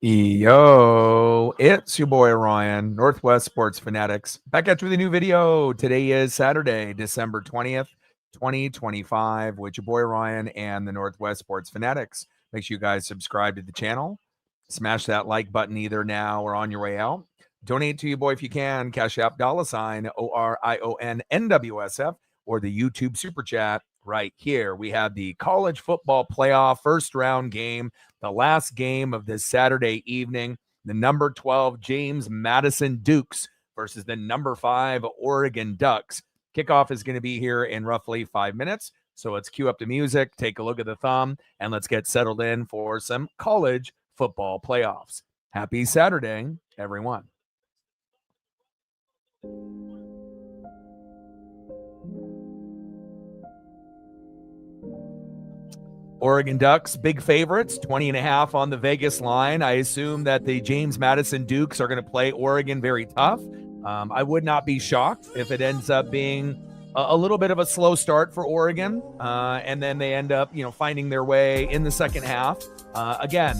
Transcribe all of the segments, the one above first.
Yo, it's your boy Ryan, Northwest Sports Fanatics, back at you with a new video. Today is Saturday, December 20th, 2025, with your boy Ryan and the Northwest Sports Fanatics. Make sure you guys subscribe to the channel. Smash that like button either now or on your way out. Donate to your boy if you can. Cash App $ ORIONNWSF or the YouTube Super Chat right here. We have the college football playoff first round game, the last game of this Saturday evening. The number 12 James Madison Dukes versus the number 5 Oregon Ducks. Kickoff is going to be here in roughly 5 minutes. So let's cue up the music, take a look at the thumb, and let's get settled in for some college football playoffs. Happy Saturday, everyone. Oregon Ducks, big favorites, 20.5 on the Vegas line. I assume that the James Madison Dukes are going to play Oregon very tough. I would not be shocked if it ends up being a little bit of a slow start for Oregon, and then they end up, finding their way in the second half. Again,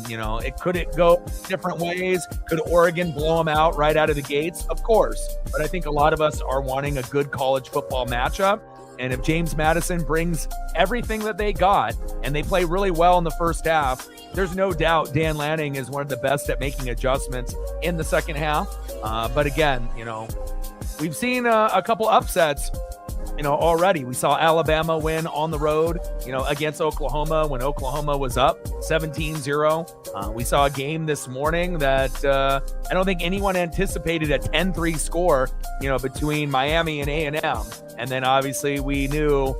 could it go different ways? Could Oregon blow them out right out of the gates? Of course, but I think a lot of us are wanting a good college football matchup. And if James Madison brings everything that they got and they play really well in the first half, there's no doubt Dan Lanning is one of the best at making adjustments in the second half. But again, we've seen a couple upsets, already. We saw Alabama win on the road, against Oklahoma when Oklahoma was up 17-0. We saw a game this morning that I don't think anyone anticipated a 10-3 score, between Miami and A&M. And then obviously we knew,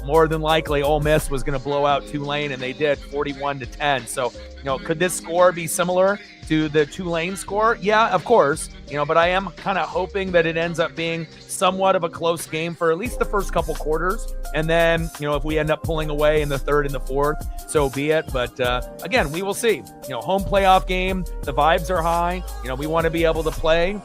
more than likely Ole Miss was going to blow out Tulane, and they did 41-10. So, could this score be similar to the Tulane score? Yeah, of course, but I am kind of hoping that it ends up being somewhat of a close game for at least the first couple quarters. And then, if we end up pulling away in the third and the fourth, so be it. But again, we will see. Home playoff game, the vibes are high. We want to be able to play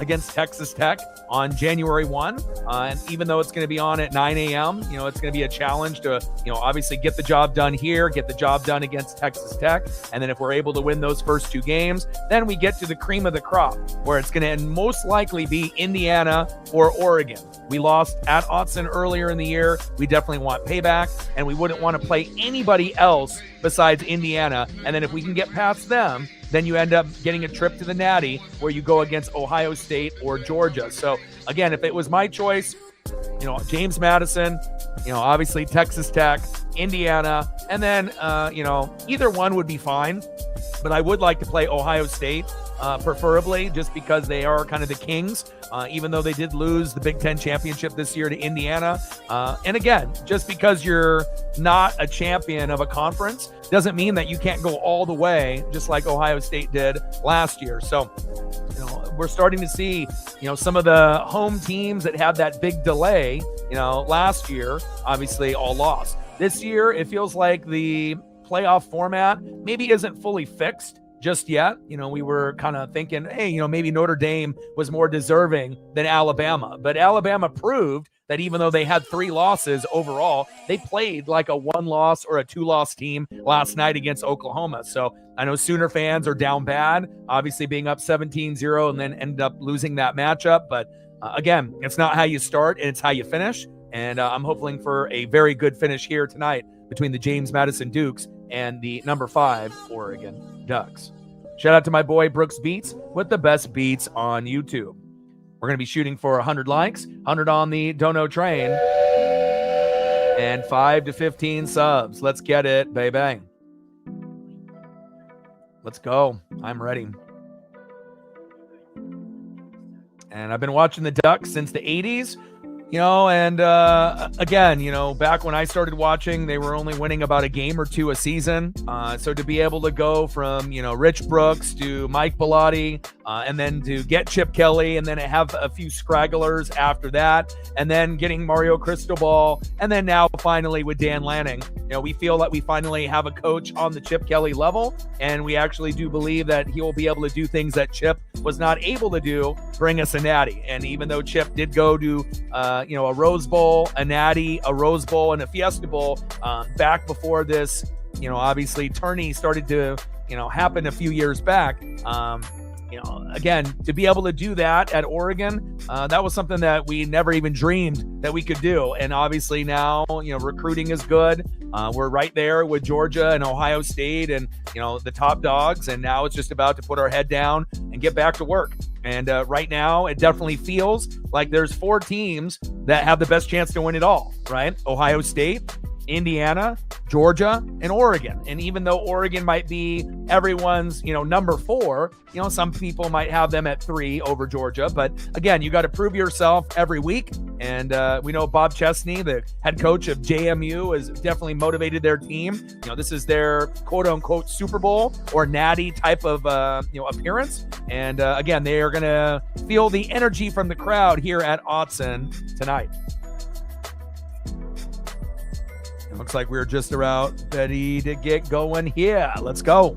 against Texas Tech on January 1. And even though it's going to be on at 9 a.m., it's going to be a challenge to, obviously get the job done here, get the job done against Texas Tech. And then if we're able to win those first 2 games, then we get to the cream of the crop, where it's going to most likely be Indiana or Oregon. We lost at Autzen earlier in the year. We definitely want payback, and we wouldn't want to play anybody else besides Indiana. And then if we can get past them, then you end up getting a trip to the Natty, where you go against Ohio State or Georgia. So again, if it was my choice, James Madison, obviously Texas Tech, Indiana, and then, either one would be fine. But I would like to play Ohio State, preferably, just because they are kind of the kings, even though they did lose the Big Ten championship this year to Indiana. And again, just because you're not a champion of a conference doesn't mean that you can't go all the way, just like Ohio State did last year. So, we're starting to see, some of the home teams that had that big delay, last year, obviously all lost. This year, it feels like the playoff format maybe isn't fully fixed just yet. We were kind of thinking, hey, maybe Notre Dame was more deserving than Alabama. But Alabama proved that even though they had 3 losses overall, they played like a 1-loss or a 2-loss team last night against Oklahoma. So I know Sooner fans are down bad, obviously being up 17-0 and then end up losing that matchup. But again, it's not how you start, and it's how you finish. And I'm hoping for a very good finish here tonight between the James Madison Dukes and the number 5 Oregon Ducks. Shout out to my boy Brooks Beats with the best beats on YouTube. We're going to be shooting for 100 likes, 100 on the Dono train, and 5 to 15 subs. Let's get it, baby. Let's go. I'm ready. And I've been watching the Ducks since the 80s. And again, back when I started watching, they were only winning about a game or 2 a season. So to be able to go from, Rich Brooks to Mike Bellotti, and then to get Chip Kelly, and then have a few scragglers after that, and then getting Mario Cristobal, and then now finally with Dan Lanning, we feel that we finally have a coach on the Chip Kelly level, and we actually do believe that he will be able to do things that Chip was not able to do, bring us a natty. And even though Chip did go to, a Rose Bowl, a natty, a Rose Bowl, and a Fiesta Bowl back before this, obviously tourney started to, happen a few years back. Again, to be able to do that at Oregon, that was something that we never even dreamed that we could do. And obviously now, recruiting is good. We're right there with Georgia and Ohio State and, the top dogs. And now it's just about to put our head down and get back to work. And right now, it definitely feels like there's 4 teams that have the best chance to win it all, right? Ohio State, Indiana, Georgia, and Oregon. And even though Oregon might be everyone's, number 4, some people might have them at 3 over Georgia. But again, you got to prove yourself every week. And we know Bob Chesney, the head coach of JMU, has definitely motivated their team. This is their quote unquote Super Bowl or natty type of, appearance. And again, they are going to feel the energy from the crowd here at Autzen tonight. Looks like we're just about ready to get going here. Let's go.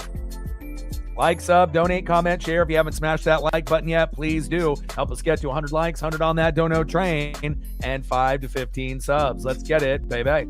Like, sub, donate, comment, share. If you haven't smashed that like button yet, please do. Help us get to 100 likes, 100 on that dono train, and 5 to 15 subs. Let's get it, baby.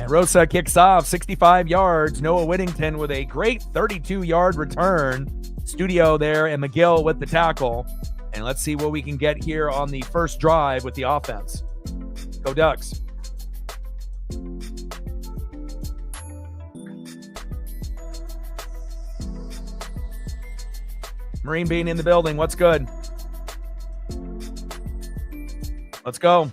Rosa kicks off 65 yards. Noah Whittington with a great 32-yard return. Studio there and McGill with the tackle. And let's see what we can get here on the first drive with the offense. Go Ducks. Marine Bean in the building. What's good? Let's go.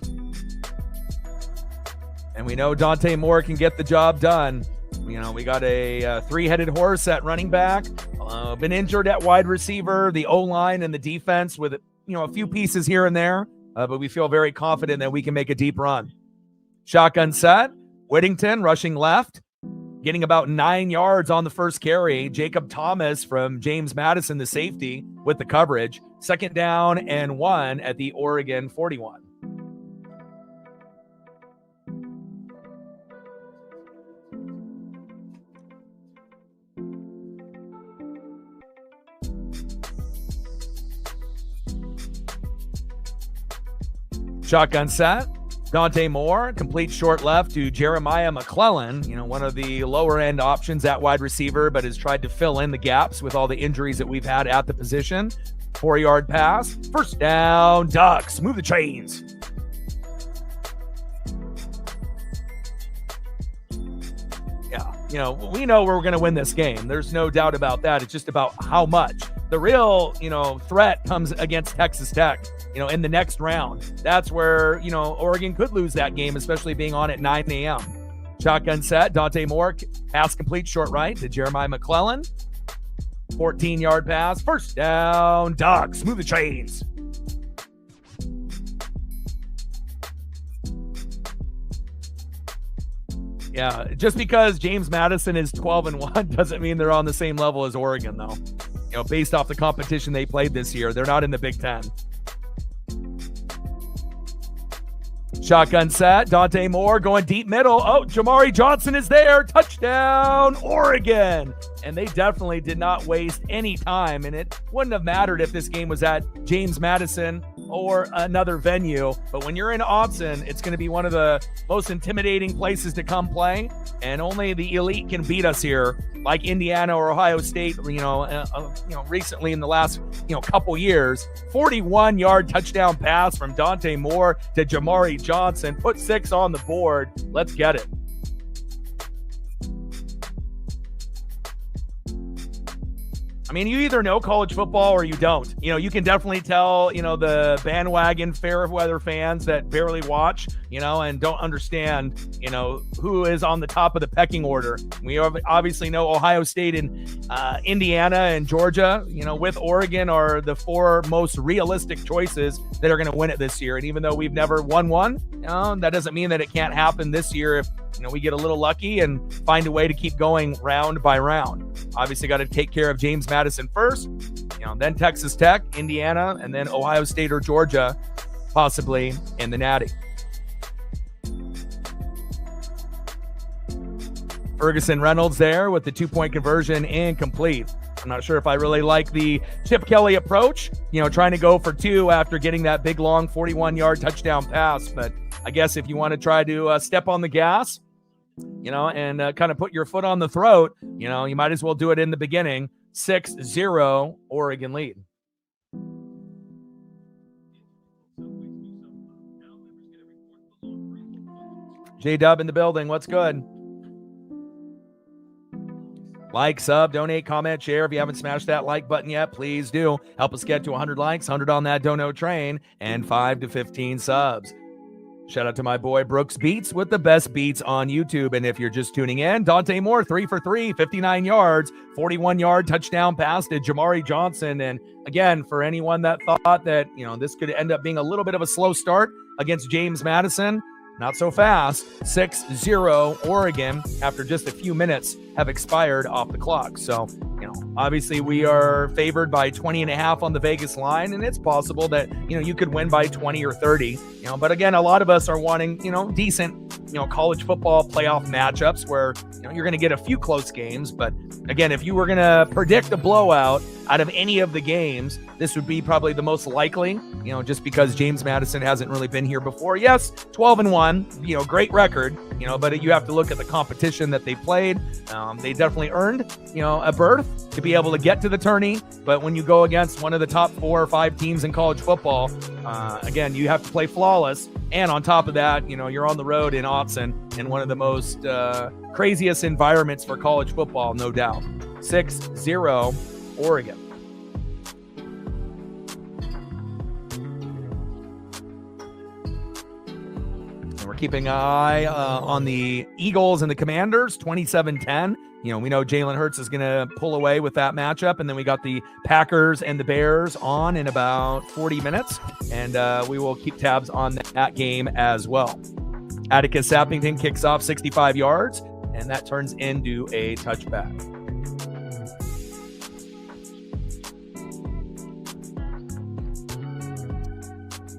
And we know Dante Moore can get the job done. We got a 3-headed horse at running back. Been injured at wide receiver, the O-line and the defense with, a few pieces here and there. But we feel very confident that we can make a deep run. Shotgun set. Whittington rushing left. Getting about 9 yards on the first carry. Jacob Thomas from James Madison, the safety, with the coverage. 2nd down and 1 at the Oregon 41. Shotgun set. Dante Moore, complete short left to Jeremiah McClellan, one of the lower end options at wide receiver, but has tried to fill in the gaps with all the injuries that we've had at the position. 4-yard pass. 1st down, Ducks. Move the chains. Yeah, we know we're going to win this game. There's no doubt about that. It's just about how much. The real, threat comes against Texas Tech, in the next round. That's where, Oregon could lose that game, especially being on at 9 a.m. Shotgun set. Dante Moore, pass complete short right to Jeremiah McClellan. 14-yard pass. 1st down, Ducks. Move the chains. Yeah, just because James Madison is 12-1 doesn't mean they're on the same level as Oregon, though. Based off the competition they played this year, they're not in the Big Ten. Shotgun set. Dante Moore going deep middle. Oh, Jamari Johnson is there. Touchdown, Oregon. And they definitely did not waste any time. And it wouldn't have mattered if this game was at James Madison or another venue. But when you're in Autzen, it's going to be one of the most intimidating places to come play. And only the elite can beat us here, like Indiana or Ohio State, recently in the last, couple years. 41-yard touchdown pass from Dante Moore to Jamari Johnson. Put 6 on the board. Let's get it. I mean, you either know college football or you don't. You can definitely tell, the bandwagon fair weather fans that barely watch, and don't understand, who is on the top of the pecking order. We obviously know Ohio State and Indiana and Georgia, with Oregon are the 4 most realistic choices that are going to win it this year. And even though we've never won one, that doesn't mean that it can't happen this year if, we get a little lucky and find a way to keep going round by round. Obviously got to take care of James Madison first, then Texas Tech, Indiana, and then Ohio State or Georgia, possibly in the Natty. Ferguson Reynolds there with the 2-point conversion incomplete. I'm not sure if I really like the Chip Kelly approach, trying to go for 2 after getting that big, long 41-yard touchdown pass. But I guess if you want to try to step on the gas, and kind of put your foot on the throat, you might as well do it in the beginning. 6-0 Oregon lead. J-Dub in the building. What's good? Like, sub, donate, comment, share. If you haven't smashed that like button yet, please do. Help us get to 100 likes, 100 on that dono train, and 5 to 15 subs. Shout out to my boy Brooks Beats with the best beats on YouTube. And if you're just tuning in, Dante Moore, 3 for 3, 59 yards, 41-yard touchdown pass to Jamari Johnson. And again, for anyone that thought that, this could end up being a little bit of a slow start against James Madison, not so fast. 6-0 Oregon after just a few minutes have expired off the clock. So, obviously we are favored by 20.5 on the Vegas line, and it's possible that, you could win by 20 or 30, but again, a lot of us are wanting, decent, college football playoff matchups where, you're going to get a few close games. But again, if you were going to predict a blowout out of any of the games, this would be probably the most likely, just because James Madison hasn't really been here before. Yes, 12-1, great record, but you have to look at the competition that they played. They definitely earned, a berth to be able to get to the tourney. But when you go against one of the top 4 or 5 teams in college football, again, you have to play flawless. And on top of that, you're on the road in Autzen in one of the most craziest environments for college football, no doubt. 6-0 Oregon. And we're keeping an eye on the Eagles and the Commanders, 27-10. We know Jalen Hurts is going to pull away with that matchup. And then we got the Packers and the Bears on in about 40 minutes. And we will keep tabs on that game as well. Atticus Sappington kicks off 65 yards, and that turns into a touchback.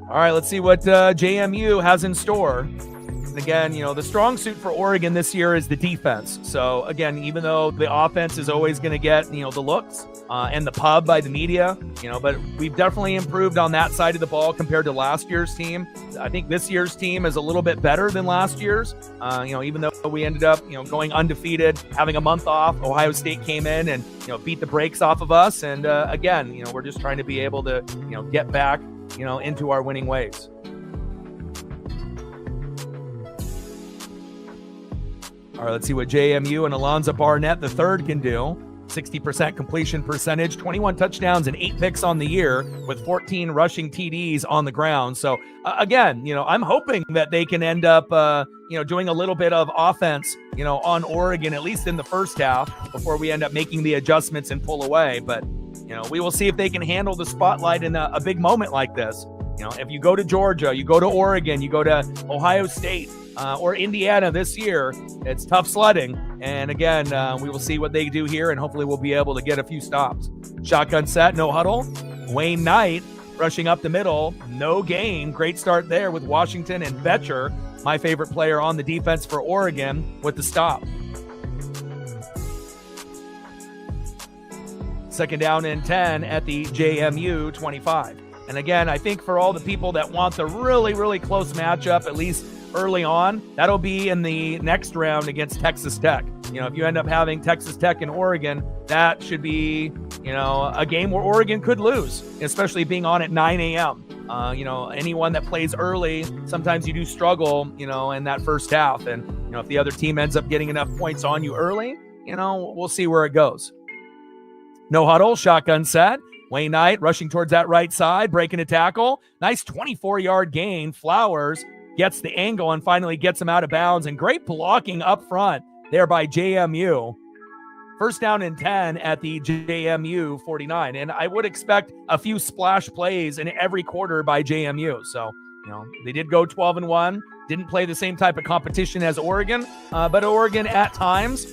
All right, let's see what JMU has in store. And again, the strong suit for Oregon this year is the defense. So again, even though the offense is always going to get, the looks and the pub by the media, but we've definitely improved on that side of the ball compared to last year's team. I think this year's team is a little bit better than last year's, even though we ended up, going undefeated, having a month off. Ohio State came in and, beat the brakes off of us. And again, we're just trying to be able to, get back, into our winning ways. All right, let's see what JMU and Alonzo Barnett III can do. 60% completion percentage, 21 touchdowns and 8 picks on the year with 14 rushing TDs on the ground. So again, I'm hoping that they can end up, doing a little bit of offense, on Oregon, at least in the first half, before we end up making the adjustments and pull away. But, we will see if they can handle the spotlight in a big moment like this. If you go to Georgia, you go to Oregon, you go to Ohio State, or Indiana this year, it's tough sledding. And again, we will see what they do here, and hopefully we'll be able to get a few stops. Shotgun set, no huddle. Wayne Knight rushing up the middle, no gain. Great start there with Washington and Betcher, my favorite player on the defense for Oregon, with the stop. Second down and 10 at the JMU 25. And again, I think for all the people that want the really, really close matchup, at least early on, that'll be in the next round against Texas Tech. If you end up having Texas Tech and Oregon, that should be, a game where Oregon could lose, especially being on at 9 a.m. Anyone that plays early, sometimes you do struggle, in that first half. And, if the other team ends up getting enough points on you early, we'll see where it goes. No huddle, shotgun set. Wayne Knight rushing towards that right side, breaking a tackle. Nice 24-yard gain. Flowers gets the angle and finally gets him out of bounds. And great blocking up front there by JMU. First down and 10 at the JMU 49. And I would expect a few splash plays in every quarter by JMU. So, they did go 12-1. Didn't play the same type of competition as Oregon. But Oregon at times,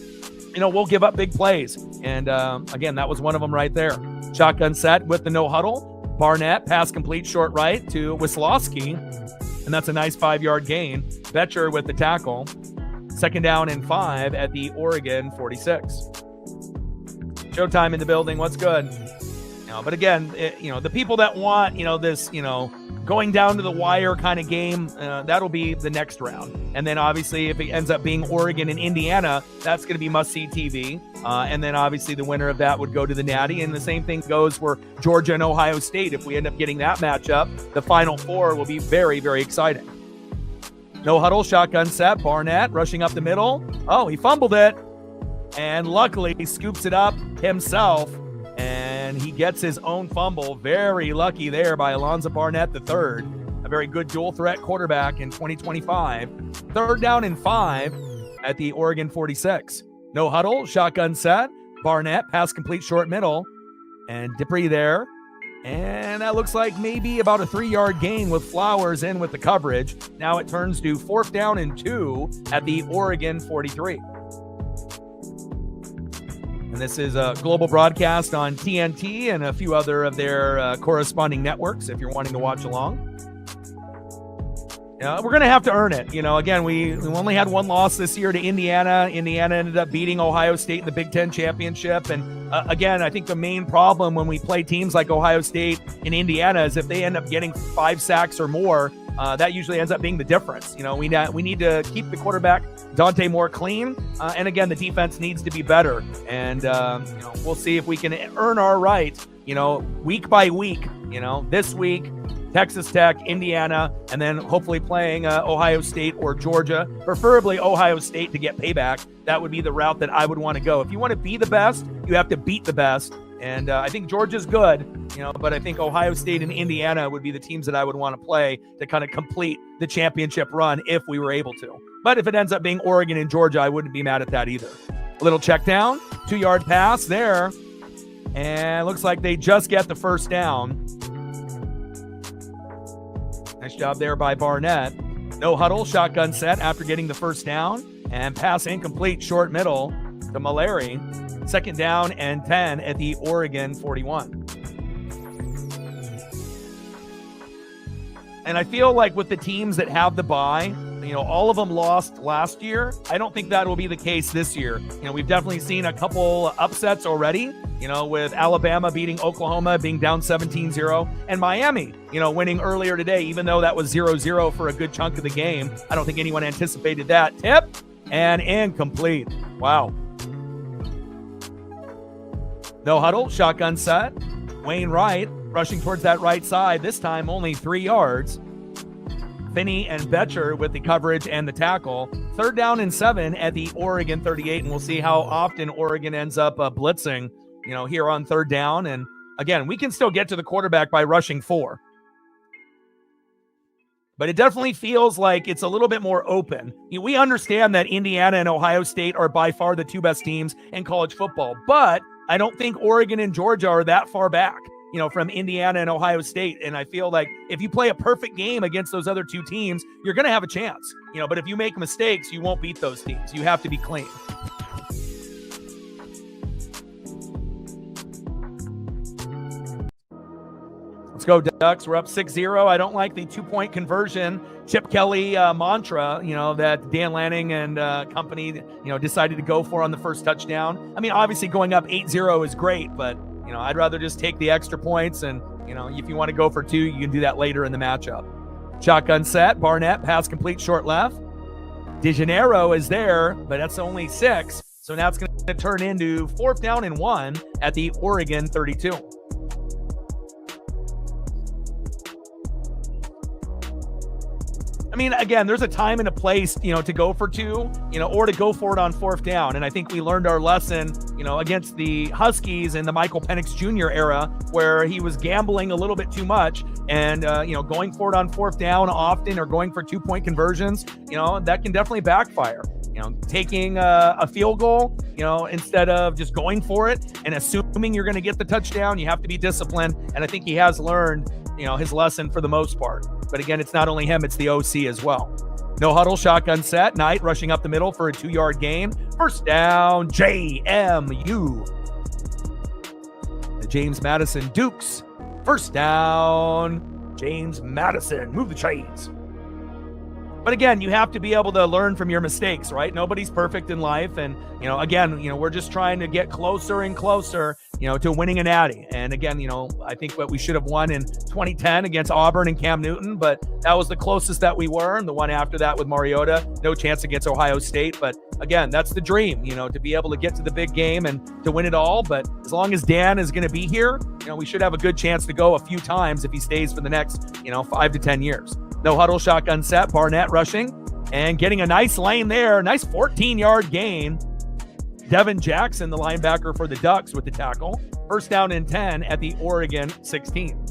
we'll give up big plays. And again, that was one of them right there. Shotgun set with the no huddle. Barnett, pass complete, short right to Wisłowski. And that's a nice 5-yard gain. Betcher with the tackle. Second down and 5 at the Oregon 46. Showtime in the building. What's good? But again, the people that want, this, going down to the wire kind of game, that'll be the next round. And then obviously if it ends up being Oregon and Indiana, that's going to be must-see TV. And then obviously the winner of that would go to the Natty. And the same thing goes for Georgia and Ohio State. If we end up getting that matchup, the Final Four will be very, very exciting. No huddle, shotgun set. Barnett rushing up the middle. Oh, he fumbled it. And luckily he scoops it up himself. And he gets his own fumble. Very lucky there by Alonzo Barnett III. A very good dual threat quarterback in 2025. Third down and 5 at the Oregon 46. No huddle, shotgun set. Barnett, pass complete short middle. And Dupree there. And that looks like maybe about a 3-yard gain with Flowers in with the coverage. Now it turns to 4th down and 2 at the Oregon 43. And this is a global broadcast on TNT and a few other of their corresponding networks if you're wanting to watch along. We're going to have to earn it. Again, we only had one loss this year to Indiana. Indiana ended up beating Ohio State in the Big Ten championship. And again, I think the main problem when we play teams like Ohio State and Indiana is if they end up getting 5 sacks or more, that usually ends up being the difference. We need to keep the quarterback, Dante Moore, clean. And again, the defense needs to be better. And, we'll see if we can earn our right, week by week, this week, Texas Tech, Indiana, and then hopefully playing Ohio State or Georgia, preferably Ohio State to get payback. That would be the route that I would want to go. If you want to be the best, you have to beat the best. And I think Georgia's good, but I think Ohio State and Indiana would be the teams that I would want to play to kind of complete the championship run if we were able to. But if it ends up being Oregon and Georgia, I wouldn't be mad at that either. A little check down, 2-yard pass there. And looks like they just get the first down. Nice job there by Barnett. No huddle, shotgun set after getting the first down. And pass incomplete, short middle to Mallory. Second down and 10 at the Oregon 41. And I feel like with the teams that have the bye, all of them lost last year. I don't think that will be the case this year. We've definitely seen a couple upsets already, with Alabama beating Oklahoma, being down 17-0, and Miami, winning earlier today, even though that was 0-0 for a good chunk of the game. I don't think anyone anticipated that. Tip and incomplete. Wow. No huddle, shotgun set. Wayne Wright rushing towards that right side, this time only 3 yards. Finney and Betcher with the coverage and the tackle. Third down and 7 at the Oregon 38, and we'll see how often Oregon ends up blitzing, here on third down. And again, we can still get to the quarterback by rushing 4. But it definitely feels like it's a little bit more open. We understand that Indiana and Ohio State are by far the 2 best teams in college football, but I don't think Oregon and Georgia are that far back, from Indiana and Ohio State. And I feel like if you play a perfect game against those other 2 teams, you're going to have a chance, but if you make mistakes, you won't beat those teams. You have to be clean. Let's go Ducks. We're up 6-0. I don't like the 2-point conversion Chip Kelly mantra, that Dan Lanning and company, decided to go for on the first touchdown. I mean, obviously going up 8-0 is great, but, I'd rather just take the extra points. And, if you want to go for 2, you can do that later in the matchup. Shotgun set. Barnett, pass complete, short left. DeGeneiro is there, but that's only 6. So now it's going to turn into 4th down and 1 at the Oregon 32. I mean, again, there's a time and a place, to go for 2, or to go for it on 4th down. And I think we learned our lesson, against the Huskies in the Michael Penix Jr. era, where he was gambling a little bit too much and, going for it on 4th down often or going for 2-point conversions, that can definitely backfire. Taking a field goal, instead of just going for it and assuming you're going to get the touchdown, you have to be disciplined. And I think he has learned, his lesson for the most part. But again, it's not only him, it's the OC as well. No huddle, shotgun set. Knight rushing up the middle for a 2-yard gain. First down, JMU. The James Madison Dukes. First down, James Madison. Move the chains. But again, you have to be able to learn from your mistakes, right? Nobody's perfect in life. And, again, we're just trying to get closer and closer, to winning a natty. And again, I think what we should have won in 2010 against Auburn and Cam Newton, but that was the closest that we were. And the one after that with Mariota, no chance against Ohio State. But again, that's the dream, to be able to get to the big game and to win it all. But as long as Dan is going to be here, we should have a good chance to go a few times if he stays for the next, 5 to 10 years. No huddle, shotgun set, Barnett rushing and getting a nice lane there. Nice 14-yard gain. Devin Jackson, the linebacker for the Ducks, with the tackle. First down and 10 at the Oregon 16.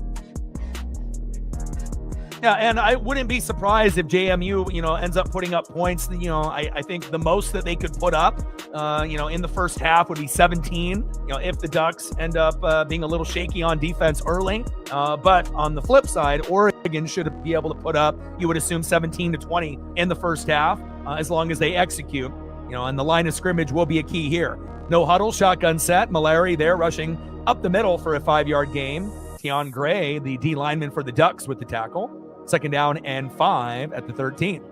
Yeah, and I wouldn't be surprised if JMU, ends up putting up points. I think the most that they could put up, in the first half would be 17, if the Ducks end up being a little shaky on defense early. But on the flip side, Oregon should be able to put up, you would assume, 17 to 20 in the first half, as long as they execute. And the line of scrimmage will be a key here. No huddle, shotgun set. Mallory there rushing up the middle for a 5-yard gain. Tion Gray, the D lineman for the Ducks, with the tackle. Second down and 5 at the 13.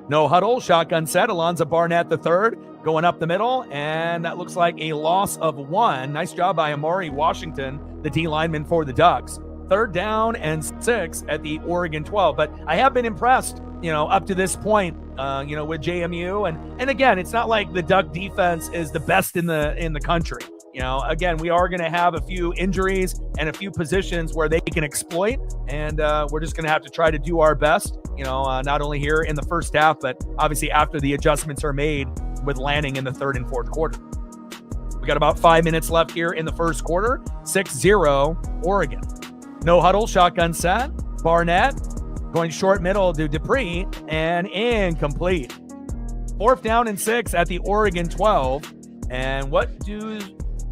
No huddle, shotgun set. Alonzo Barnett the third going up the middle, and that looks like a loss of 1. Nice job by Amari Washington, the D lineman for the Ducks. Third down and 6 at the Oregon 12. But I have been impressed, up to this point, with JMU. And again, it's not like the Duck defense is the best in the country. Again, we are going to have a few injuries and a few positions where they can exploit. And we're just going to have to try to do our best, not only here in the first half, but obviously after the adjustments are made with landing in the third and fourth quarter. We got about 5 minutes left here in the first quarter. 6-0 Oregon. No huddle, shotgun set. Barnett going short middle to Dupree and incomplete. Fourth down and 6 at the Oregon 12. And what do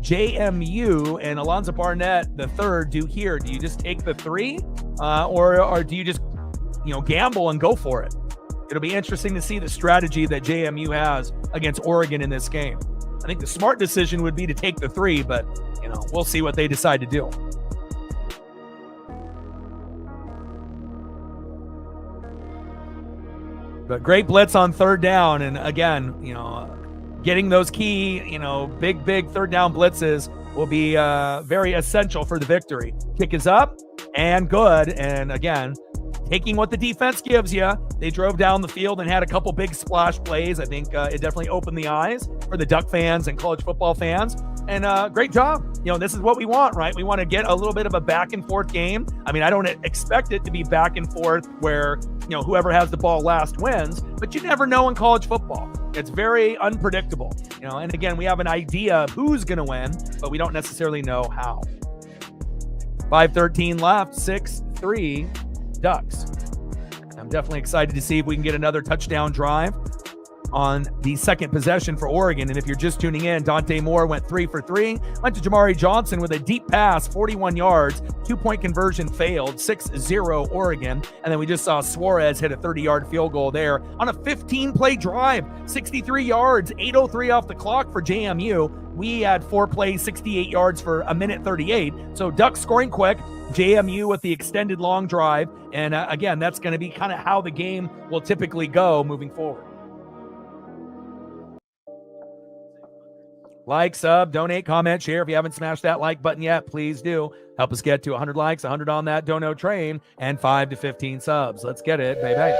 JMU and Alonzo Barnett the third do here? Do you just take the 3 or do you just, gamble and go for it? It'll be interesting to see the strategy that JMU has against Oregon in this game. I think the smart decision would be to take the 3, but, we'll see what they decide to do. But great blitz on third down. And again, getting those key, big third down blitzes will be very essential for the victory. Kick is up and good. And again, taking what the defense gives you. They drove down the field and had a couple big splash plays. I think it definitely opened the eyes for the Duck fans and college football fans. And great job. This is what we want, right? We want to get a little bit of a back and forth game. I mean, I don't expect it to be back and forth where, whoever has the ball last wins, but you never know in college football. It's very unpredictable, and again, we have an idea of who's going to win, but we don't necessarily know how. 5:13 left, 6-3 Ducks. I'm definitely excited to see if we can get another touchdown drive on the second possession for Oregon. And if you're just tuning in, Dante Moore went 3 for 3, went to Jamari Johnson with a deep pass, 41 yards, 2-point conversion failed, 6-0 Oregon. And then we just saw Suarez hit a 30-yard field goal there on a 15-play drive, 63 yards, 8:03 off the clock for JMU. We had 4 plays, 68 yards for a minute 38. So Ducks scoring quick, JMU with the extended long drive. And again, that's going to be kind of how the game will typically go moving forward. Like, sub, donate, comment, share. If you haven't smashed that like button yet, please do. Help us get to 100 likes, 100 on that dono train, and 5 to 15 subs. Let's get it, baby.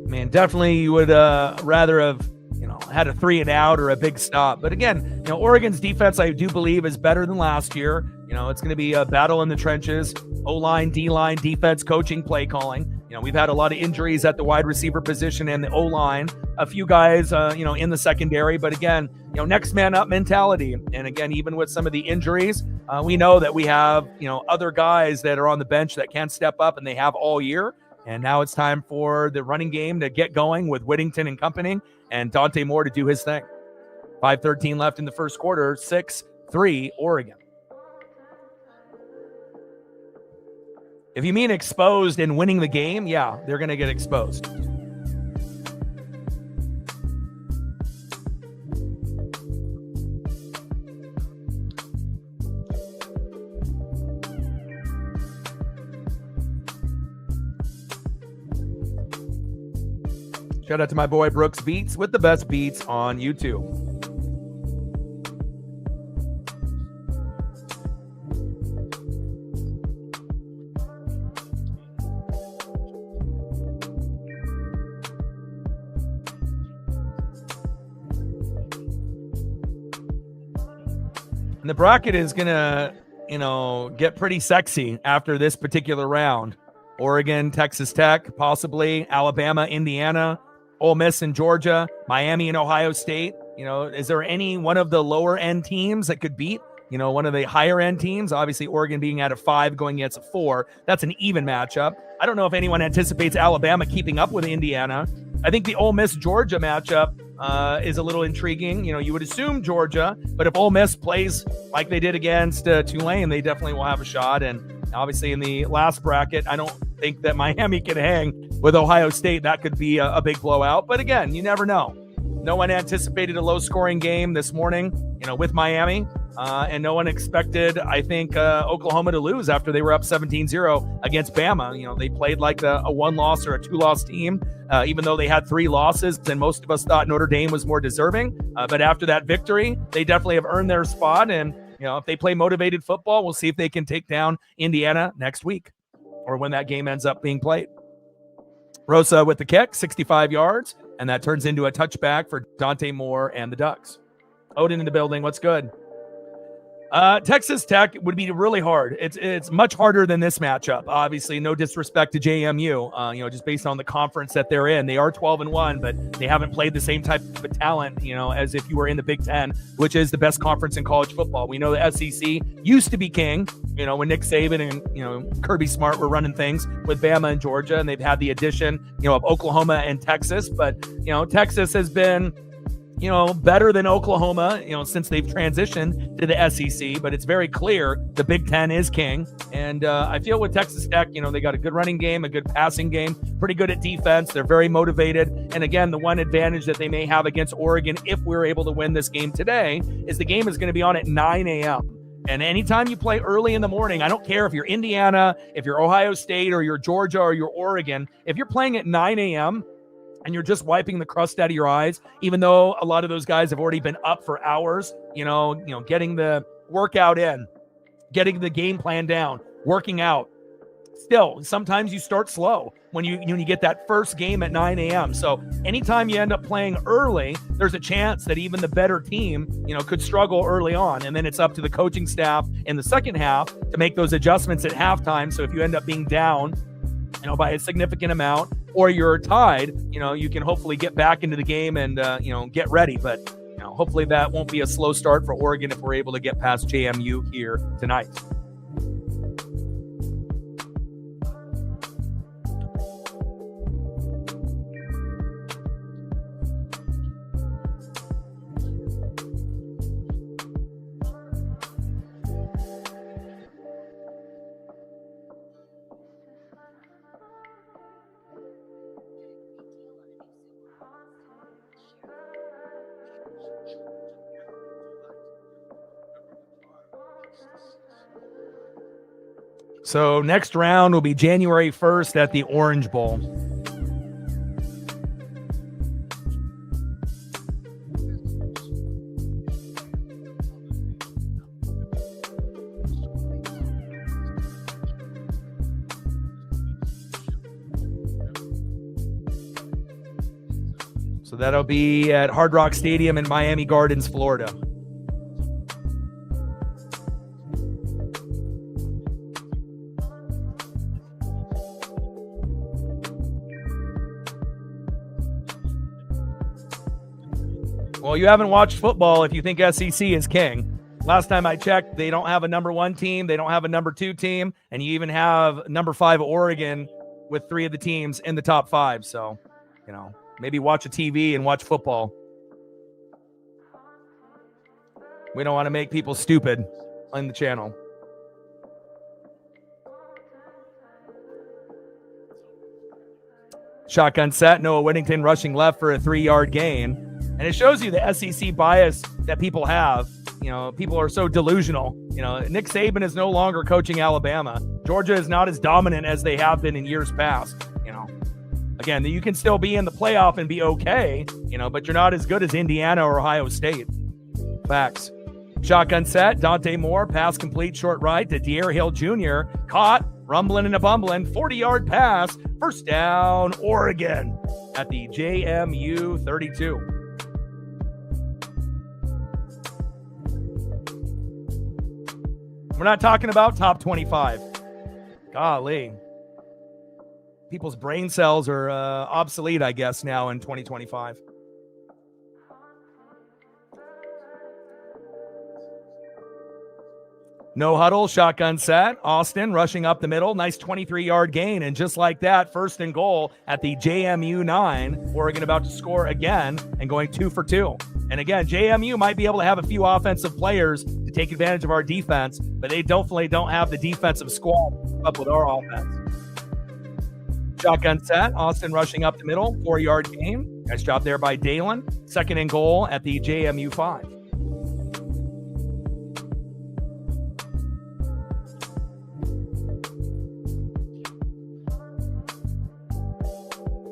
Man, definitely you would rather have, had a 3 and out or a big stop. But again, Oregon's defense, I do believe, is better than last year. It's going to be a battle in the trenches, O-line, D-line, defense, coaching, play calling. We've had a lot of injuries at the wide receiver position and the O-line, a few guys, in the secondary. But again, next man up mentality. And again, even with some of the injuries, we know that we have, other guys that are on the bench that can step up, and they have all year. And now it's time for the running game to get going with Whittington and company and Dante Moore to do his thing. 5:13 left in the first quarter, 6-3 Oregon. If you mean exposed and winning the game, yeah, they're going to get exposed. Shout out to my boy Brooks Beats with the best beats on YouTube. And the bracket is going to, get pretty sexy after this particular round. Oregon, Texas Tech, possibly Alabama, Indiana, Ole Miss and Georgia, Miami and Ohio State. Is there any one of the lower end teams that could beat, one of the higher end teams? Obviously, Oregon being at a 5 going against a 4. That's an even matchup. I don't know if anyone anticipates Alabama keeping up with Indiana. I think the Ole Miss Georgia matchup is a little intriguing. You would assume Georgia, but if Ole Miss plays like they did against Tulane, they definitely will have a shot. And obviously in the last bracket, I don't think that Miami can hang with Ohio State. That could be a big blowout. But again, you never know. No one anticipated a low-scoring game this morning, with Miami. And no one expected, I think, Oklahoma to lose after they were up 17-0 against Bama. They played like a one-loss or a two-loss team, even though they had 3 losses. And most of us thought Notre Dame was more deserving. But after that victory, they definitely have earned their spot. And, if they play motivated football, we'll see if they can take down Indiana next week or when that game ends up being played. Rosa with the kick, 65 yards. And that turns into a touchback for Dante Moore and the Ducks. Odin in the building. What's good? Texas Tech would be really hard. It's much harder than this matchup. Obviously, no disrespect to JMU, just based on the conference that they're in. They are 12-1, but they haven't played the same type of talent, as if you were in the Big Ten, which is the best conference in college football. We know the SEC used to be king, when Nick Saban and, Kirby Smart were running things with Bama and Georgia, and they've had the addition, of Oklahoma and Texas. But, Texas has been better than Oklahoma, since they've transitioned to the SEC, but it's very clear the Big Ten is king. And I feel with Texas Tech, they got a good running game, a good passing game, pretty good at defense. They're very motivated. And again, the one advantage that they may have against Oregon, if we're able to win this game today, is the game is going to be on at 9 a.m. And anytime you play early in the morning, I don't care if you're Indiana, if you're Ohio State, or you're Georgia, or you're Oregon, if you're playing at 9 a.m., and you're just wiping the crust out of your eyes, even though a lot of those guys have already been up for hours, getting the workout in, getting the game plan down, working out. Still, sometimes you start slow when you get that first game at 9 a.m. So anytime you end up playing early, there's a chance that even the better team, could struggle early on. And then it's up to the coaching staff in the second half to make those adjustments at halftime. So if you end up being down, by a significant amount, or you're tied, you can hopefully get back into the game and, get ready. But, hopefully that won't be a slow start for Oregon if we're able to get past JMU here tonight. So next round will be January 1st at the Orange Bowl. So that'll be at Hard Rock Stadium in Miami Gardens, Florida. Well, you haven't watched football if you think SEC is king. Last time I checked, they don't have a number 1 team. They don't have a number 2 team. And you even have number 5 Oregon with 3 of the teams in the top 5. So, maybe watch a TV and watch football. We don't want to make people stupid on the channel. Shotgun set, Noah Whittington rushing left for a 3-yard gain. And it shows you the SEC bias that people have. You know, people are so delusional. You know, Nick Saban is no longer coaching Alabama. Georgia is not as dominant as they have been in years past. You know, again, you can still be in the playoff and be okay, you know, but you're not as good as Indiana or Ohio State. Facts. Shotgun set, Dante Moore, pass complete, short right to De'Aaron Hill Jr. Caught, rumbling and a bumbling, 40-yard pass, first down, Oregon at the JMU 32. We're not talking about top 25. Golly. People's brain cells are obsolete, I guess, now in 2025. No huddle, shotgun set. Austin rushing up the middle. Nice 23-yard gain. And just like that, first and goal at the JMU 9. Oregon about to score again and going 2 for 2. And again, JMU might be able to have a few offensive players to take advantage of our defense, but they definitely don't have the defensive squad to keep up with our offense. Shotgun set. Austin rushing up the middle. 4-yard gain. Nice job there by Dalen. Second and goal at the JMU 5.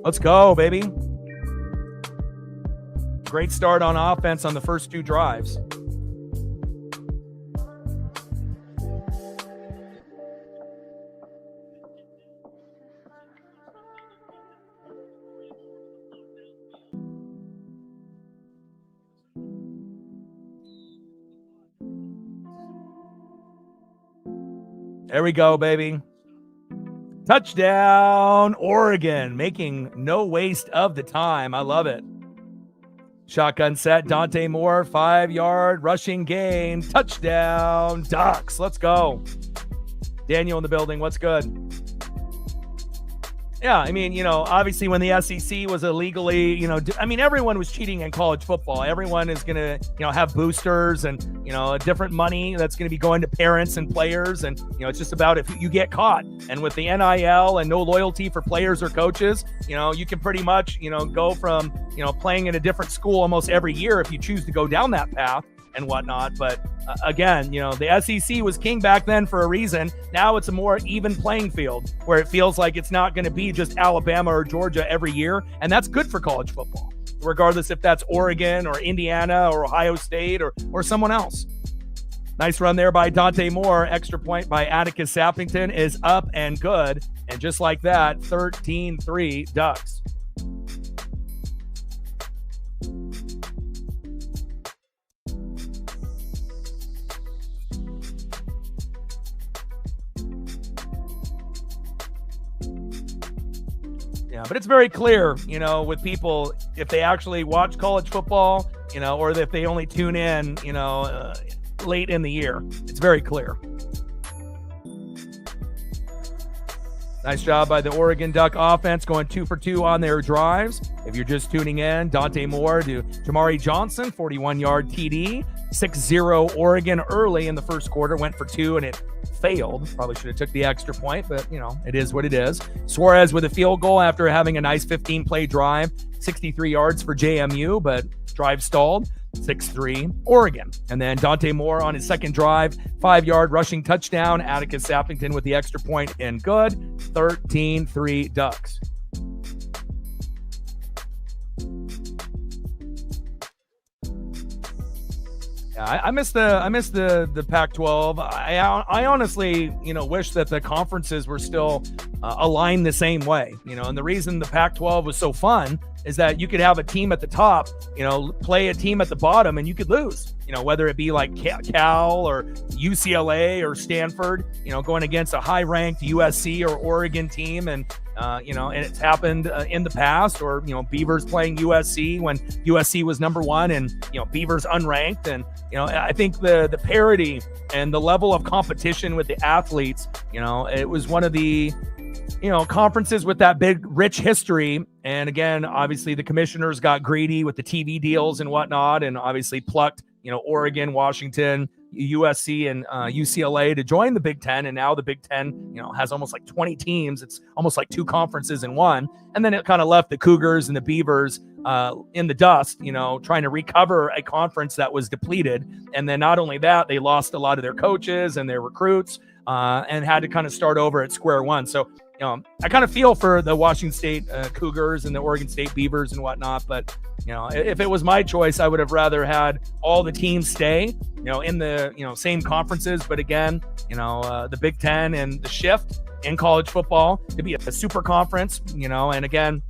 Let's go, baby. Great start on offense on the first 2 drives. There we go, baby. Touchdown, Oregon, making no waste of the time. I love it. Shotgun set, Dante Moore, 5-yard rushing gain. Touchdown, Ducks. Let's go. Daniel in the building. What's good? Yeah, I mean, you know, obviously when the SEC was illegally, you know, I mean, everyone was cheating in college football. Everyone is going to, you know, have boosters and, you know, different money that's going to be going to parents and players. And, you know, it's just about if you get caught. And with the NIL and no loyalty for players or coaches, you know, you can pretty much, you know, go from, you know, playing in a different school almost every year if you choose to go down that path and whatnot. But again, you know, the SEC was king back then for a reason. Now it's a more even playing field where it feels like it's not going to be just Alabama or Georgia every year. And that's good for college football, regardless if that's Oregon or Indiana or Ohio State or someone else. Nice run there by Dante Moore. Extra point by Atticus Sappington is up and good. And just like that, 13-3 Ducks. Yeah, but it's very clear, you know, with people, if they actually watch college football, you know, or if they only tune in, you know, late in the year, it's very clear. Nice job by the Oregon Duck offense going 2 for 2 on their drives. If you're just tuning in, Dante Moore to Jamari Johnson, 41-yard TD, 6-0 Oregon early in the first quarter, went for 2 and it failed. Probably should have took the extra point, but, you know, it is what it is. Suarez with a field goal after having a nice 15-play drive, 63 yards for JMU, but drive stalled, 6-3 Oregon. And then Dante Moore on his second drive, 5-yard rushing touchdown. Atticus Sappington with the extra point and good, 13-3 Ducks. Yeah, I miss the Pac-12. I honestly, you know, wish that the conferences were still aligned the same way, you know. And the reason the Pac-12 was so fun is that you could have a team at the top, you know, play a team at the bottom, and you could lose. You know, whether it be like Cal or UCLA or Stanford, you know, going against a high-ranked USC or Oregon team, and you know, and it's happened in the past, or, you know, Beavers playing USC when USC was number 1 and, you know, Beavers unranked. And, you know, I think the parity and the level of competition with the athletes, you know, it was one of the, you know, conferences with that big, rich history. And again, obviously the commissioners got greedy with the TV deals and whatnot, and obviously plucked, you know, Oregon, Washington, USC and UCLA to join the Big Ten, and now the Big Ten, has almost like 20 teams. It's almost like two conferences in one, and then it kind of left the Cougars and the Beavers in the dust, trying to recover a conference that was depleted. And then not only that, they lost a lot of their coaches and their recruits, and had to kind of start over at square one. So I kind of feel for the Washington State Cougars and the Oregon State Beavers and whatnot. But, if it was my choice, I would have rather had all the teams stay, in the, same conferences. But again, the Big Ten and the shift in college football to be a super conference, and again,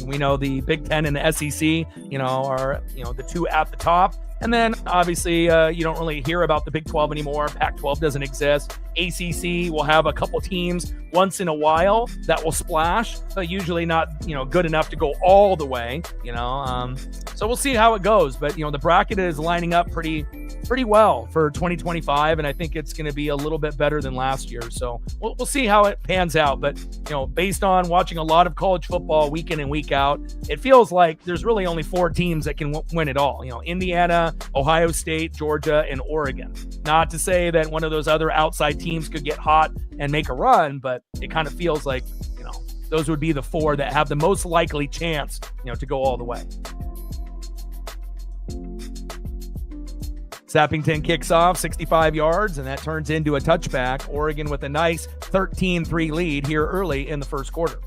we know the Big Ten and the SEC, are, the two at the top. And then obviously you don't really hear about the Big 12 anymore. Pac-12 doesn't exist. ACC will have a couple teams once in a while that will splash, but usually not, good enough to go all the way, so we'll see how it goes. But, the bracket is lining up pretty well for 2025. And I think it's going to be a little bit better than last year. So we'll see how it pans out. But, based on watching a lot of college football week in and week out, it feels like there's really only 4 teams that can win it all. Indiana, Ohio State, Georgia, and Oregon. Not to say that one of those other outside teams could get hot and make a run, but it kind of feels like, those would be the 4 that have the most likely chance, to go all the way. Sappington kicks off 65 yards, and that turns into a touchback. Oregon with a nice 13-3 lead here early in the first quarter.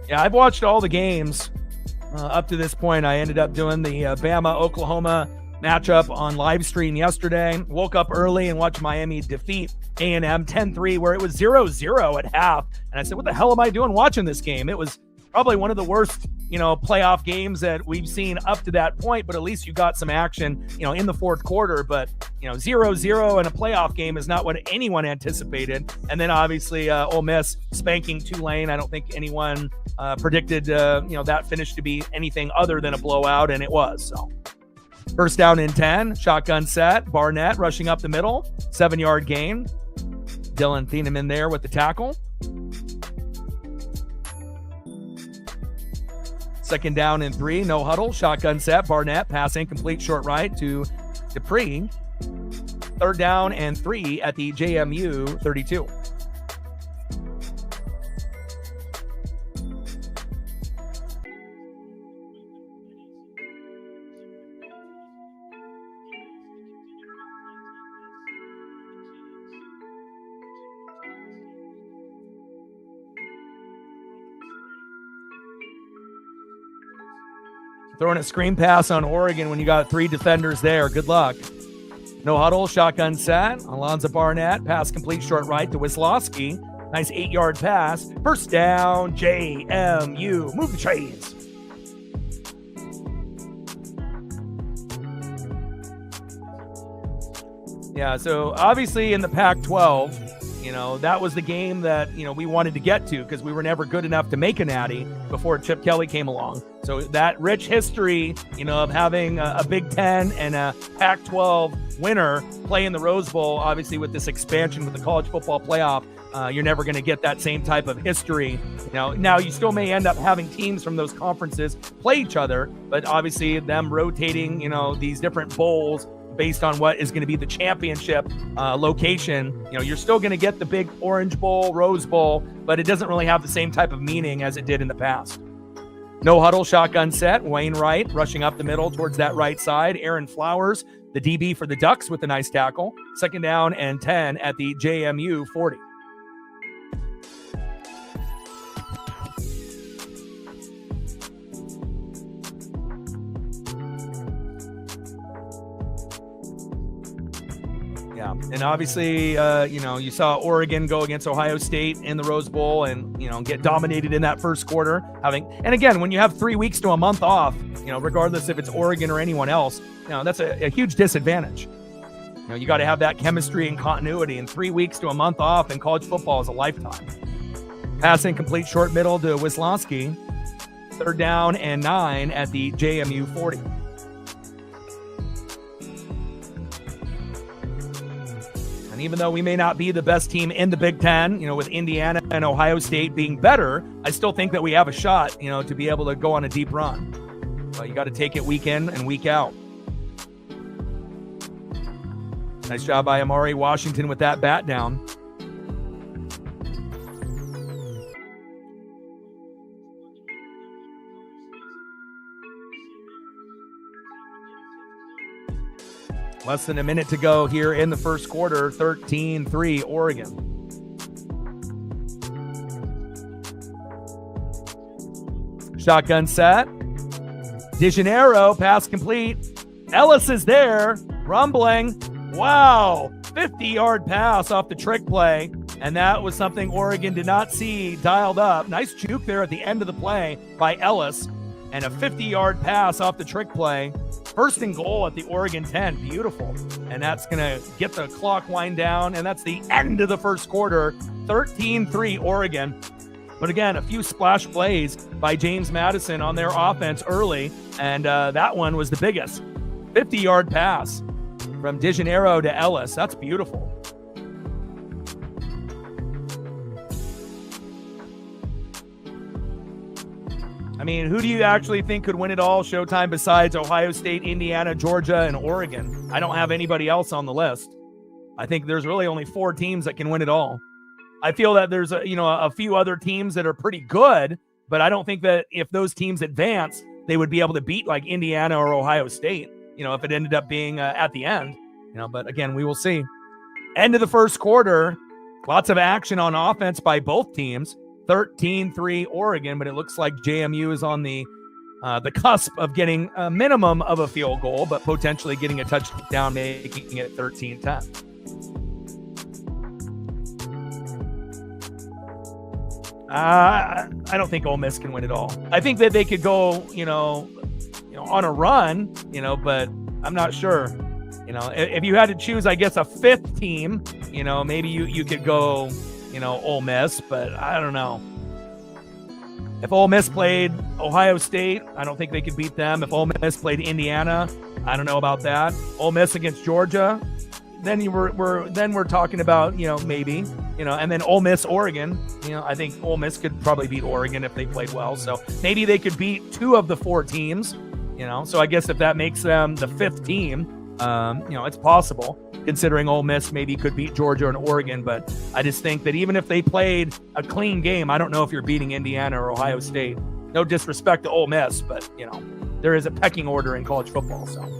Yeah, I've watched all the games up to this point. I ended up doing the Bama-Oklahoma matchup on live stream yesterday. Woke up early and watched Miami defeat A&M 10-3, where it was 0-0 at half. And I said, what the hell am I doing watching this game? It was probably one of the worst, playoff games that we've seen up to that point, but at least you got some action, in the fourth quarter. But, 0-0 in a playoff game is not what anyone anticipated. And then obviously Ole Miss spanking Tulane. I don't think anyone predicted, that finish to be anything other than a blowout, and it was. So first down and 10, shotgun set, Barnett rushing up the middle, 7-yard gain. Dylan Thieneman there with the tackle. Second down and 3, no huddle, shotgun set, Barnett, pass incomplete, short right to Dupree. Third down and 3 at the JMU 32. Throwing a screen pass on Oregon when you got 3 defenders there. Good luck. No huddle, shotgun set. Alonzo Barnett, pass complete, short right to Wisłowski. Nice 8-yard pass. First down, JMU. Move the chains. Yeah, so obviously in the Pac-12, that was the game that, we wanted to get to because we were never good enough to make a natty before Chip Kelly came along. So that rich history, of having a Big Ten and a Pac-12 winner play in the Rose Bowl, obviously with this expansion with the college football playoff, you're never going to get that same type of history. Now you still may end up having teams from those conferences play each other, but obviously them rotating, these different bowls based on what is going to be the championship location, you're still going to get the big Orange Bowl, Rose Bowl, but it doesn't really have the same type of meaning as it did in the past. No huddle, shotgun set, Wainwright rushing up the middle towards that right side. Aaron Flowers, the DB for the Ducks with a nice tackle. Second down and 10 at the JMU 40. Yeah, and obviously, you saw Oregon go against Ohio State in the Rose Bowl and, get dominated in that first quarter. And again, when you have 3 weeks to a month off, regardless if it's Oregon or anyone else, that's a huge disadvantage. You got to have that chemistry and continuity, and 3 weeks to a month off in college football is a lifetime. Pass incomplete, short middle to Wisłowski. Third down and 9 at the JMU 40. And even though we may not be the best team in the Big Ten, with Indiana and Ohio State being better, I still think that we have a shot, to be able to go on a deep run. But you got to take it week in and week out. Nice job by Amari Washington with that bat down. Less than a minute to go here in the first quarter, 13-3 Oregon. Shotgun set. DeGennaro, pass complete. Ellis is there, rumbling. Wow, 50-yard pass off the trick play, and that was something Oregon did not see dialed up. Nice juke there at the end of the play by Ellis, and a 50-yard pass off the trick play. First and goal at the Oregon 10. Beautiful. And that's going to get the clock wind down. And that's the end of the first quarter. 13-3 Oregon. But again, a few splash plays by James Madison on their offense early. And that one was the biggest. 50-yard pass from DeGennaro to Ellis. That's beautiful. I mean, who do you actually think could win it all Showtime besides Ohio State, Indiana, Georgia, and Oregon? I don't have anybody else on the list. I think there's really only 4 teams that can win it all. I feel that there's a few other teams that are pretty good, but I don't think that if those teams advance, they would be able to beat like Indiana or Ohio State, if it ended up being at the end. But again, we will see. End of the first quarter, lots of action on offense by both teams. 13-3 Oregon, but it looks like JMU is on the cusp of getting a minimum of a field goal, but potentially getting a touchdown, making it 13-10. I don't think Ole Miss can win it all. I think that they could go, on a run, but I'm not sure. If you had to choose, I guess, a 5th team, maybe you could go, Ole Miss, but I don't know. If Ole Miss played Ohio State, I don't think they could beat them. If Ole Miss played Indiana, I don't know about that. Ole Miss against Georgia, then we're talking about, maybe, and then Ole Miss, Oregon, I think Ole Miss could probably beat Oregon if they played well. So maybe they could beat 2 of the 4 teams, so I guess if that makes them the 5th team, it's possible, considering Ole Miss maybe could beat Georgia and Oregon. But I just think that even if they played a clean game, I don't know if you're beating Indiana or Ohio State. No disrespect to Ole Miss, but, there is a pecking order in college football. So.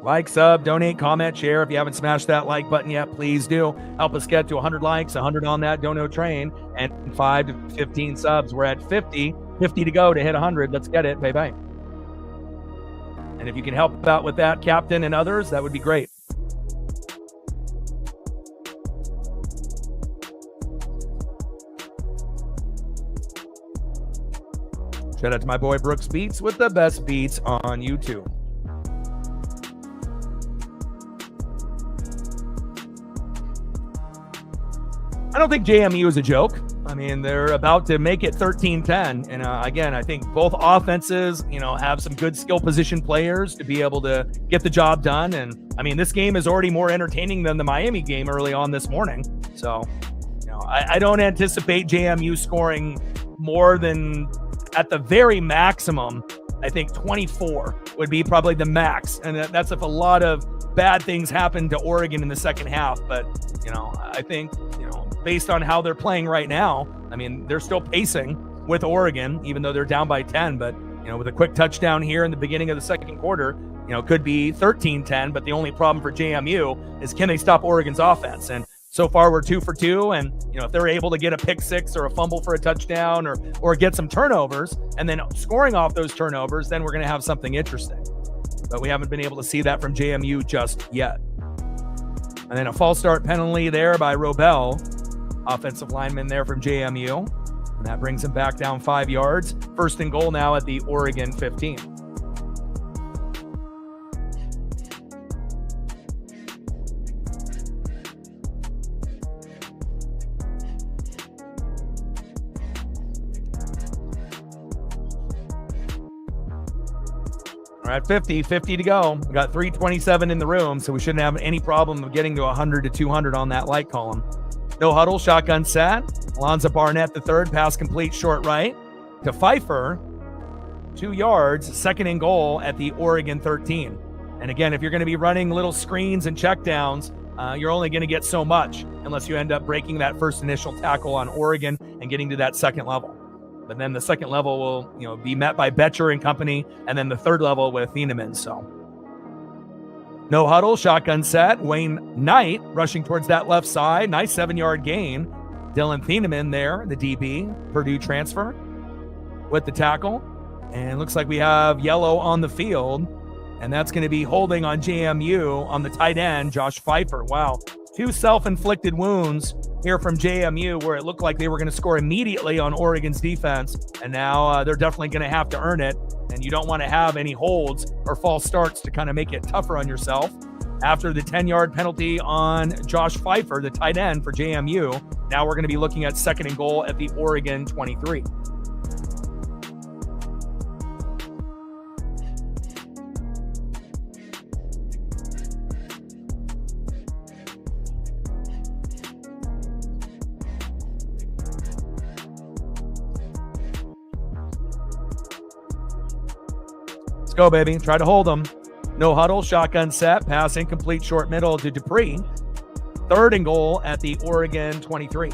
Like, sub, donate, comment, share. If you haven't smashed that like button yet, please do. Help us get to 100 likes, 100 on that dono train, and 5 to 15 subs. We're at 50 to go to hit 100. Let's get it. Bye-bye. And if you can help out with that, Captain and others, that would be great. Shout out to my boy Brooks Beats with the best beats on YouTube. I don't think JMU is a joke. I mean, they're about to make it 13-10. And again, I think both offenses, have some good skill position players to be able to get the job done. And I mean, this game is already more entertaining than the Miami game early on this morning. So, I don't anticipate JMU scoring more than, at the very maximum, I think 24 would be probably the max. And that's if a lot of bad things happen to Oregon in the second half. But, I think, based on how they're playing right now, I mean, they're still pacing with Oregon, even though they're down by 10. But, with a quick touchdown here in the beginning of the second quarter, could be 13-10. But the only problem for JMU is, can they stop Oregon's offense? And so far, we're 2 for 2. And, if they're able to get a pick six or a fumble for a touchdown or get some turnovers and then scoring off those turnovers, then we're going to have something interesting. But we haven't been able to see that from JMU just yet. And then a false start penalty there by Robel, offensive lineman there from JMU. And that brings him back down 5 yards. First and goal now at the Oregon 15. We're at 50 to go. We got 327 in the room, so we shouldn't have any problem of getting to 100 to 200 on that like column. No huddle, shotgun set. Alonzo Barnett, the third, pass complete, short right to Pfeiffer. 2 yards, 2nd and goal at the Oregon 13. And again, if you're going to be running little screens and checkdowns, you're only going to get so much unless you end up breaking that first initial tackle on Oregon and getting to that second level. But then the second level will, be met by Betcher and company, and then the third level with Thieneman. So no huddle, shotgun set. Wayne Knight rushing towards that left side. Nice 7-yard gain. Dylan Thieneman there, the DB, Purdue transfer, with the tackle. And looks like we have yellow on the field, and that's going to be holding on JMU on the tight end, Josh Pfeiffer. Wow. 2 self-inflicted wounds here from JMU where it looked like they were going to score immediately on Oregon's defense, and now they're definitely going to have to earn it, and you don't want to have any holds or false starts to kind of make it tougher on yourself. After the 10-yard penalty on Josh Pfeiffer, the tight end for JMU, now we're going to be looking at 2nd and goal at the Oregon 23. Let's go, baby. Try to hold them. No huddle, shotgun set, pass incomplete, short middle to Dupree. 3rd and goal at the Oregon 23.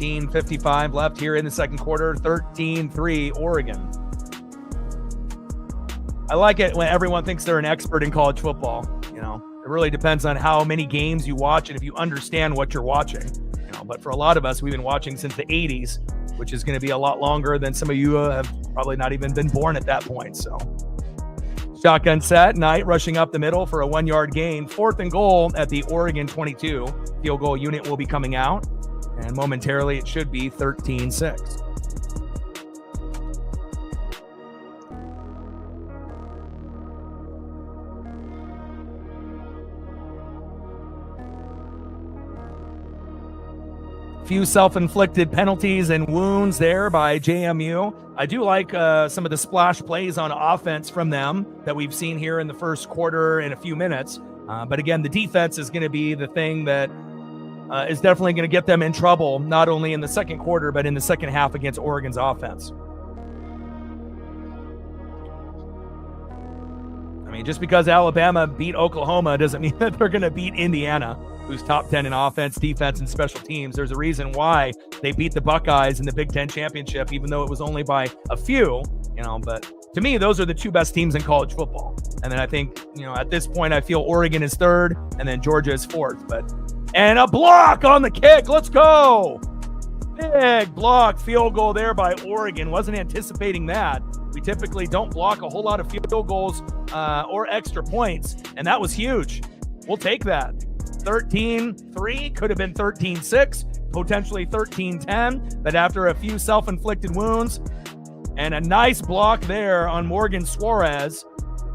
.55 left here in the second quarter. 13-3 Oregon. I like it when everyone thinks they're an expert in college football. It really depends on how many games you watch and if you understand what you're watching. But for a lot of us, we've been watching since the 80s, which is going to be a lot longer than some of you have probably not even been born at that point. So shotgun set, Knight rushing up the middle for a 1-yard gain. 4th and goal at the Oregon 22. Field goal unit will be coming out. And momentarily, it should be 13-6. Few self-inflicted penalties and wounds there by JMU. I do like some of the splash plays on offense from them that we've seen here in the first quarter in a few minutes. But again, the defense is going to be the thing that is definitely going to get them in trouble, not only in the second quarter, but in the second half against Oregon's offense. I mean, just because Alabama beat Oklahoma doesn't mean that they're going to beat Indiana, who's top 10 in offense, defense, and special teams. There's a reason why they beat the Buckeyes in the Big Ten championship, even though it was only by a few, but to me, those are the 2 best teams in college football. And then I think, at this point, I feel Oregon is 3rd and then Georgia is 4th, and a block on the kick. Let's go. Big block field goal there by Oregon. Wasn't anticipating that. We typically don't block a whole lot of field goals or extra points, and that was huge. We'll take that. 13-3, could have been 13-6, potentially 13-10, but after a few self-inflicted wounds and a nice block there on Morgan Suarez.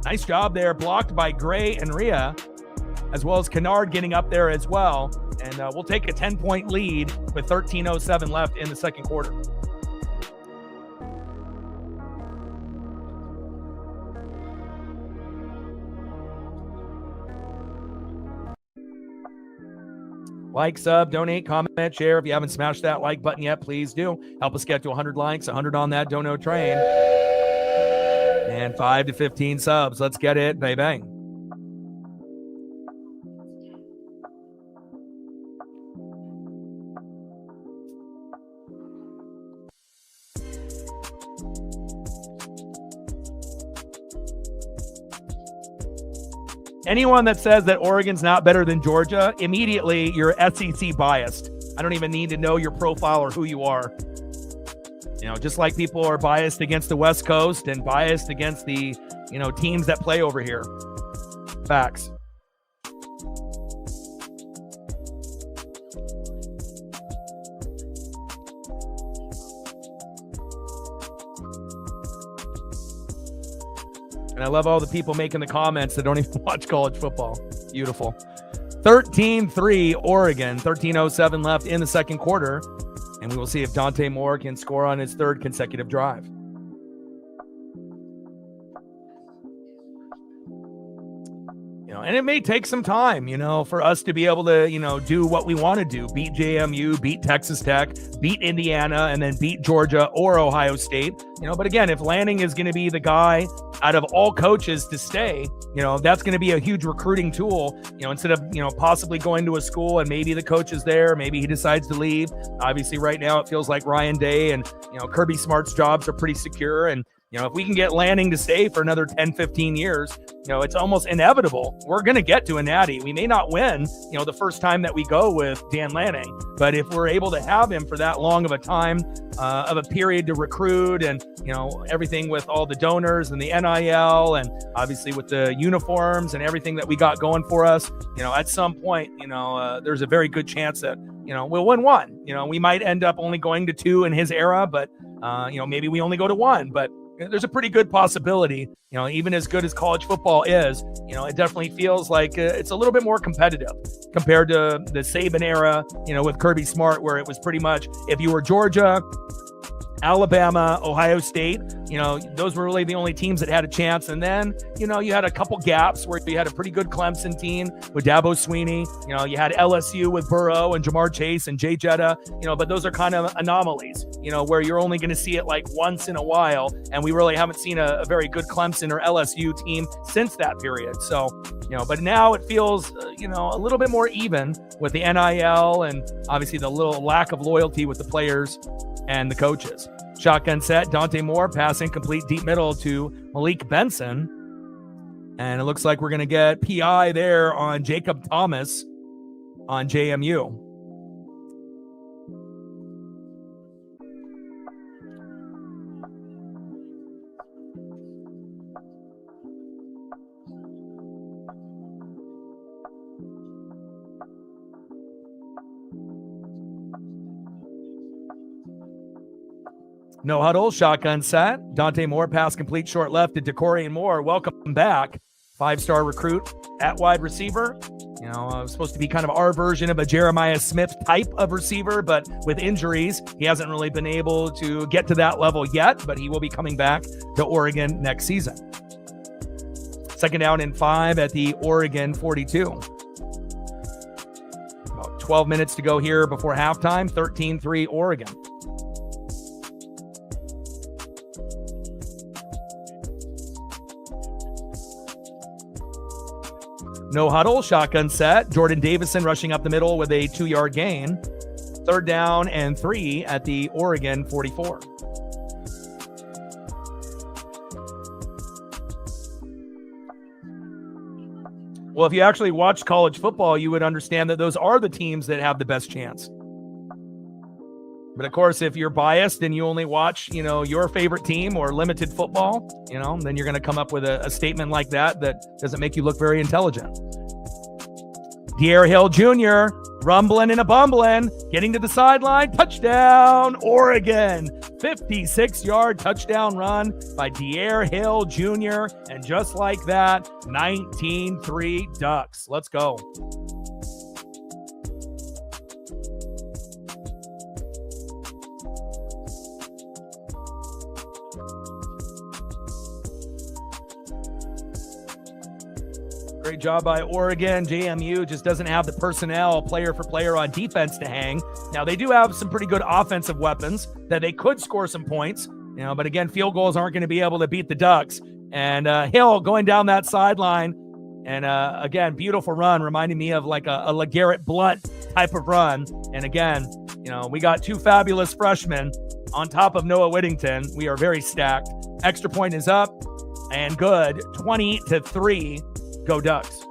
Nice job there, blocked by Gray and Rhea, as well as Kennard getting up there as well. And we'll take a 10-point lead with 13:07 left in the second quarter. Like, sub, donate, comment, share. If you haven't smashed that like button yet, please do. Help us get to 100 likes, 100 on that dono train. And 5 to 15 subs. Let's get it. Bang, bang. Anyone that says that Oregon's not better than Georgia, immediately you're SEC biased. I don't even need to know your profile or who you are. Just like people are biased against the West Coast and biased against the, teams that play over here. Facts. And I love all the people making the comments that don't even watch college football. Beautiful. 13-3 Oregon, 13:07 left in the second quarter. And we will see if Dante Moore can score on his third consecutive drive. And it may take some time, for us to be able to, do what we want to do. Beat JMU, beat Texas Tech, beat Indiana, and then beat Georgia or Ohio State. But again, if Lanning is going to be the guy out of all coaches to stay, that's going to be a huge recruiting tool, instead of, possibly going to a school and maybe the coach is there, maybe he decides to leave. Obviously right now it feels like Ryan Day and, Kirby Smart's jobs are pretty secure. And, if we can get Lanning to stay for another 10, 15 years, it's almost inevitable. We're going to get to a natty. We may not win, the first time that we go with Dan Lanning, but if we're able to have him for that long of a time, of a period to recruit and, everything with all the donors and the NIL and obviously with the uniforms and everything that we got going for us, at some point, there's a very good chance that, we'll win one. We might end up only going to 2 in his era, but, maybe we only go to 1, but there's a pretty good possibility, even as good as college football is, it definitely feels like it's a little bit more competitive compared to the Saban era, with Kirby Smart, where it was pretty much if you were Georgia, Alabama, Ohio State, those were really the only teams that had a chance. And then, you had a couple gaps where you had a pretty good Clemson team with Dabo Swinney. You had LSU with Burrow and Jamar Chase and Jay Jetta, but those are kind of anomalies, where you're only going to see it like once in a while. And we really haven't seen a very good Clemson or LSU team since that period. So, but now it feels, a little bit more even with the NIL and obviously the little lack of loyalty with the players and the coaches. Shotgun set, Dante Moore, pass incomplete deep middle to Malik Benson. And it looks like we're going to get PI there on Jacob Thomas on JMU. No huddle, shotgun set. Dante Moore, pass complete, short left to Decorian Moore. Welcome back. 5-star recruit at wide receiver. Supposed to be kind of our version of a Jeremiah Smith type of receiver, but with injuries, he hasn't really been able to get to that level yet, but he will be coming back to Oregon next season. Second down and 5 at the Oregon 42. About 12 minutes to go here before halftime. 13-3 Oregon. No huddle, shotgun set. Jordan Davison rushing up the middle with a 2-yard gain. Third down and 3 at the Oregon 44. Well, if you actually watch college football, you would understand that those are the teams that have the best chance. But of course, if you're biased and you only watch, your favorite team or limited football, then you're going to come up with a statement like that doesn't make you look very intelligent. De'Aaron Hill Jr. rumbling and a bumbling, getting to the sideline, touchdown, Oregon. 56-yard touchdown run by De'Aaron Hill Jr. And just like that, 19-3 Ducks. Let's go. Great job by Oregon. JMU just doesn't have the personnel player for player on defense to hang. Now, they do have some pretty good offensive weapons that they could score some points, but again, field goals aren't going to be able to beat the Ducks. And Hill going down that sideline. And again, beautiful run, reminding me of like a LeGarrette Blount type of run. And again, we got 2 fabulous freshmen on top of Noah Whittington. We are very stacked. Extra point is up and good. 20-3. Go Ducks.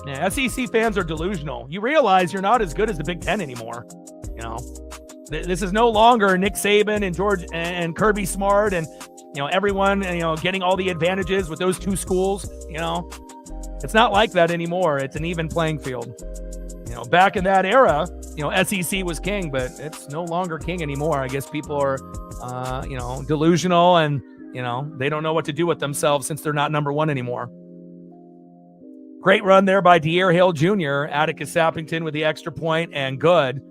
Yeah, SEC fans are delusional. You realize you're not as good as the Big Ten anymore. This is no longer Nick Saban and George and Kirby Smart and everyone getting all the advantages with those two schools. It's not like that anymore. It's an even playing field. Back in that era, SEC was king, but it's no longer king anymore. I guess people are delusional, and they don't know what to do with themselves since they're not number one anymore. Great run there by De'Aaron Hill Jr. Atticus Sappington with the extra point, and good.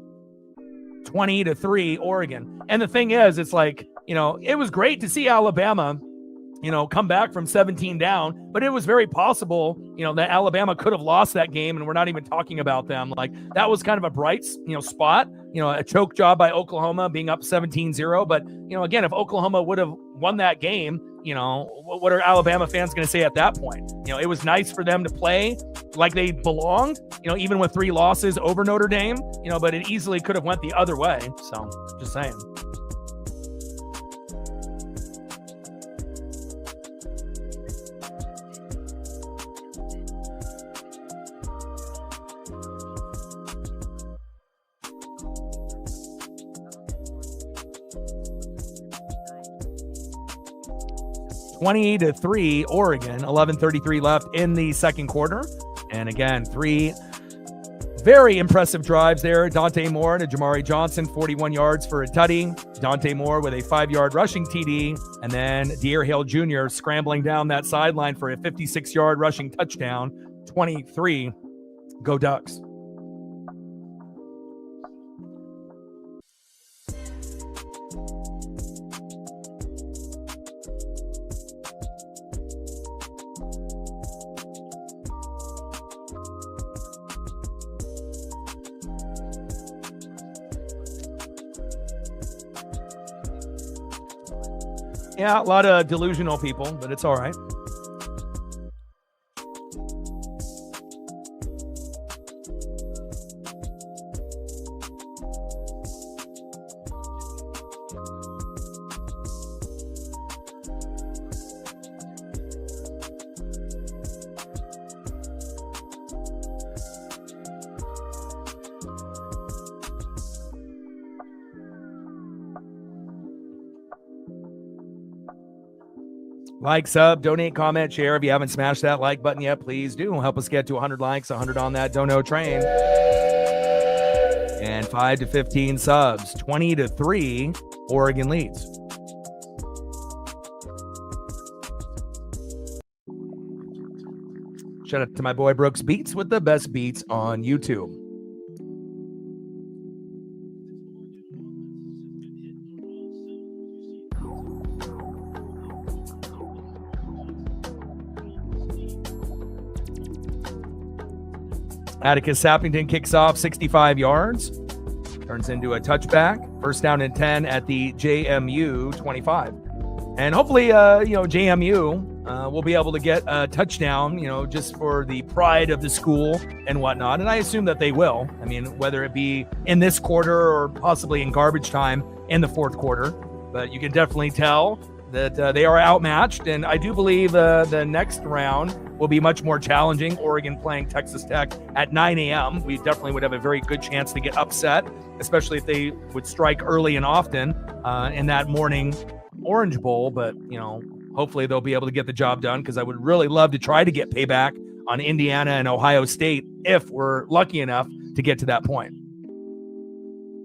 20-3 Oregon. And the thing is, it's like, it was great to see Alabama, come back from 17 down, but it was very possible, that Alabama could have lost that game, and we're not even talking about them. Like, that was kind of a bright, spot, a choke job by Oklahoma being up 17-0. But, again, if Oklahoma would have won that game, what are Alabama fans going to say at that point? It was nice for them to play like they belonged, even with 3 losses over Notre Dame, but it easily could have went the other way. So just saying. (20-3) Oregon, 11:33 left in the second quarter. And again, 3 very impressive drives there. Dante Moore to Jamari Johnson, 41 yards for a tutty. Dante Moore with a 5-yard rushing TD. And then De'Aaron Hill Jr. scrambling down that sideline for a 56-yard rushing touchdown. 23. Go Ducks. Yeah, a lot of delusional people, but it's all right. Like, sub, donate, comment, share. If you haven't smashed that like button yet, please do. Help us get to 100 likes, 100 on that dono train. And 5 to 15 subs. 20-3, Oregon leads. Shout out to my boy Brooks Beats with the best beats on YouTube. Atticus Sappington kicks off 65 yards, turns into a touchback. First down and 10 at the JMU 25. And hopefully, JMU will be able to get a touchdown, just for the pride of the school and whatnot. And I assume that they will. I mean, whether it be in this quarter or possibly in garbage time in the fourth quarter. But you can definitely tell that they are outmatched. And I do believe the next round will be much more challenging. Oregon playing Texas Tech at 9 a.m. We definitely would have a very good chance to get upset, especially if they would strike early and often in that morning Orange Bowl. But, hopefully they'll be able to get the job done, because I would really love to try to get payback on Indiana and Ohio State if we're lucky enough to get to that point.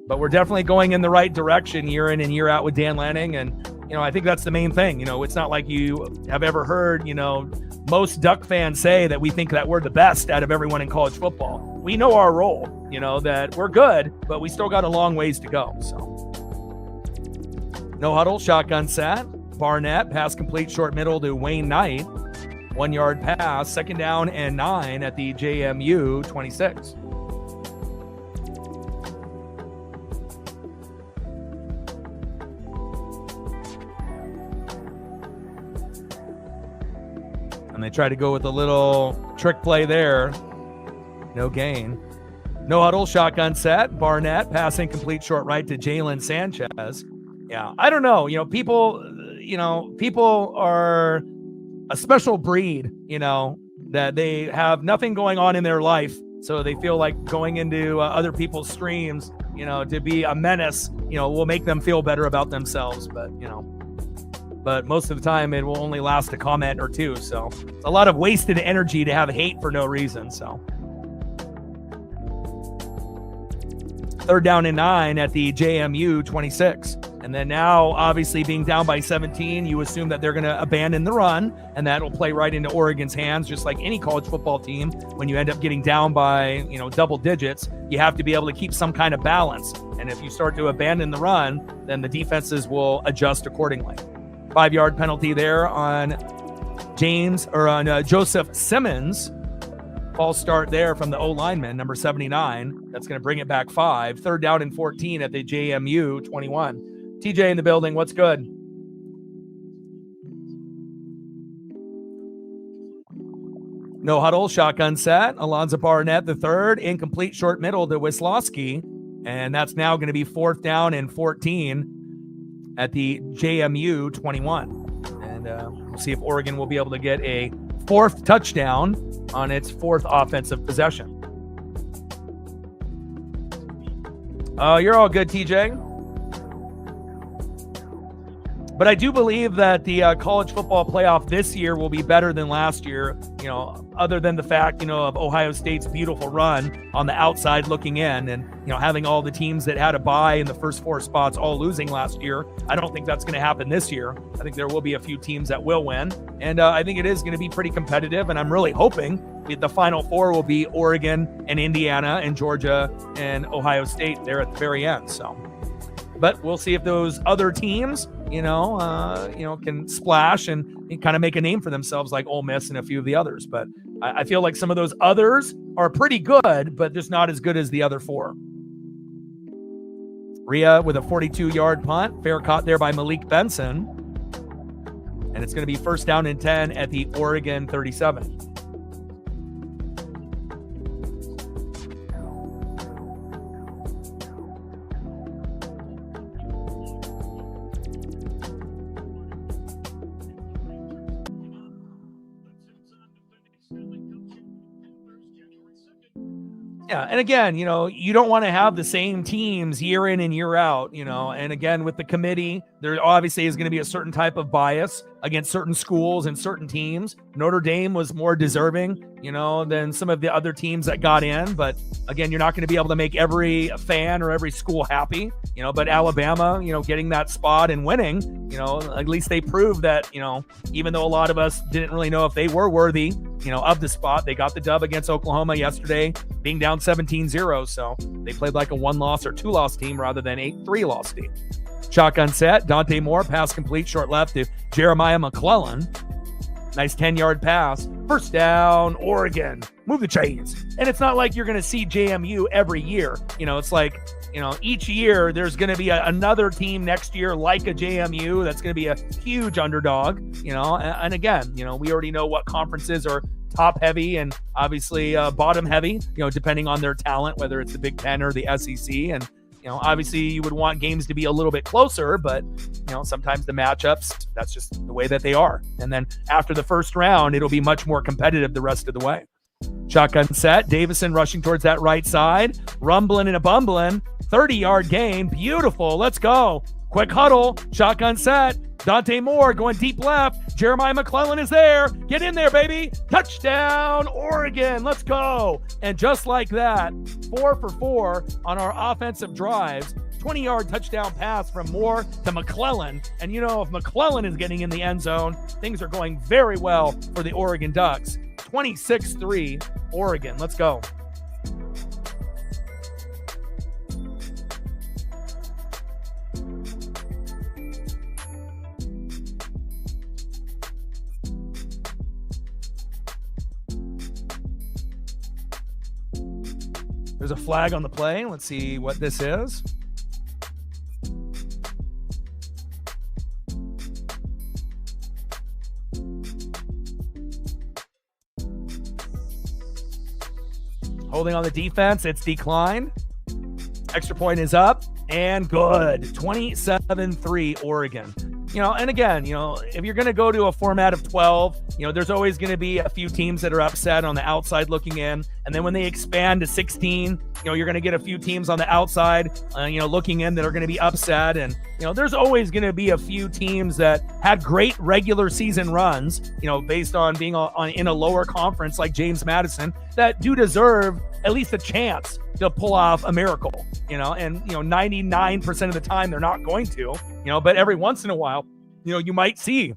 But we're definitely going in the right direction year in and year out with Dan Lanning. And, I think that's the main thing. It's not like you have ever heard, most Duck fans say that we think that we're the best out of everyone in college football. We know our role, that we're good, but we still got a long ways to go. So, no huddle, shotgun set. Barnett, pass complete, short middle to Wayne Knight. 1-yard pass, second down and 9 at the JMU 26. And they try to go with a little trick play there. No gain. No huddle, shotgun set. Barnett, passing complete, short right to Jalen Sanchez. Yeah, I don't know. People are a special breed, that they have nothing going on in their life. So they feel like going into other people's streams to be a menace, will make them feel better about themselves. But most of the time it will only last a comment or two. So it's a lot of wasted energy to have hate for no reason. So 3rd down and 9 at the JMU 26. And then now, obviously being down by 17, you assume that they're going to abandon the run, and that will play right into Oregon's hands, just like any college football team. When you end up getting down by, double digits, you have to be able to keep some kind of balance. And if you start to abandon the run, then the defenses will adjust accordingly. 5-yard penalty there on Joseph Simmons. False start there from the O-lineman, number 79. That's going to bring it back 5. 3rd down and 14 at the JMU 21. TJ in the building. What's good? No huddle. Shotgun set. Alonzo Barnett the third. Incomplete short middle to Wisłowski. And that's now going to be 4th down and 14 at the JMU 21. And we'll see if Oregon will be able to get a 4th touchdown on its 4th offensive possession. You're all good, TJ. But I do believe that the college football playoff this year will be better than last year, other than the fact, of Ohio State's beautiful run on the outside looking in and, having all the teams that had a bye in the first 4 spots all losing last year. I don't think that's going to happen this year. I think there will be a few teams that will win. And I think it is going to be pretty competitive. And I'm really hoping the Final 4 will be Oregon and Indiana and Georgia and Ohio State there at the very end. So, but we'll see if those other teams, can splash and kind of make a name for themselves like Ole Miss and a few of the others. But I feel like some of those others are pretty good, but just not as good as the other 4. Rhea with a 42-yard punt. Fair caught there by Malik Benson. And it's going to be 1st down and 10 at the Oregon 37. Yeah, and again, you don't want to have the same teams year in and year out, and again, with the committee, there obviously is going to be a certain type of bias against certain schools and certain teams. Notre Dame was more deserving, than some of the other teams that got in, but again, you're not going to be able to make every fan or every school happy, but Alabama, getting that spot and winning, at least they proved that, even though a lot of us didn't really know if they were worthy, of the spot, they got the dub against Oklahoma yesterday, being down 17-0. So they played like a 1-loss or 2-loss team rather than a 3-loss team. Shotgun set. Dante Moore, pass complete, short left to Jeremiah McClellan. Nice 10-yard pass. 1st down, Oregon. Move the chains. And it's not like you're going to see JMU every year. It's like, each year there's going to be another team next year like a JMU that's going to be a huge underdog, and again, we already know what conferences are top heavy and obviously bottom heavy, depending on their talent, whether it's the Big Ten or the SEC. And, obviously you would want games to be a little bit closer, but, sometimes the matchups, that's just the way that they are. And then after the first round, it'll be much more competitive the rest of the way. Shotgun set. Davison rushing towards that right side. Rumbling and a bumbling. 30-yard gain. Beautiful. Let's go. Quick huddle. Shotgun set. Dante Moore going deep left. Jeremiah McClellan is there. Get in there, baby. Touchdown, Oregon. Let's go. And just like that, 4 for 4 on our offensive drives. 20-yard touchdown pass from Moore to McClellan. And if McClellan is getting in the end zone, things are going very well for the Oregon Ducks. 26-3, Oregon. Let's go. There's a flag on the play. Let's see what this is. Holding on the defense, it's declined. Extra point is up and good. 27-3 Oregon. And again, if you're going to go to a format of 12, there's always going to be a few teams that are upset on the outside looking in. And then when they expand to 16, you're going to get a few teams on the outside, looking in that are going to be upset. And, there's always going to be a few teams that had great regular season runs, based on being in a lower conference like James Madison, that do deserve at least a chance to pull off a miracle, and 99% of the time they're not going to, but every once in a while, you might see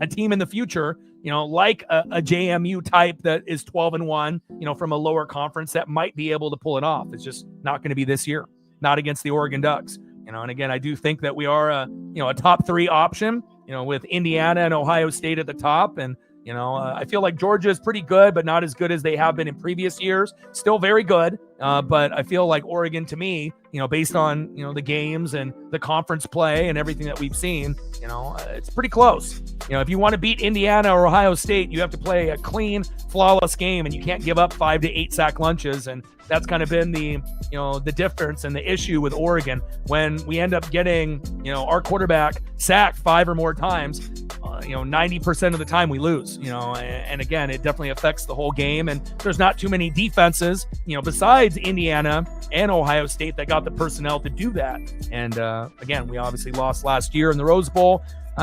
a team in the future, like a JMU type that is 12-1, from a lower conference that might be able to pull it off. It's just not going to be this year, not against the Oregon Ducks, and again, I do think that we are a top 3 option, with Indiana and Ohio State at the top. And, I feel like Georgia is pretty good, but not as good as they have been in previous years. Still very good. But I feel like Oregon, to me, based on, the games and the conference play and everything that we've seen, it's pretty close. If you want to beat Indiana or Ohio State, you have to play a clean, flawless game, and you can't give up 5 to 8 sack lunches. And that's kind of been the difference and the issue with Oregon. When we end up getting, our quarterback sacked 5 or more times, 90% of the time we lose, and again, it definitely affects the whole game. And there's not too many defenses, besides Indiana and Ohio State that got the personnel to do that. And again, we obviously lost last year in the Rose Bowl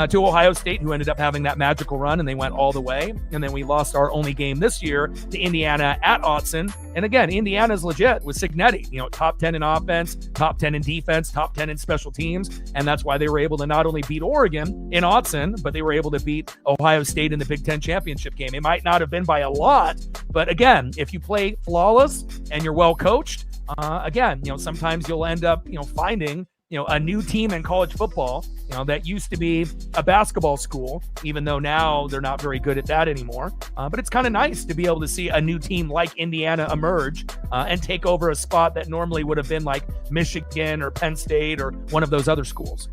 to Ohio State, who ended up having that magical run, and they went all the way. And then we lost our only game this year to Indiana at Autzen. And again, Indiana's legit with Cignetti, top 10 in offense, top 10 in defense, top 10 in special teams. And that's why they were able to not only beat Oregon in Autzen, but they were able to beat Ohio State in the Big Ten championship game. It might not have been by a lot, but again, if you play flawless and you're well coached, again, sometimes you'll end up, finding a new team in college football, that used to be a basketball school, even though now they're not very good at that anymore. But it's kind of nice to be able to see a new team like Indiana emerge and take over a spot that normally would have been like Michigan or Penn State or one of those other schools.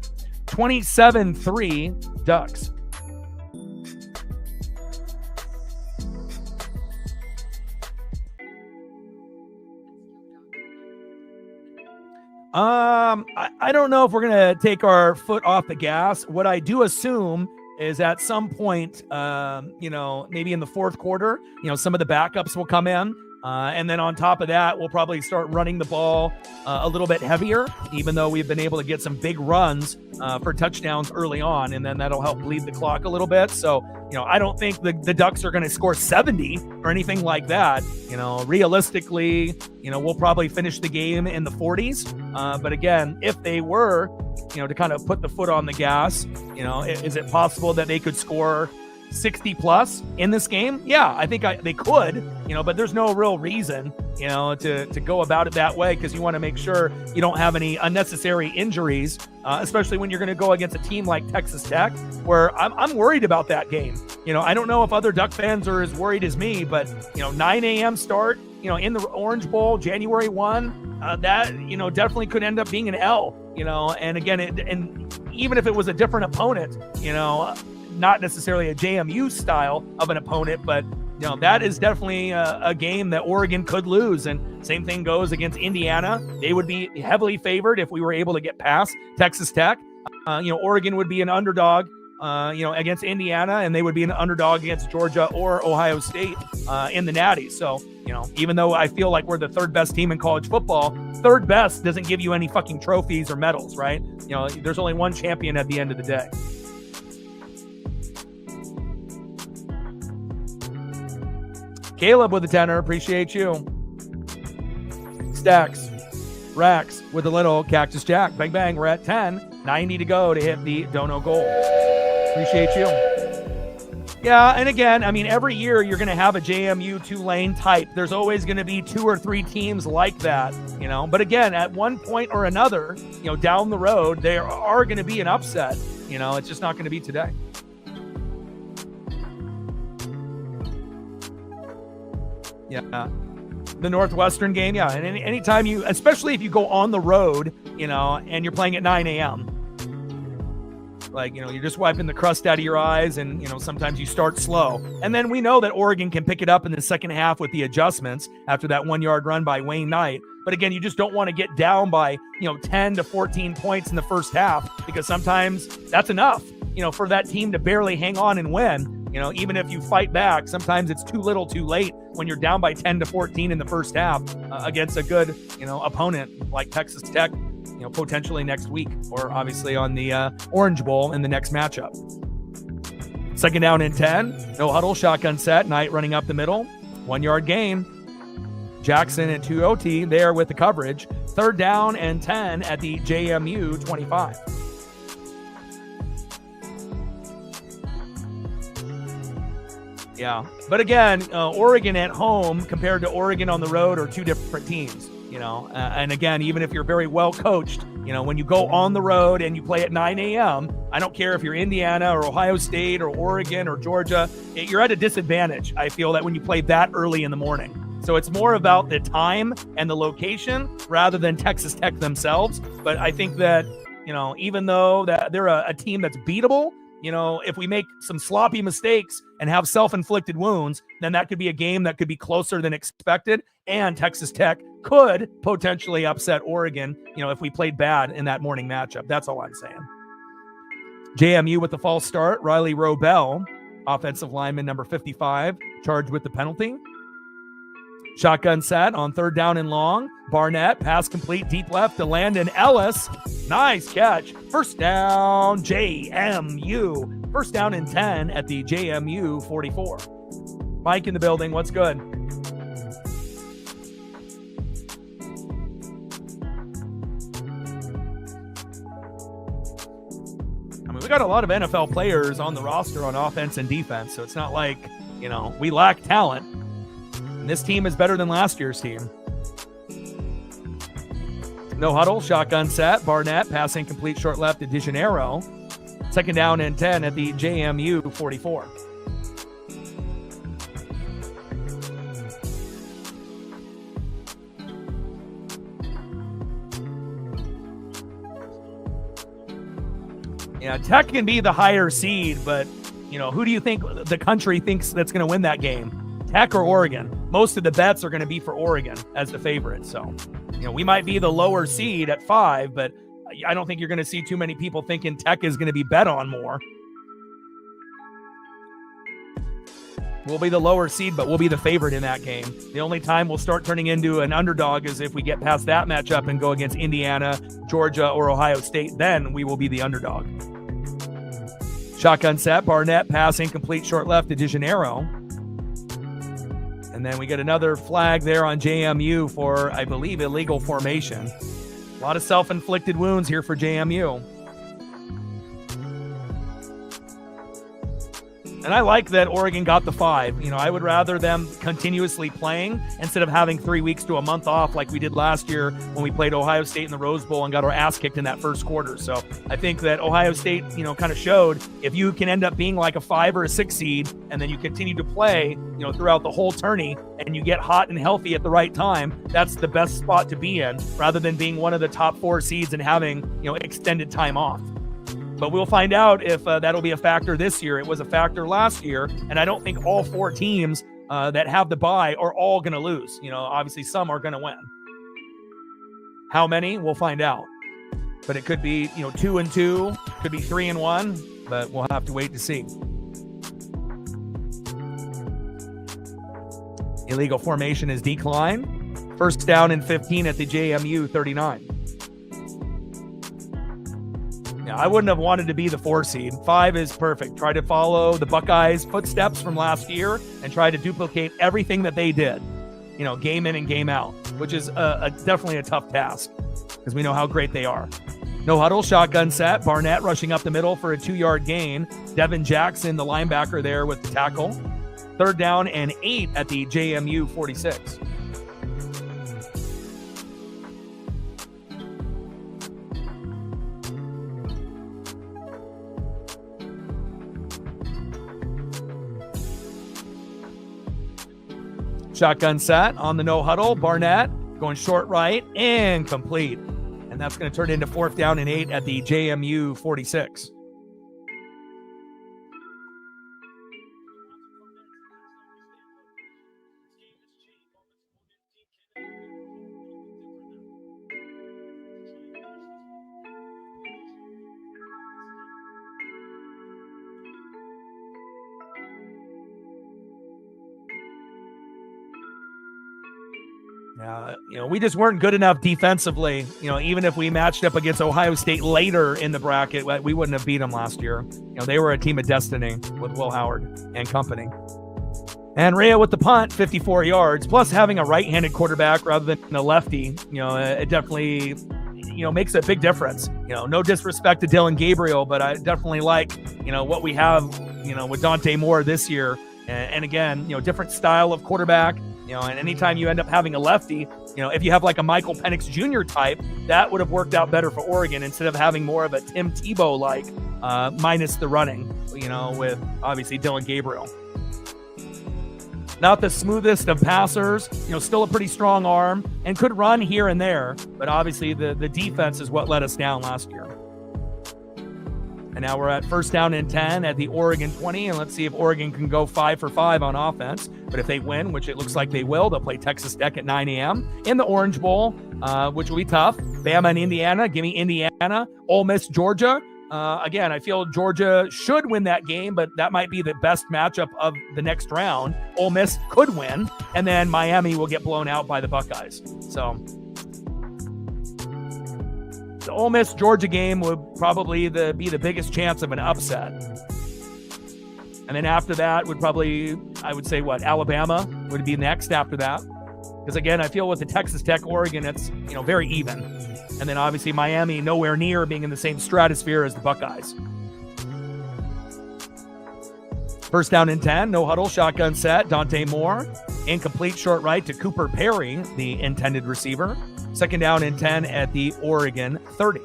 27-3 Ducks. I don't know if we're going to take our foot off the gas. What I do assume is at some point, maybe in the fourth quarter, some of the backups will come in. And then on top of that, we'll probably start running the ball a little bit heavier, even though we've been able to get some big runs for touchdowns early on. And then that'll help bleed the clock a little bit. So, I don't think the Ducks are going to score 70 or anything like that. Realistically, we'll probably finish the game in the 40s. But again, if they were, to kind of put the foot on the gas, is it possible that they could score 60 plus in this game? Yeah, I think they could, but there's no real reason, to go about it that way, because you want to make sure you don't have any unnecessary injuries, especially when you're going to go against a team like Texas Tech, where I'm worried about that game. I don't know if other Duck fans are as worried as me, but 9 a.m. start, in the Orange Bowl, January 1, that, definitely could end up being an L, and again, and even if it was a different opponent, not necessarily a JMU style of an opponent, but that is definitely a game that Oregon could lose. And same thing goes against Indiana. They would be heavily favored if we were able to get past Texas Tech. Oregon would be an underdog, against Indiana, and they would be an underdog against Georgia or Ohio State in the Natty. So, even though I feel like we're the third best team in college football, third best doesn't give you any fucking trophies or medals, right? There's only one champion at the end of the day. Caleb with the tenor, appreciate you. Stacks, Racks with a little Cactus Jack. Bang, bang, we're at 10. 90 to go to hit the dono goal. Appreciate you. Yeah, and again, every year you're going to have a JMU Tulane type. There's always going to be 2 or 3 teams like that, But again, at one point or another, down the road, there are going to be an upset. It's just not going to be today. Yeah. The Northwestern game. Yeah. And anytime especially if you go on the road, and you're playing at 9 a.m., like, you're just wiping the crust out of your eyes, and, sometimes you start slow. And then we know that Oregon can pick it up in the second half with the adjustments after that 1-yard run by Wayne Knight. But again, you just don't want to get down by, 10 to 14 points in the first half, because sometimes that's enough. for that team to barely hang on and win. Even if you fight back, sometimes it's too little too late when you're down by 10-14 in the first half against a good, opponent like Texas Tech, potentially next week, or obviously on the Orange Bowl in the next matchup. 2nd down and 10, no huddle, shotgun set, Knight running up the middle, 1 yard gain. Jackson and 2 OT there with the coverage. 3rd down and 10 at the JMU 25. Yeah, but again, Oregon at home compared to Oregon on the road are two different teams, and again, even if you're very well coached, when you go on the road and you play at 9 a.m., I don't care if you're Indiana or Ohio State or Oregon or Georgia, you're at a disadvantage. I feel that when you play that early in the morning. So it's more about the time and the location rather than Texas Tech themselves. But I think that, even though that they're a team that's beatable, if we make some sloppy mistakes and have self-inflicted wounds, then that could be a game that could be closer than expected. And Texas Tech could potentially upset Oregon, if we played bad in that morning matchup. That's all I'm saying. JMU with the false start. Riley Robel, offensive lineman number 55, charged with the penalty. Shotgun set on 3rd down and long. Barnett, pass complete, deep left to Landon Ellis. Nice catch. 1st down, JMU. 1st down and 10 at the JMU 44. Mike in the building. What's good? We got a lot of NFL players on the roster on offense and defense, so it's not like, we lack talent. And this team is better than last year's team. No huddle, shotgun set. Barnett, passing complete short left to DeGennaro. 2nd down and 10 at the JMU 44. Yeah, Tech can be the higher seed, but, who do you think the country thinks that's going to win that game? Tech or Oregon? Most of the bets are going to be for Oregon as the favorite. So, we might be the lower seed at 5, but I don't think you're going to see too many people thinking Tech is going to be bet on more. We'll be the lower seed, but we'll be the favorite in that game. The only time we'll start turning into an underdog is if we get past that matchup and go against Indiana, Georgia, or Ohio State. Then we will be the underdog. Shotgun set, Barnett, pass incomplete, short left to DeGennaro. And then we get another flag there on JMU for, I believe, illegal formation. A lot of self-inflicted wounds here for JMU. And I like that Oregon got the 5. I would rather them continuously playing instead of having 3 weeks to a month off like we did last year when we played Ohio State in the Rose Bowl and got our ass kicked in that first quarter. So I think that Ohio State, kind of showed if you can end up being like a 5 or a 6 seed and then you continue to play, throughout the whole tourney and you get hot and healthy at the right time, that's the best spot to be in rather than being one of the top 4 seeds and having, extended time off. But we'll find out if that'll be a factor this year. It was a factor last year, and I don't think all 4 teams that have the bye are all going to lose. Obviously some are going to win. How many? We'll find out. But it could be, 2-2, could be 3-1, but we'll have to wait to see. Illegal formation is declined. 1st down and 15 at the JMU 39. I wouldn't have wanted to be the 4 seed. 5 is perfect. Try to follow the Buckeyes' footsteps from last year and try to duplicate everything that they did, game in and game out, which is definitely a tough task because we know how great they are. No huddle, shotgun set. Barnett rushing up the middle for a 2-yard gain. Devin Jackson, the linebacker there with the tackle. 3rd down and 8 at the JMU 46. Shotgun set on the no huddle. Barnett going short right and complete. And that's going to turn into 4th down and 8 at the JMU 46. We just weren't good enough defensively. Even if we matched up against Ohio State later in the bracket, we wouldn't have beat them last year. They were a team of destiny with Will Howard and company. And Rhea with the punt, 54 yards, plus having a right-handed quarterback rather than a lefty, it definitely, makes a big difference. No disrespect to Dylan Gabriel, but I definitely like, what we have, with Dante Moore this year. And again, different style of quarterback, and anytime you end up having a lefty, if you have like a Michael Penix Jr. type, that would have worked out better for Oregon instead of having more of a Tim Tebow-like, minus the running, with obviously Dylan Gabriel. Not the smoothest of passers, still a pretty strong arm and could run here and there, but obviously the defense is what let us down last year. And now we're at 1st down and 10 at the Oregon 20, and let's see if Oregon can go 5 for 5 on offense. But if they win, which it looks like they will, they'll play Texas Tech at 9 a.m. in the Orange Bowl, which will be tough. Bama and Indiana, give me Indiana. Ole Miss, Georgia. Again, I feel Georgia should win that game, but that might be the best matchup of the next round. Ole Miss could win, and then Miami will get blown out by the Buckeyes. So the Ole Miss Georgia game would probably be the biggest chance of an upset. And then after that would probably, I would say, Alabama would be next after that. Because again, I feel with the Texas Tech, Oregon, it's, very even. And then obviously Miami nowhere near being in the same stratosphere as the Buckeyes. 1st down and 10, no huddle, shotgun set, Dante Moore. Incomplete short right to Cooper Perry, the intended receiver. 2nd down and 10 at the Oregon 30.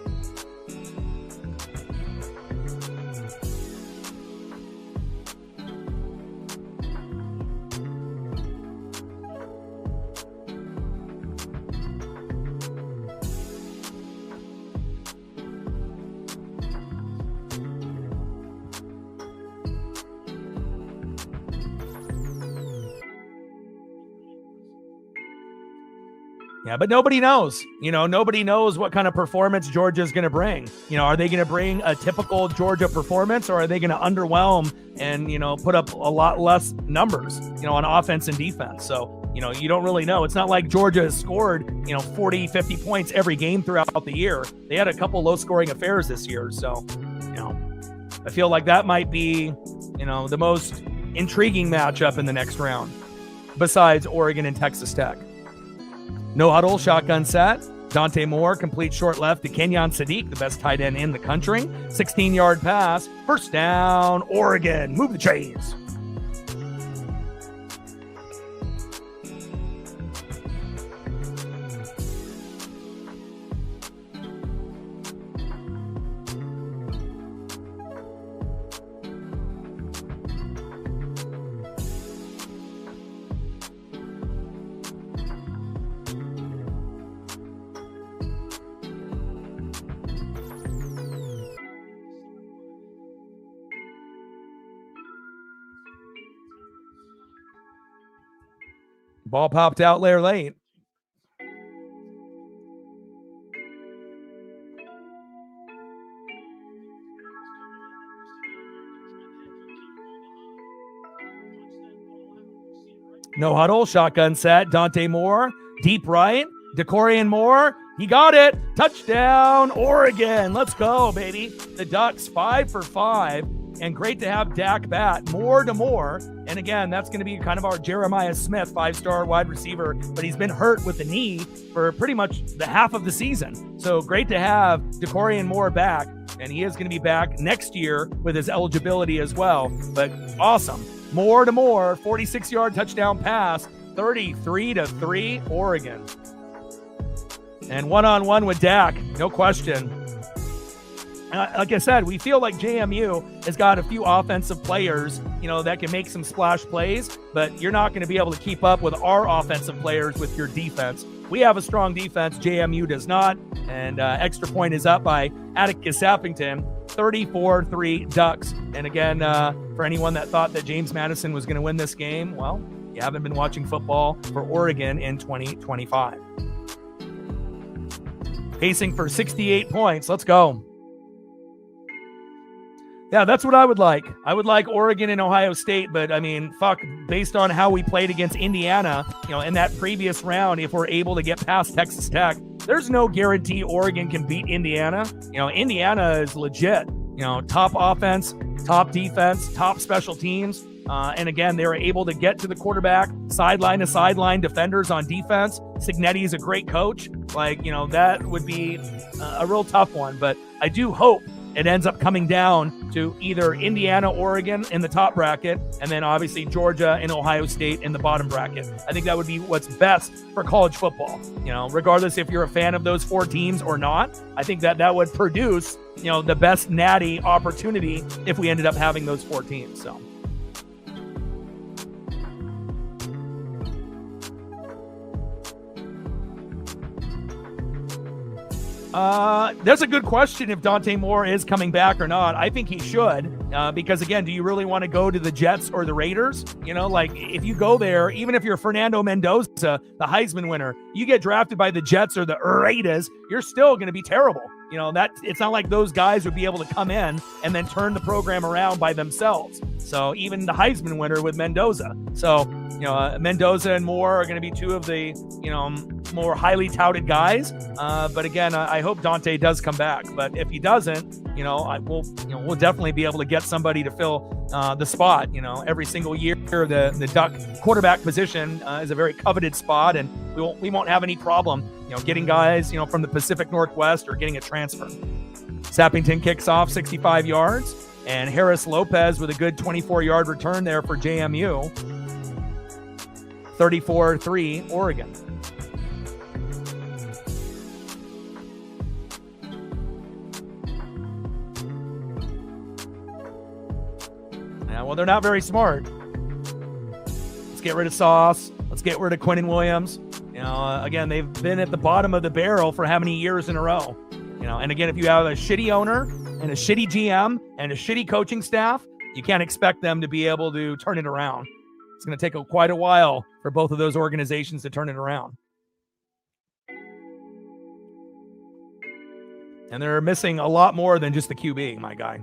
Yeah, but nobody knows. Nobody knows what kind of performance Georgia's going to bring. Are they going to bring a typical Georgia performance, or are they going to underwhelm and, put up a lot less numbers, on offense and defense? So, you don't really know. It's not like Georgia has scored, 40, 50 points every game throughout the year. They had a couple low-scoring affairs this year. So, I feel like that might be, the most intriguing matchup in the next round, besides Oregon and Texas Tech. No huddle, shotgun set. Dante Moore, complete short left to Kenyon Sadiq, the best tight end in the country. 16-yard pass. 1st down, Oregon. Move the chains. Ball popped out there late. No huddle, shotgun set. Dante Moore, deep right. DeCorian Moore, he got it. Touchdown, Oregon. Let's go, baby. The Ducks 5 for 5. And great to have Dak back, more to more. And again, that's going to be kind of our Jeremiah Smith, 5-star wide receiver, but he's been hurt with the knee for pretty much the half of the season. So great to have DeCorian Moore back, and he is going to be back next year with his eligibility as well. But awesome. More to more, 46-yard touchdown pass, 33-3, Oregon. And one-on-one with Dak, no question. Like I said, we feel like JMU has got a few offensive players, that can make some splash plays, but you're not going to be able to keep up with our offensive players with your defense. We have a strong defense. JMU does not. And extra point is up by Atticus Sappington, 34-3 Ducks. And again, for anyone that thought that James Madison was going to win this game, well, you haven't been watching football for Oregon in 2025. Pacing for 68 points. Let's go. Yeah, that's what I would like. I would like Oregon and Ohio State, but I mean, fuck, based on how we played against Indiana, in that previous round, if we're able to get past Texas Tech, there's no guarantee Oregon can beat Indiana. Indiana is legit. Top offense, top defense, top special teams. And again, they were able to get to the quarterback, sideline to sideline defenders on defense. Signetti is a great coach. That would be a real tough one. But I do hope it ends up coming down to either Indiana, Oregon in the top bracket, and then obviously Georgia and Ohio State in the bottom bracket. I think that would be what's best for college football. Regardless if you're a fan of those 4 teams or not, I think that would produce, the best natty opportunity if we ended up having those 4 teams. So. That's a good question if Dante Moore is coming back or not. I think he should, because again, do you really want to go to the Jets or the Raiders? If you go there, even if you're Fernando Mendoza, the Heisman winner, you get drafted by the Jets or the Raiders, you're still going to be terrible. That it's not like those guys would be able to come in and then turn the program around by themselves. So even the Heisman winner with Mendoza. So, Mendoza and Moore are going to be 2 of the, more highly touted guys. But again, I hope Dante does come back. But if he doesn't, we'll definitely be able to get somebody to fill the spot. Every single year, the Duck quarterback position is a very coveted spot, and we won't have any problem, getting guys, from the Pacific Northwest or getting a transfer. Sappington kicks off 65 yards, and Harris Lopez with a good 24-yard return there for JMU. 34-3 Oregon. Yeah, well, they're not very smart. Let's get rid of Sauce. Let's get rid of Quinnen Williams. Again, they've been at the bottom of the barrel for how many years in a row? And again, if you have a shitty owner and a shitty GM and a shitty coaching staff, you can't expect them to be able to turn it around. It's going to take quite a while for both of those organizations to turn it around. And they're missing a lot more than just the QB, my guy.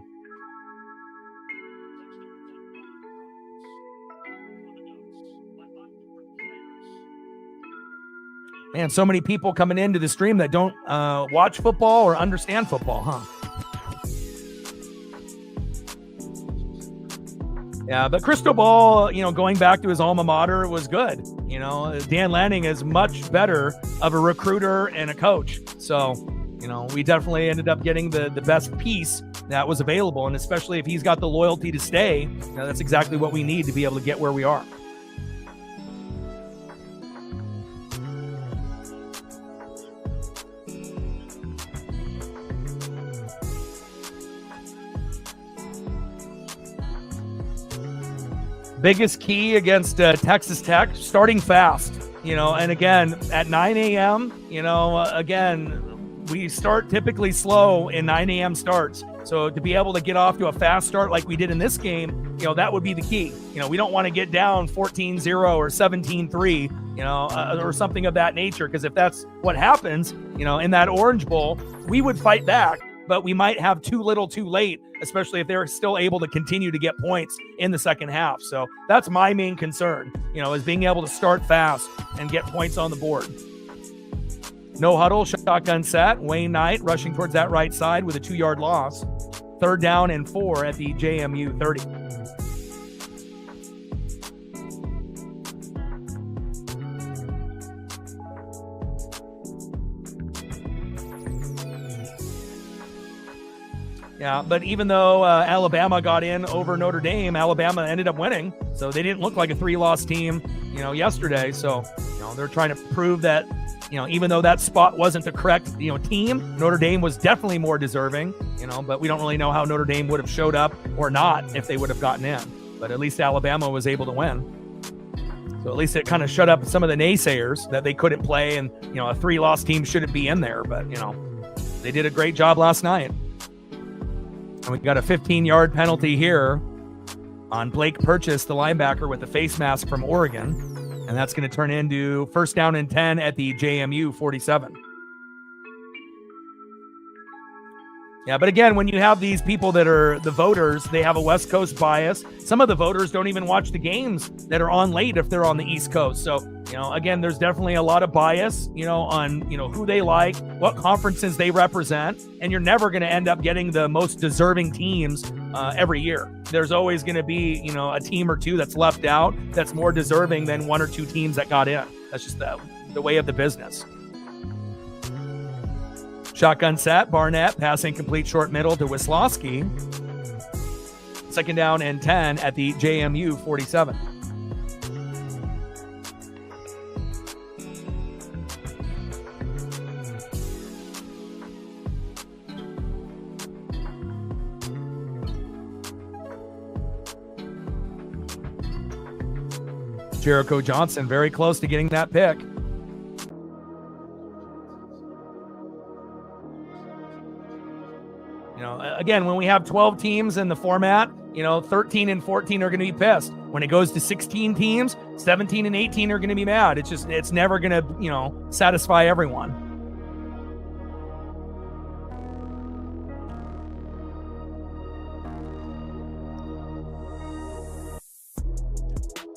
Man, so many people coming into the stream that don't watch football or understand football, huh? Yeah, but Cristobal, going back to his alma mater was good. Dan Lanning is much better of a recruiter and a coach. So, we definitely ended up getting the best piece that was available. And especially if he's got the loyalty to stay, that's exactly what we need to be able to get where we are. Biggest key against Texas Tech, starting fast, and again, at 9 a.m., again, we start typically slow in 9 a.m. starts. So to be able to get off to a fast start like we did in this game, that would be the key. We don't want to get down 14-0 or 17-3, or something of that nature, because if that's what happens, in that Orange Bowl, we would fight back, but we might have too little too late, especially if they're still able to continue to get points in the second half. So that's my main concern, is being able to start fast and get points on the board. No huddle, shotgun set. Wayne Knight rushing towards that right side with a 2-yard loss. 3rd down and 4 at the JMU 30. Yeah, but even though Alabama got in over Notre Dame, Alabama ended up winning. So they didn't look like a 3-loss team, yesterday. So, they're trying to prove that, even though that spot wasn't the correct, team, Notre Dame was definitely more deserving, but we don't really know how Notre Dame would have showed up or not if they would have gotten in. But at least Alabama was able to win. So at least it kind of shut up some of the naysayers that they couldn't play and, a 3-loss team shouldn't be in there. But, they did a great job last night. And we got a 15-yard penalty here on Blake Purchase, the linebacker with the face mask from Oregon. And that's going to turn into 1st down and 10 at the JMU 47. Yeah, but again, when you have these people that are the voters, they have a West Coast bias. Some of the voters don't even watch the games that are on late if they're on the East Coast. So, again, there's definitely a lot of bias, on, who they like, what conferences they represent, and you're never going to end up getting the most deserving teams every year. There's always going to be, a team or two that's left out that's more deserving than one or two teams that got in. That's just the way of the business. Shotgun set, Barnett, passing complete short middle to Wisłowski. 2nd down and 10 at the JMU 47. Jericho Johnson very close to getting that pick. Again, when we have 12 teams in the format, 13 and 14 are going to be pissed. When it goes to 16 teams, 17 and 18 are going to be mad. It's never going to, satisfy everyone.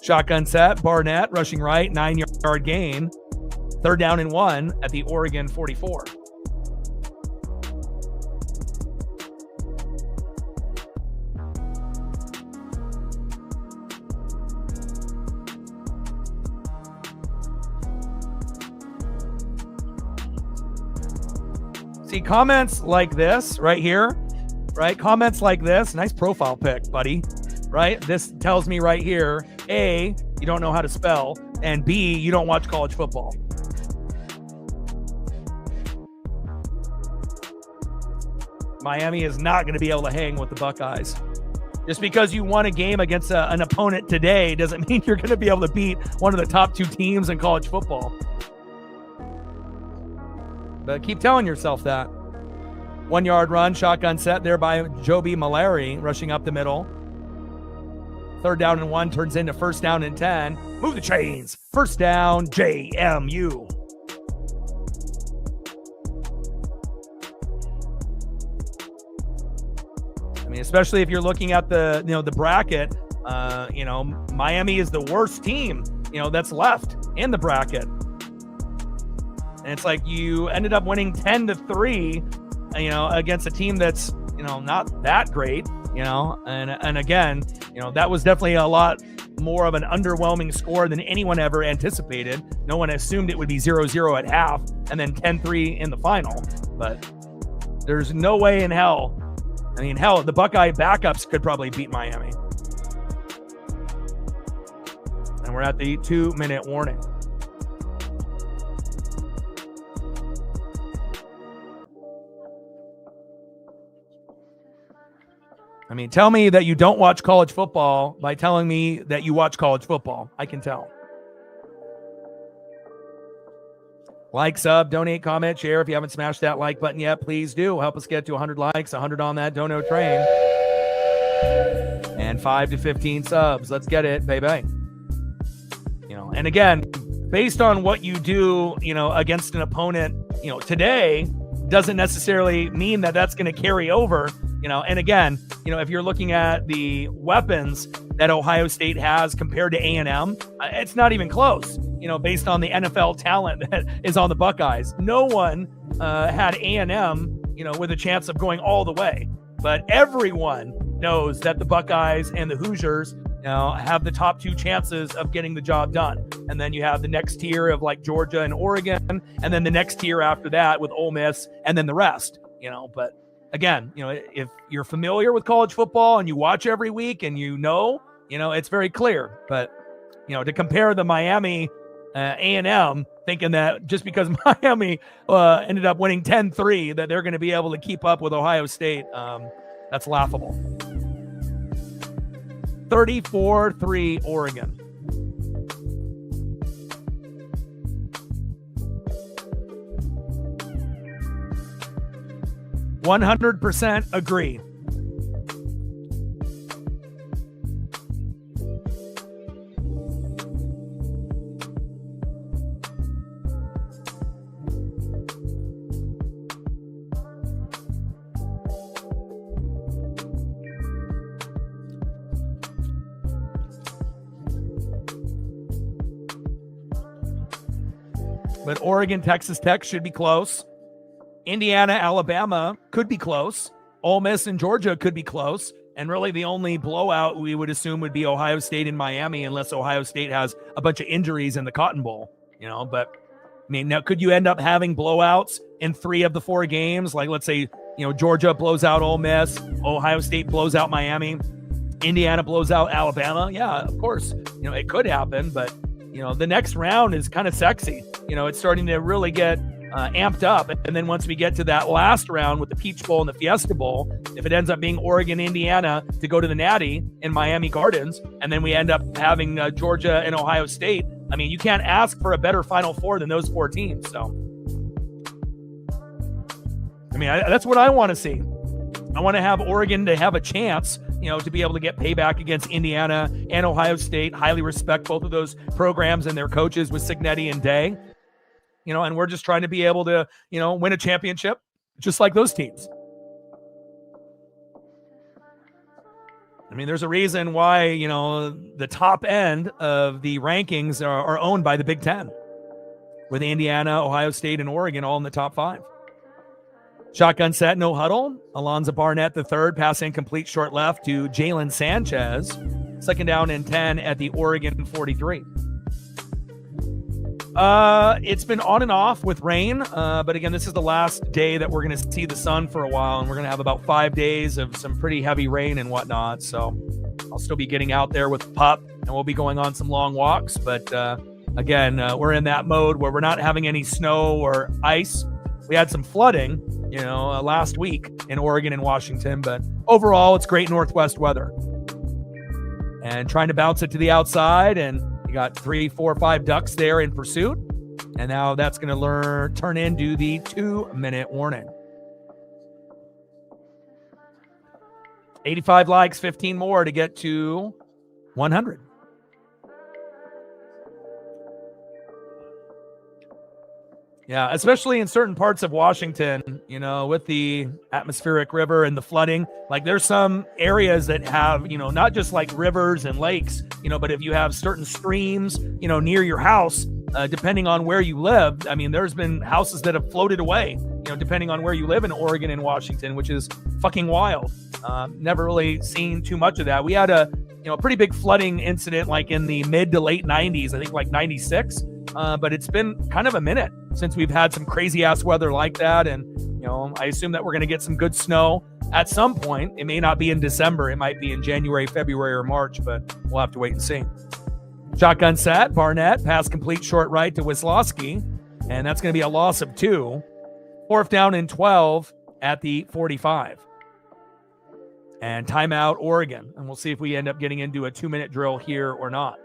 Shotgun set, Barnett rushing right, 9-yard gain. 3rd down and 1 at the Oregon 44. See, comments like this right here, right? Comments like this, nice profile pic, buddy, right? This tells me right here, A, you don't know how to spell, and B, you don't watch college football. Miami is not going to be able to hang with the Buckeyes. Just because you won a game against an opponent today doesn't mean you're going to be able to beat one of the top 2 teams in college football. But keep telling yourself that. 1-yard run, shotgun set there by Joby Malari, rushing up the middle. 3rd down and 1 turns into 1st down and 10. Move the chains. 1st down, JMU. I mean, especially if you're looking at the bracket, Miami is the worst team, that's left in the bracket. And it's like you ended up winning 10-3, against a team that's, not that great, and again, that was definitely a lot more of an underwhelming score than anyone ever anticipated. No one assumed it would be 0-0 at half and then 10-3 in the final, but there's no way in hell. I mean, hell, the Buckeye backups could probably beat Miami. And we're at the 2-minute warning. I mean, tell me that you don't watch college football by telling me that you watch college football. I can tell. Like, sub, donate, comment, share. If you haven't smashed that like button yet, please do. Help us get to 100 likes, 100 on that dono train. And 5 to 15 subs. Let's get it, baby. And again, based on what you do, against an opponent, today doesn't necessarily mean that that's going to carry over. And again, if you're looking at the weapons that Ohio State has compared to A&M, it's not even close, based on the NFL talent that is on the Buckeyes. No one had A&M, with a chance of going all the way. But everyone knows that the Buckeyes and the Hoosiers have the top 2 chances of getting the job done. And then you have the next tier of like Georgia and Oregon, and then the next tier after that with Ole Miss, and then the rest, But again, if you're familiar with college football and you watch every week and it's very clear. But, to compare the Miami A&M, thinking that just because Miami ended up winning 10-3, that they're going to be able to keep up with Ohio State, that's laughable. 34-3 Oregon. %100% agree. but Oregon, Texas Tech should be close. Indiana, Alabama could be close. Ole Miss and Georgia could be close. And really the only blowout we would assume would be Ohio State and Miami, unless Ohio State has a bunch of injuries in the Cotton Bowl, but I mean, now could you end up having blowouts in 3 of the 4 games? Like, let's say, Georgia blows out Ole Miss, Ohio State blows out Miami, Indiana blows out Alabama. Yeah, of course, it could happen, but the next round is kind of sexy. It's starting to really get amped up. And then once we get to that last round with the Peach Bowl and the Fiesta Bowl, if it ends up being Oregon, Indiana to go to the Natty in Miami Gardens, and then we end up having Georgia and Ohio State, I mean, you can't ask for a better Final Four than those 4 teams. So, I mean, that's what I want to see. I want to have Oregon to have a chance, to be able to get payback against Indiana and Ohio State. Highly respect both of those programs and their coaches with Cignetti and Day. And we're just trying to be able to, win a championship just like those teams. I mean, there's a reason why, the top end of the rankings are owned by the Big Ten, with Indiana, Ohio State, and Oregon all in the top 5. Shotgun set, no huddle. Alonzo Barnett, the third, pass incomplete, short left to Jalen Sanchez. 2nd down and 10 at the Oregon 43. It's been on and off with rain, but again, this is the last day that we're going to see the sun for a while, and we're going to have about 5 days of some pretty heavy rain and whatnot. So I'll still be getting out there with pup, and we'll be going on some long walks. But again, we're in that mode where we're not having any snow or ice. We had some flooding, last week in Oregon and Washington, but overall, it's great Northwest weather. And trying to bounce it to the outside, and you got 3, 4, 5 ducks there in pursuit. And now that's going to turn into the 2-minute warning. 85 likes, 15 more to get to 100. Yeah, especially in certain parts of Washington, with the atmospheric river and the flooding. Like, there's some areas that have, not just like rivers and lakes, but if you have certain streams, near your house, depending on where you live, I mean, there's been houses that have floated away, depending on where you live in Oregon and Washington, which is fucking wild. Never really seen too much of that. We had a pretty big flooding incident like in the mid to late 90s, I think like 96. But it's been kind of a minute since we've had some crazy ass weather like that. And, I assume that we're going to get some good snow at some point. It may not be in December. It might be in January, February, or March, but we'll have to wait and see. Shotgun set, Barnett, pass complete short right to Wisłowski. And that's going to be a loss of 2. 4th down and 12 at the 45. And timeout, Oregon. And we'll see if we end up getting into a 2-minute drill here or not.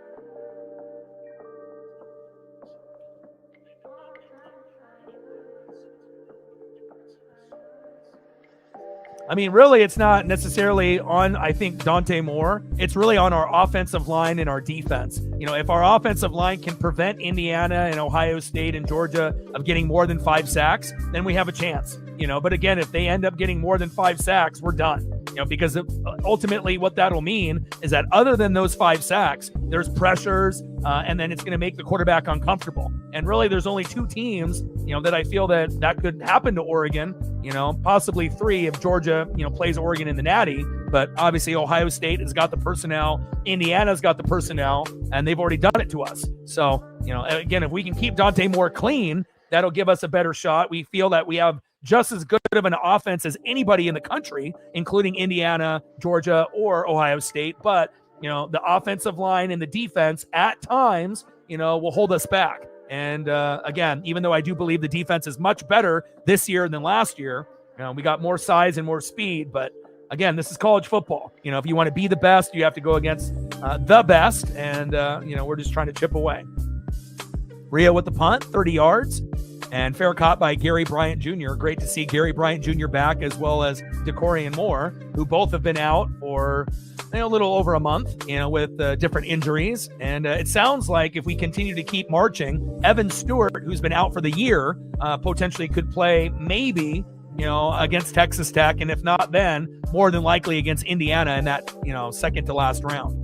I mean, really, it's not necessarily on, I think, Dante Moore. It's really on our offensive line and our defense. If our offensive line can prevent Indiana and Ohio State and Georgia of getting more than 5 sacks, then we have a chance. But again, if they end up getting more than 5 sacks, we're done. Because ultimately what that'll mean is that other than those 5 sacks, there's pressures, and then it's going to make the quarterback uncomfortable. And really, there's only 2 teams, that I feel that could happen to Oregon, possibly 3 if Georgia, plays Oregon in the Natty. But obviously, Ohio State has got the personnel, Indiana's got the personnel, and they've already done it to us. So, again, if we can keep Dante Moore clean, that'll give us a better shot. We feel that we have just as good of an offense as anybody in the country, including Indiana, Georgia, or Ohio State. But, the offensive line and the defense at times, will hold us back. And again, even though I do believe the defense is much better this year than last year, we got more size and more speed. But again, this is college football. If you want to be the best, you have to go against the best. And, we're just trying to chip away. Rio with the punt, 30 yards. And fair caught by Gary Bryant Jr. Great to see Gary Bryant Jr. back, as well as DeCorian Moore, who both have been out for a little over a month, with different injuries. And it sounds like if we continue to keep marching, Evan Stewart, who's been out for the year, potentially could play maybe, against Texas Tech. And if not, then more than likely against Indiana in that, second to last round.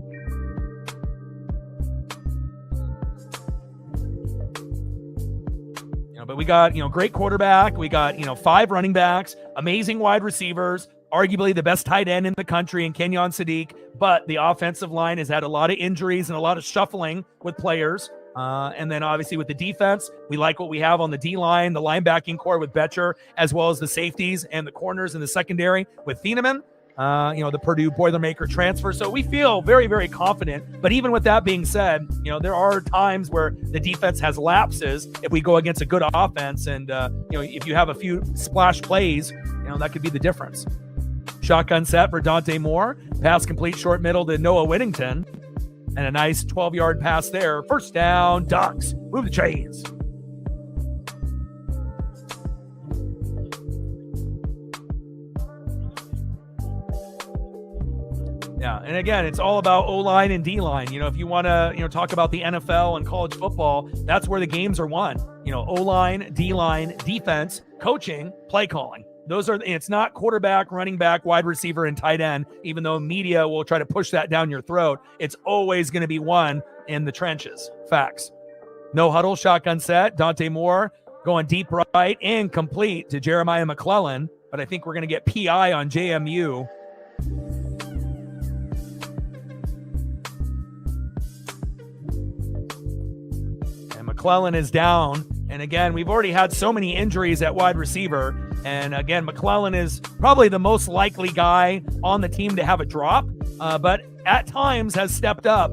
But we got, great quarterback. We got, 5 running backs, amazing wide receivers, arguably the best tight end in the country in Kenyon Sadiq. But the offensive line has had a lot of injuries and a lot of shuffling with players. And then obviously with the defense, we like what we have on the D-line, the linebacking core with Betcher, as well as the safeties and the corners in the secondary with Thieneman, the Purdue Boilermaker transfer. So we feel very, very confident. But even with that being said, there are times where the defense has lapses if we go against a good offense. And, if you have a few splash plays, that could be the difference. Shotgun set for Dante Moore. Pass complete short middle to Noah Whittington. And a nice 12-yard pass there. First down, Ducks. Move the chains. Yeah, and again, it's all about O-line and D-line. If you want to, talk about the NFL and college football, that's where the games are won. O-line, D-line, defense, coaching, play calling. It's not quarterback, running back, wide receiver, and tight end, even though media will try to push that down your throat. It's always going to be won in the trenches. Facts. No huddle, shotgun set. Dante Moore going deep right, incomplete to Jeremiah McClellan, but I think we're going to get PI on JMU. And McClellan is down. And again, we've already had so many injuries at wide receiver. And again, McClellan is probably the most likely guy on the team to have a drop, but at times has stepped up,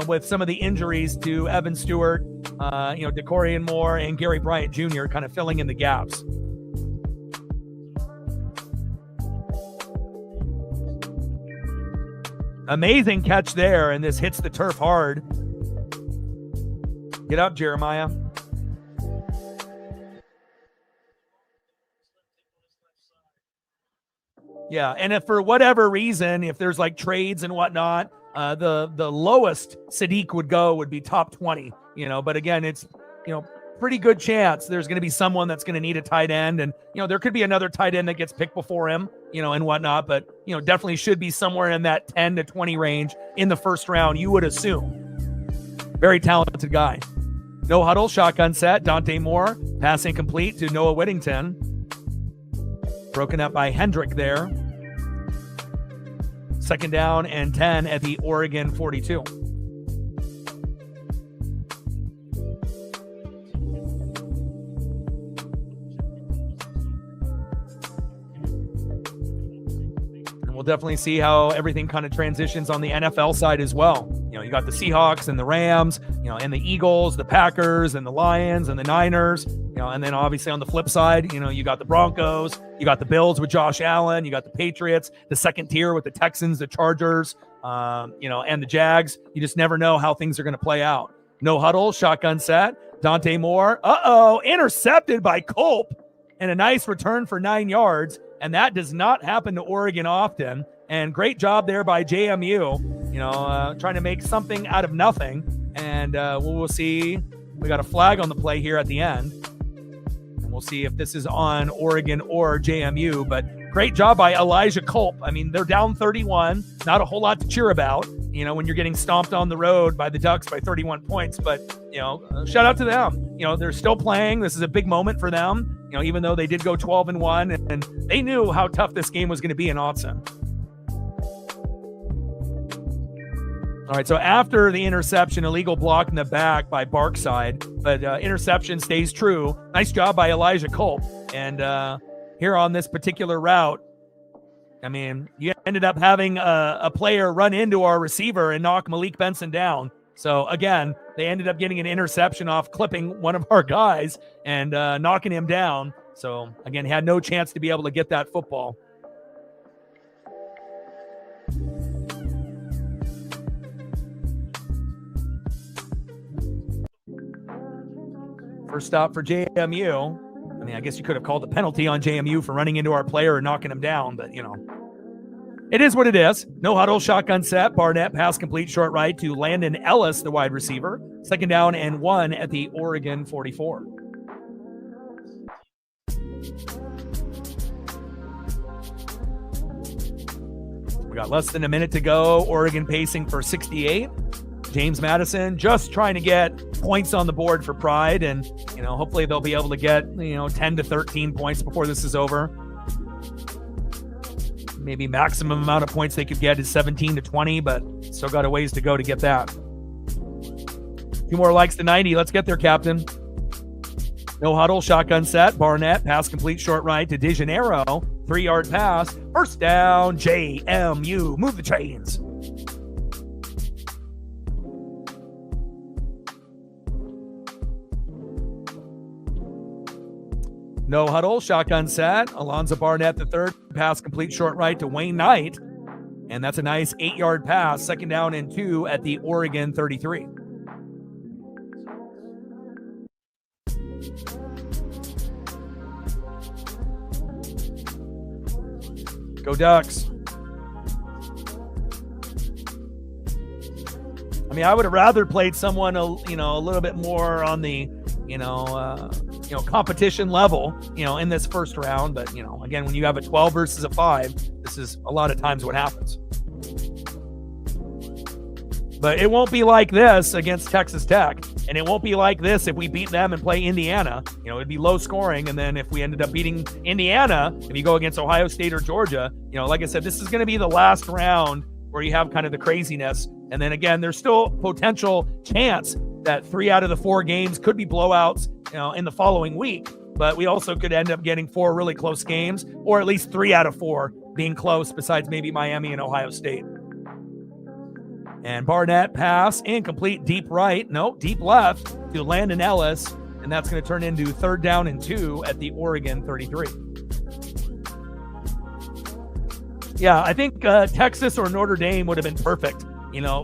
with some of the injuries to Evan Stewart, DeCorian Moore, and Gary Bryant Jr. kind of filling in the gaps. Amazing catch there, and this hits the turf hard. Get up, Jeremiah. Yeah, and if for whatever reason, if there's like trades and whatnot, the lowest Sadiq would go would be top 20, but again, it's, pretty good chance there's going to be someone that's going to need a tight end, and, there could be another tight end that gets picked before him, and whatnot, but, definitely should be somewhere in that 10 to 20 range in the first round, you would assume. Very talented guy. No huddle, shotgun set, Dante Moore, pass incomplete to Noah Whittington. Broken up by Hendrick there. Second down and 10 at the Oregon 42. And we'll definitely see how everything kind of transitions on the NFL side as well. You got the Seahawks and the Rams, and the Eagles, the Packers and the Lions and the Niners, and then obviously on the flip side, you got the Broncos, you got the Bills with Josh Allen, you got the Patriots, the second tier with the Texans, the Chargers, and the Jags. You just never know how things are going to play out. No huddle, shotgun set, Dante Moore. Intercepted by Culp, and a nice return for 9 yards. And that does not happen to Oregon often. And great job there by JMU, trying to make something out of nothing. And we'll see. We got a flag on the play here at the end. And we'll see if this is on Oregon or JMU. But great job by Elijah Culp. I mean, they're down 31. Not a whole lot to cheer about, when you're getting stomped on the road by the Ducks by 31 points. But, shout out to them. They're still playing. This is a big moment for them, even though they did go 12-1. And they knew how tough this game was going to be in Autzen. All right, so after the interception, illegal block in the back by Barkside, but interception stays true. Nice job by Elijah Culp. And here on this particular route, I mean, you ended up having a player run into our receiver and knock Malik Benson down. So, again, they ended up getting an interception off clipping one of our guys and knocking him down. So, again, had no chance to be able to get that football. First stop for JMU. I mean, I guess you could have called a penalty on JMU for running into our player and knocking him down, but, it is what it is. No huddle, shotgun set. Barnett pass complete short right to Landon Ellis, the wide receiver. Second down and 1 at the Oregon 44. We got less than a minute to go. Oregon pacing for 68. James Madison just trying to get points on the board for Pride, and hopefully they'll be able to get 10 to 13 points before this is over. Maybe maximum amount of points they could get is 17 to 20, but still got a ways to go to get that. 2 more likes to 90. Let's get there, Captain. No huddle, shotgun set. Barnett, pass complete, short right to DeJaneiro. 3-yard pass. First down, JMU. Move the chains. No huddle, shotgun set. Alonzo Barnett, the third. Pass complete, short right to Wayne Knight. And that's a nice 8-yard pass. 2nd down and 2 at the Oregon 33. Go Ducks. I mean, I would have rather played someone, a little bit more on the, competition level, in this first round. But, again, when you have a 12 versus a 5, this is a lot of times what happens. But it won't be like this against Texas Tech. And it won't be like this if we beat them and play Indiana. It'd be low scoring. And then if we ended up beating Indiana, if you go against Ohio State or Georgia, like I said, this is going to be the last round where you have kind of the craziness. And then again, there's still potential chance that 3 out of the 4 games could be blowouts, in the following week. But we also could end up getting 4 really close games, or at least 3 out of 4 being close, besides maybe Miami and Ohio State. And Barnett pass incomplete, deep left to Landon Ellis. And that's going to turn into 3rd down and 2 at the Oregon 33. Yeah, I think Texas or Notre Dame would have been perfect,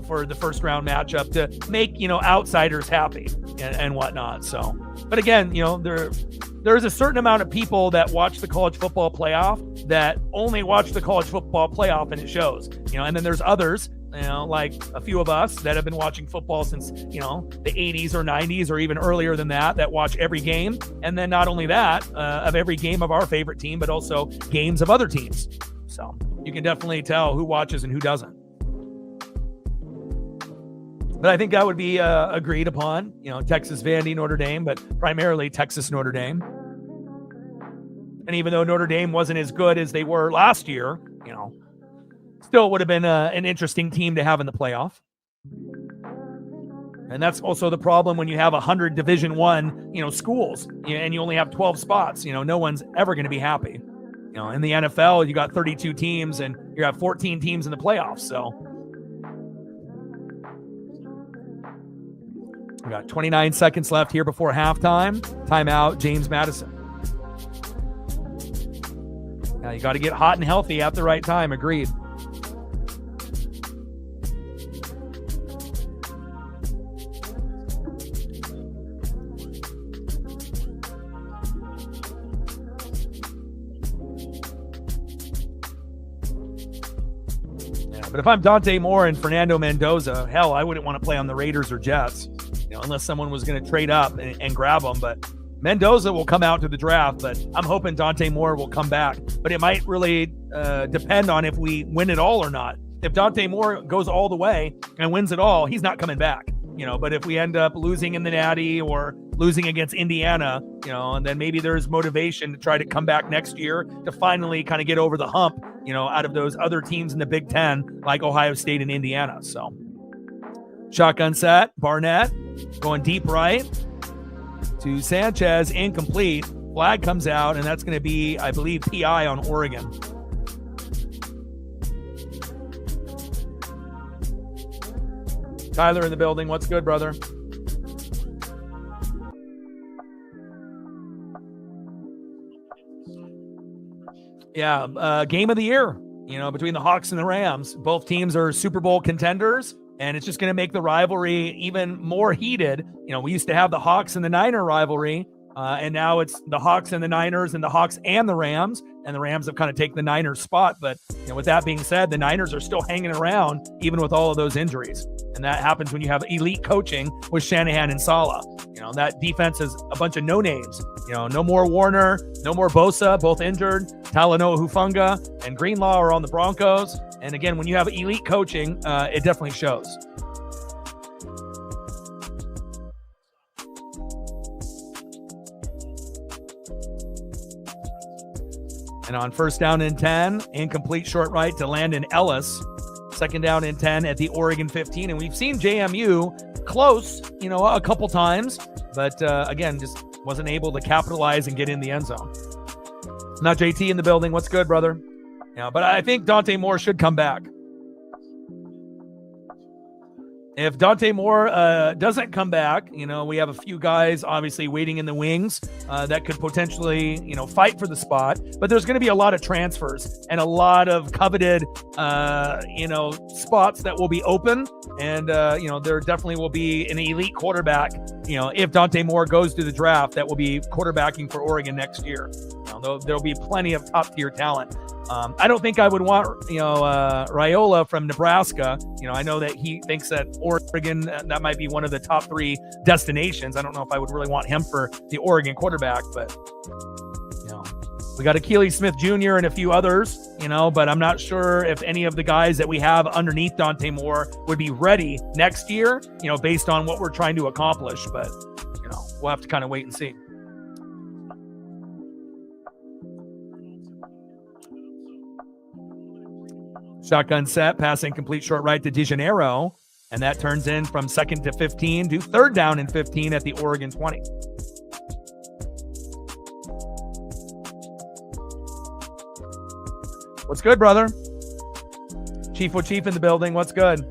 for the first round matchup to make, outsiders happy and whatnot. So, but again, there's a certain amount of people that watch the college football playoff that only watch the college football playoff, and it shows, and then there's others, like a few of us that have been watching football since, the 80s or 90s or even earlier than that watch every game. And then not only that, of every game of our favorite team, but also games of other teams. So you can definitely tell who watches and who doesn't. But I think that would be agreed upon, Texas, Vandy, Notre Dame, but primarily Texas, Notre Dame. And even though Notre Dame wasn't as good as they were last year, still would have been an interesting team to have in the playoff. And that's also the problem when you have 100 Division I, schools, and you only have 12 spots. No one's ever going to be happy. In the NFL, you got 32 teams, and you have 14 teams in the playoffs. So we got 29 seconds left here before halftime. Timeout, James Madison. Now you got to get hot and healthy at the right time. Agreed. But if I'm Dante Moore and Fernando Mendoza, hell, I wouldn't want to play on the Raiders or Jets, unless someone was going to trade up and grab them. But Mendoza will come out to the draft, but I'm hoping Dante Moore will come back. But it might really depend on if we win it all or not. If Dante Moore goes all the way and wins it all, he's not coming back. But if we end up losing in the Natty or losing against Indiana, and then maybe there's motivation to try to come back next year to finally kind of get over the hump, out of those other teams in the Big Ten, like Ohio State and Indiana. So shotgun set, Barnett going deep right to Sanchez, incomplete. Flag comes out, and that's going to be, I believe, PI on Oregon. Tyler in the building. What's good, brother? Yeah, game of the year, between the Hawks and the Rams. Both teams are Super Bowl contenders, and it's just going to make the rivalry even more heated. We used to have the Hawks and the Niner rivalry, and now it's the Hawks and the Niners and the Hawks and the Rams, and the Rams have kind of taken the Niners spot. But with that being said, the Niners are still hanging around even with all of those injuries. And that happens when you have elite coaching with Shanahan and Saleh. That defense is a bunch of no names. No more Warner, no more Bosa, both injured. Talanoa Hufanga and Greenlaw are on the Broncos. And again, when you have elite coaching, it definitely shows. And on first down and 10, incomplete short right to Landon Ellis. Second down and 10 at the Oregon 15. And we've seen JMU close, a couple times, but again, just wasn't able to capitalize and get in the end zone. Now JT in the building. What's good, brother? Yeah, but I think Dante Moore should come back. If Dante Moore doesn't come back, we have a few guys obviously waiting in the wings that could potentially, fight for the spot. But there's going to be a lot of transfers and a lot of coveted, spots that will be open. And, there definitely will be an elite quarterback, if Dante Moore goes to the draft, that will be quarterbacking for Oregon next year. There'll be plenty of top-tier talent. I don't think I would want, Raiola from Nebraska. I know that he thinks that Oregon, that might be one of the top 3 destinations. I don't know if I would really want him for the Oregon quarterback, but, we got Akili Smith Jr. and a few others, but I'm not sure if any of the guys that we have underneath Dante Moore would be ready next year, based on what we're trying to accomplish. But, we'll have to kind of wait and see. Shotgun set, passing complete short right to DeGeneiro, and that turns in from 2nd to 15 to 3rd down and 15 at the Oregon 20. What's good, brother? Chief in the building. What's good?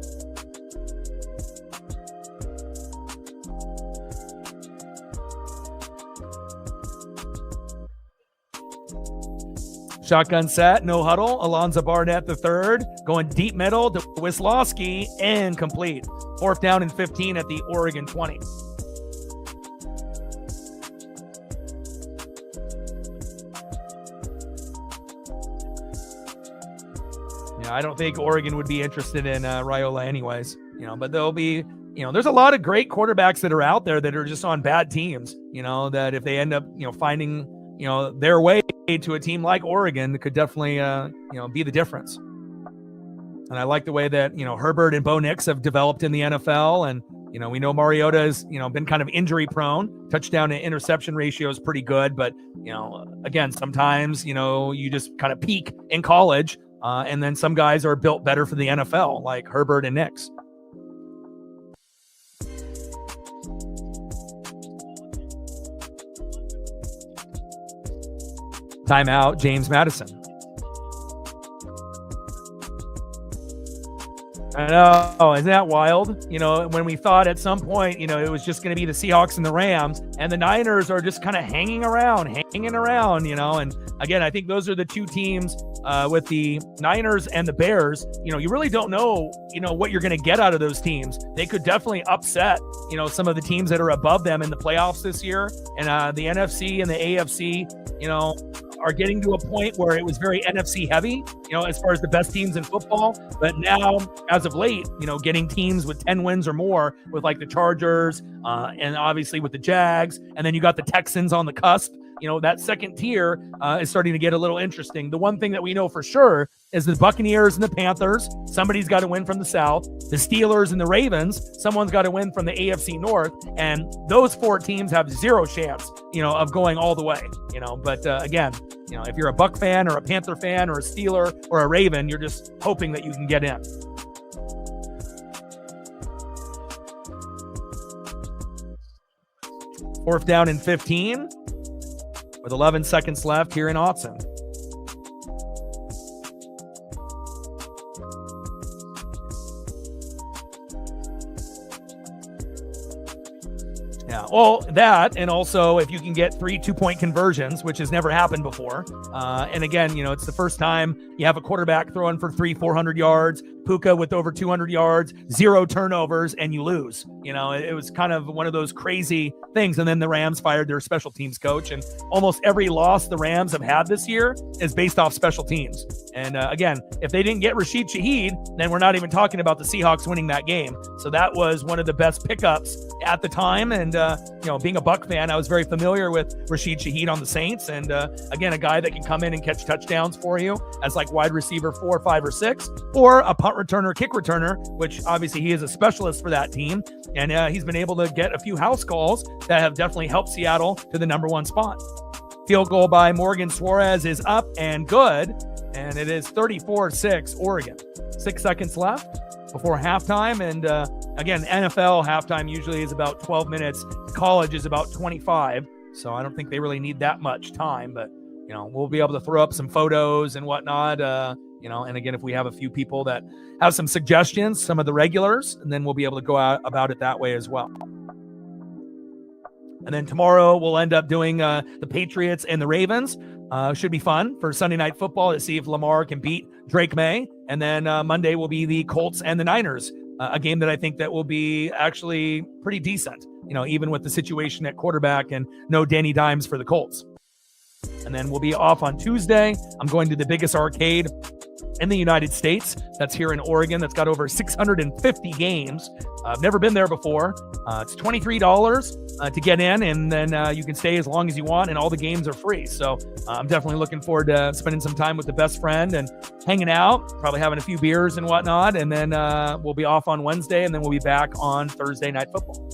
Shotgun set, no huddle. Alonzo Barnett the third, going deep middle to Wisłowski, and complete. 4th down and 15 at the Oregon 20. Yeah, I don't think Oregon would be interested in Raiola anyways, but there'll be, there's a lot of great quarterbacks that are out there that are just on bad teams, that if they end up, finding, their way to a team like Oregon could definitely, be the difference. And I like the way that, Herbert and Bo Nix have developed in the NFL. And, we know Mariota has, been kind of injury prone. Touchdown to interception ratio is pretty good. But, again, sometimes, you just kind of peak in college. And then some guys are built better for the NFL, like Herbert and Nix. Timeout, James Madison. I know, isn't that wild? When we thought at some point, it was just going to be the Seahawks and the Rams, and the Niners are just kind of hanging around, and again, I think those are the two teams with the Niners and the Bears. You really don't know, what you're going to get out of those teams. They could definitely upset, some of the teams that are above them in the playoffs this year, and the NFC and the AFC, are getting to a point where it was very NFC heavy, as far as the best teams in football. But now, as of late, getting teams with 10 wins or more with like the Chargers and obviously with the Jags. And then you got the Texans on the cusp. That second tier is starting to get a little interesting. The one thing that we know for sure is the Buccaneers and the Panthers. Somebody's got to win from the South. The Steelers and the Ravens. Someone's got to win from the AFC North. And those 4 teams have zero chance, of going all the way. But again, if you're a Buck fan or a Panther fan or a Steeler or a Raven, you're just hoping that you can get in. Fourth down and 15. With 11 seconds left here in Autzen. Yeah, well, that, and also if you can get 3 2-point conversions, which has never happened before. And again, it's the first time you have a quarterback throwing for 400 yards, Puka with over 200 yards, 0 turnovers, and you lose. It was kind of one of those crazy things. And then the Rams fired their special teams coach, and almost every loss the Rams have had this year is based off special teams. And again, if they didn't get Rashid Shaheed, then we're not even talking about the Seahawks winning that game. So that was one of the best pickups at the time. And, being a Buck fan, I was very familiar with Rashid Shaheed on the Saints. And again, a guy that can come in and catch touchdowns for you as like wide receiver 4, 5, or 6, or a punt returner, kick returner, which obviously he is a specialist for that team. And he's been able to get a few house calls that have definitely helped Seattle to the number 1 spot. Field goal by Morgan Suarez is up and good, and it is 34-6 Oregon. 6 seconds left before halftime, and again, NFL halftime usually is about 12 minutes. College is about 25, so I don't think they really need that much time, but we'll be able to throw up some photos and whatnot, and again, if we have a few people that have some suggestions, some of the regulars, and then we'll be able to go out about it that way as well. And then tomorrow we'll end up doing the Patriots and the Ravens. Should be fun for Sunday Night Football to see if Lamar can beat Drake May. And then Monday will be the Colts and the Niners, a game that I think that will be actually pretty decent, even with the situation at quarterback and no Danny Dimes for the Colts. And then we'll be off on Tuesday. I'm going to the biggest arcade in the United States. That's here in Oregon. That's got over 650 games. I've never been there before. It's $23 to get in, and then you can stay as long as you want, and all the games are free. So I'm definitely looking forward to spending some time with the best friend and hanging out, probably having a few beers and whatnot. And then we'll be off on Wednesday, and then we'll be back on Thursday Night Football.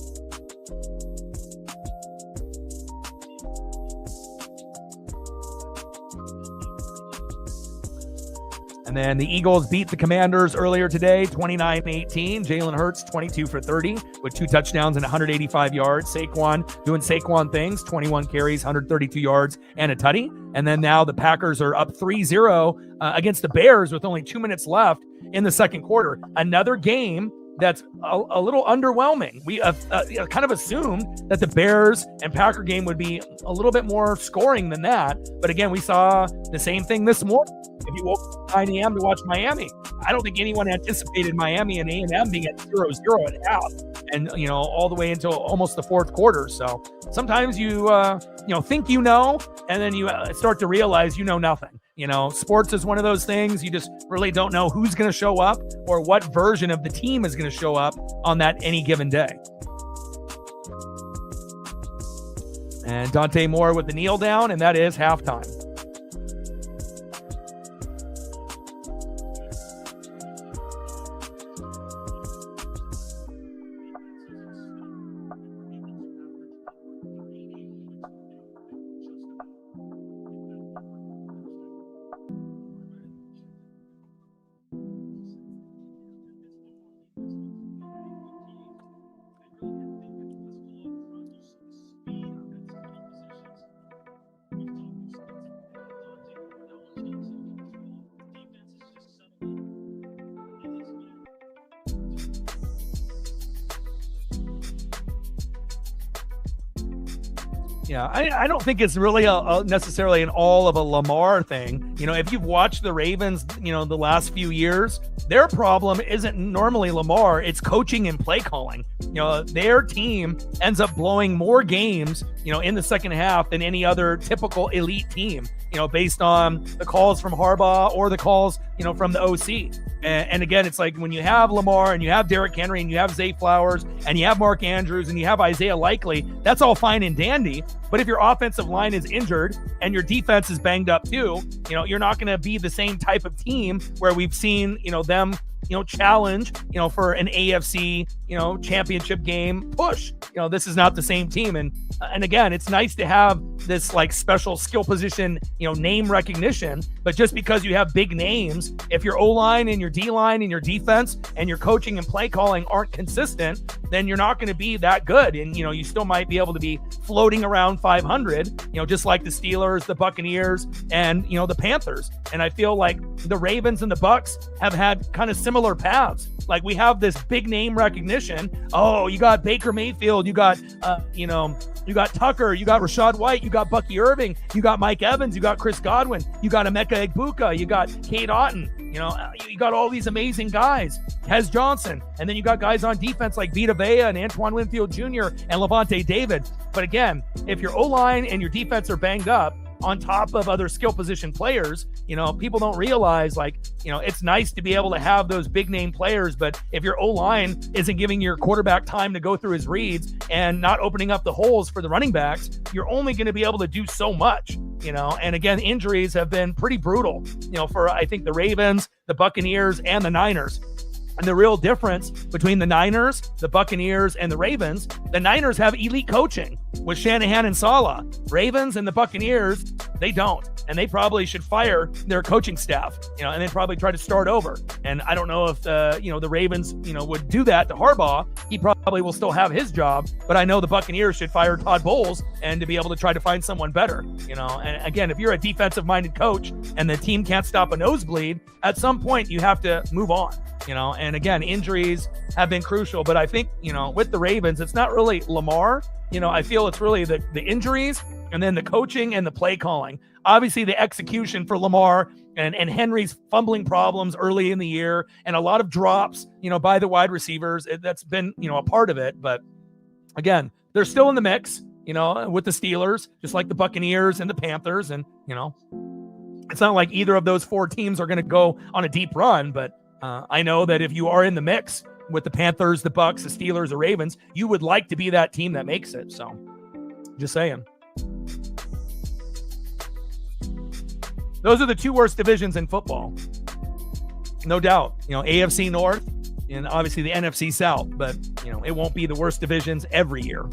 And then the Eagles beat the Commanders earlier today, 29-18. Jalen Hurts, 22 for 30 with 2 touchdowns and 185 yards. Saquon doing Saquon things, 21 carries, 132 yards, and a tutty. And then now the Packers are up 3-0 against the Bears with only 2 minutes left in the second quarter. Another game that's a little underwhelming. We kind of assumed that the Bears and Packer game would be a little bit more scoring than that. But again, we saw the same thing this morning. If you woke up at 9 a.m. to watch Miami, I don't think anyone anticipated Miami and A&M being at 0-0 at half, and all the way until almost the fourth quarter. So sometimes you think and then you start to realize nothing. Sports is one of those things you just really don't know who's going to show up or what version of the team is going to show up on that any given day. And Dante Moore with the kneel down, and that is halftime. Yeah, I don't think it's really necessarily an all of a Lamar thing. If you've watched the Ravens, the last few years, their problem isn't normally Lamar. It's coaching and play calling. Their team ends up blowing more games, in the second half than any other typical elite team, based on the calls from Harbaugh or the calls, from the OC. And again, it's like when you have Lamar and you have Derrick Henry and you have Zay Flowers and you have Mark Andrews and you have Isaiah Likely, that's all fine and dandy. But if your offensive line is injured and your defense is banged up too, you're not going to be the same type of team where we've seen, them, challenge, for an AFC, championship game push. This is not the same team. And again, it's nice to have this like special skill position, name recognition, but just because you have big names, if your O-line and your D-line and your defense and your coaching and play calling aren't consistent, then you're not going to be that good. And, you still might be able to be floating around 500, just like the Steelers, the Buccaneers, and, the Panthers. And I feel like the Ravens and the Bucks have had kind of similar paths. Like we have this big name recognition. Oh, you got Baker Mayfield, you got, you got Tucker, you got Rashad White, you got Bucky Irving, you got Mike Evans, you got Chris Godwin, you got Emeka Egbuka, you got Cade Otton, you got all these amazing guys, Hez Johnson, and then you got guys on defense like Vita Vea and Antoine Winfield Jr. and Levante David. But again, if your O-line and your defense are banged up, on top of other skill position players, people don't realize it's nice to be able to have those big name players, but if your O-line isn't giving your quarterback time to go through his reads and not opening up the holes for the running backs, you're only going to be able to do so much, and again, injuries have been pretty brutal, for I think the Ravens, the Buccaneers, and the Niners. And the real difference between the Niners, the Buccaneers, and the Ravens, the Niners have elite coaching. with Shanahan and Saleh. Ravens and the Buccaneers, they don't. And they probably should fire their coaching staff, and then probably try to start over. And I don't know if, the Ravens, would do that to Harbaugh. He probably will still have his job, but I know the Buccaneers should fire Todd Bowles and to be able to try to find someone better, And again, if you're a defensive-minded coach and the team can't stop a nosebleed, at some point you have to move on, And again, injuries have been crucial, but I think, with the Ravens, it's not really Lamar. I feel it's really the injuries and then the coaching and the play calling. Obviously, the execution for Lamar and Henry's fumbling problems early in the year and a lot of drops, by the wide receivers. That's been, a part of it. But again, they're still in the mix, with the Steelers, just like the Buccaneers and the Panthers. And, it's not like either of those 4 teams are going to go on a deep run. But I know that if you are in the mix with the Panthers, the Bucs, the Steelers, the Ravens, you would like to be that team that makes it. So just saying. Those are the 2 worst divisions in football. No doubt. AFC North and obviously the NFC South, but, it won't be the worst divisions every year.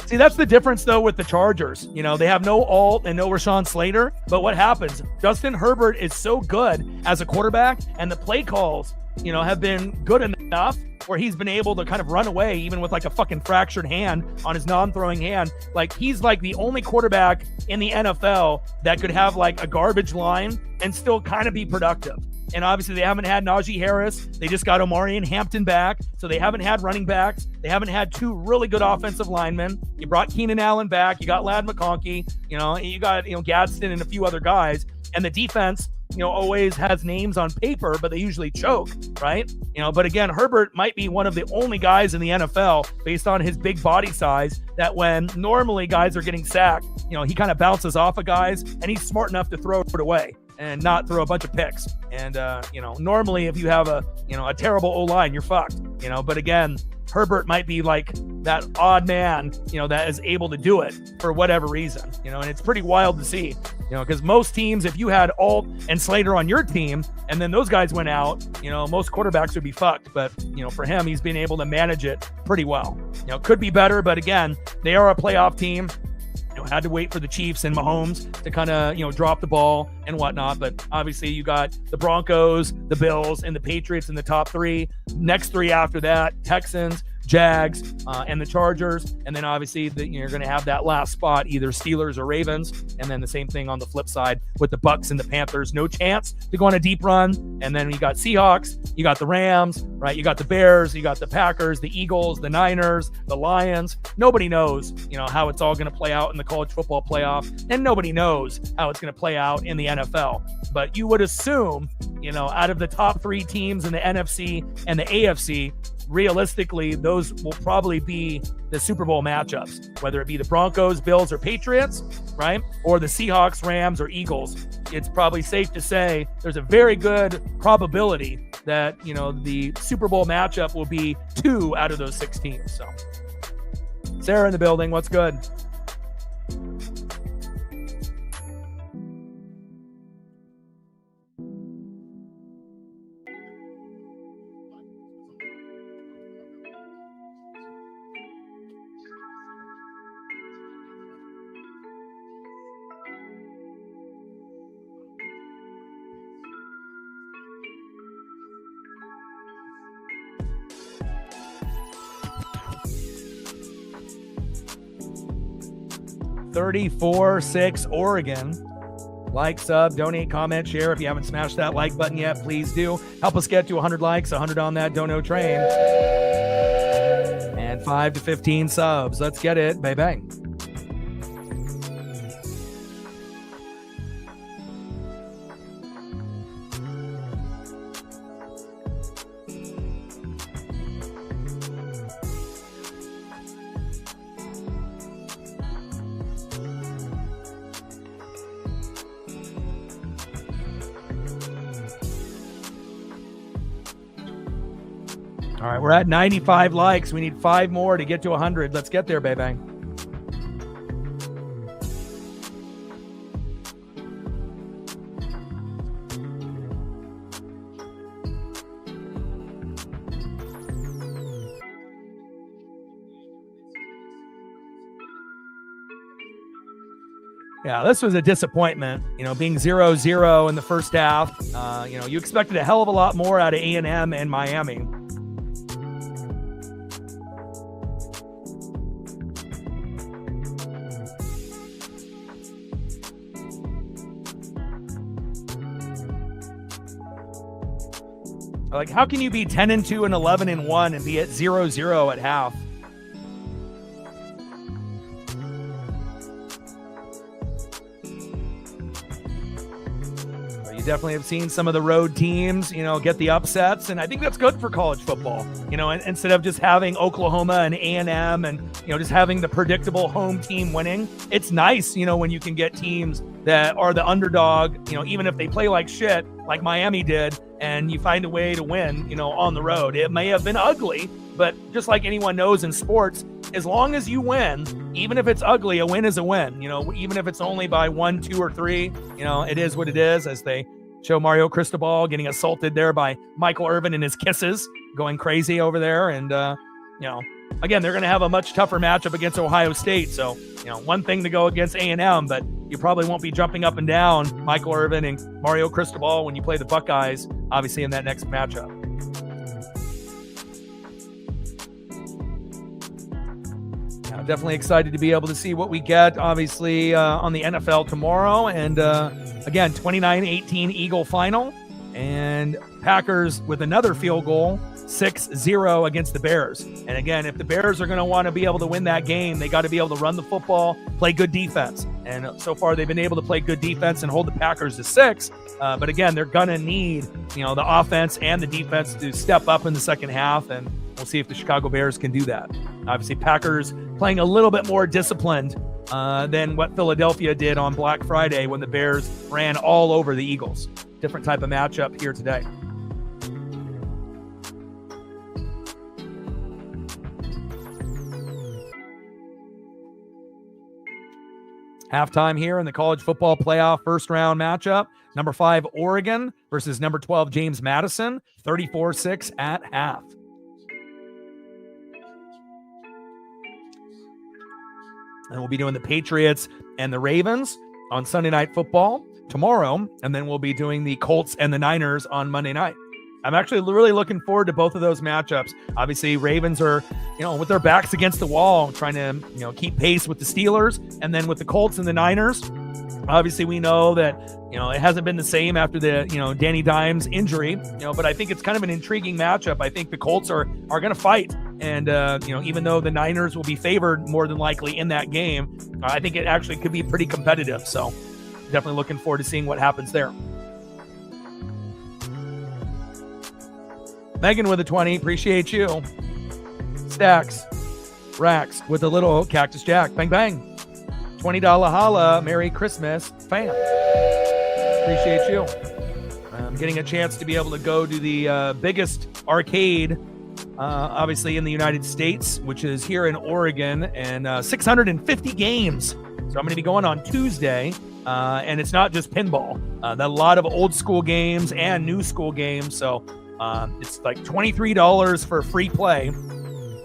See, that's the difference, though, with the Chargers. They have no Alt and no Rashawn Slater, but what happens? Justin Herbert is so good as a quarterback, and the play calls, have been good enough where he's been able to kind of run away even with like a fucking fractured hand on his non-throwing hand. Like, he's like the only quarterback in the NFL that could have like a garbage line and still kind of be productive. And obviously they haven't had Najee Harris. They just got Omari and Hampton back. So they haven't had running backs. They haven't had 2 really good offensive linemen. You brought Keenan Allen back. You got Ladd McConkey. You got, Gadsden and a few other guys. And the defense, always has names on paper, but they usually choke, right? But again, Herbert might be one of the only guys in the NFL based on his big body size that when normally guys are getting sacked, he kind of bounces off of guys and he's smart enough to throw it away and not throw a bunch of picks. And, normally if you have a terrible O-line, you're fucked, but again, Herbert might be like that odd man, that is able to do it for whatever reason, and it's pretty wild to see, because most teams, if you had Alt and Slater on your team and then those guys went out, most quarterbacks would be fucked. But, for him, he's been able to manage it pretty well. Could be better, but again, they are a playoff team. Had to wait for the Chiefs and Mahomes to kind of, drop the ball and whatnot. But obviously you got the Broncos, the Bills, and the Patriots in the top 3. Next 3 after that, Texans, Jags, and the Chargers. And then obviously you're going to have that last spot, either Steelers or Ravens. And then the same thing on the flip side with the Bucs and the Panthers. No chance to go on a deep run. And then you got Seahawks, you got the Rams, right? You got the Bears, you got the Packers, the Eagles, the Niners, the Lions. Nobody knows, how it's all going to play out in the college football playoff. And nobody knows how it's going to play out in the NFL. But you would assume, out of the top 3 teams in the NFC and the AFC, realistically, those will probably be the Super Bowl matchups, whether it be the Broncos, Bills, or Patriots, right? Or the Seahawks, Rams, or Eagles. It's probably safe to say there's a very good probability that, the Super Bowl matchup will be 2 out of those 6 teams. So, Sarah in the building, what's good? $34.6 Oregon. Like, sub, donate, comment, share. If you haven't smashed that like button yet, please do. Help us get to 100 likes, 100 on that dono train. And 5 to 15 subs. Let's get it. Bang, bang. All right, we're at 95 likes. We need 5 more to get to 100. Let's get there, baby. Yeah, this was a disappointment, being 0-0 in the first half. You expected a hell of a lot more out of A&M and Miami. Like, how can you be 10-2 and 11-1 and be at 0-0 at half? You definitely have seen some of the road teams, get the upsets, and I think that's good for college football. Instead of just having Oklahoma and A&M and just having the predictable home team winning, it's nice, when you can get teams that are the underdog, even if they play like shit, like Miami did, and you find a way to win, on the road. It may have been ugly, but just like anyone knows in sports, as long as you win, even if it's ugly, a win is a win. Even if it's only by 1, 2, or 3, it is what it is, as they show Mario Cristobal getting assaulted there by Michael Irvin and his kisses, going crazy over there. And, again, they're going to have a much tougher matchup against Ohio State. So, one thing to go against A&M, but you probably won't be jumping up and down Michael Irvin and Mario Cristobal when you play the Buckeyes, obviously, in that next matchup. Definitely excited to be able to see what we get, obviously, on the NFL tomorrow. And again, 29-18 Eagle final. And Packers with another field goal, 6-0 against the Bears. And again, if the Bears are going to want to be able to win that game, they got to be able to run the football, play good defense. And so far, they've been able to play good defense and hold the Packers to 6. But again, they're going to need, the offense and the defense to step up in the second half. And we'll see if the Chicago Bears can do that. Obviously, Packers playing a little bit more disciplined than what Philadelphia did on Black Friday when the Bears ran all over the Eagles. Different type of matchup here today. Halftime here in the college football playoff first round matchup. Number 5, Oregon versus number 12, James Madison, 34-6 at half. And we'll be doing the Patriots and the Ravens on Sunday Night Football tomorrow. And then we'll be doing the Colts and the Niners on Monday night. I'm actually really looking forward to both of those matchups. Obviously, Ravens are, with their backs against the wall, trying to, keep pace with the Steelers. And then with the Colts and the Niners, obviously we know that, it hasn't been the same after the, Danny Dimes injury, but I think it's kind of an intriguing matchup. I think the Colts are going to fight. And, even though the Niners will be favored more than likely in that game, I think it actually could be pretty competitive. So definitely looking forward to seeing what happens there. Megan with a 20. Appreciate you. Stacks. Racks with a little Cactus Jack. Bang, bang. $20 holla. Merry Christmas, fam. Appreciate you. I'm getting a chance to be able to go to the biggest arcade, obviously, in the United States, which is here in Oregon, and 650 games. So I'm going to be going on Tuesday, and it's not just pinball. A lot of old school games and new school games. So it's like $23 for free play.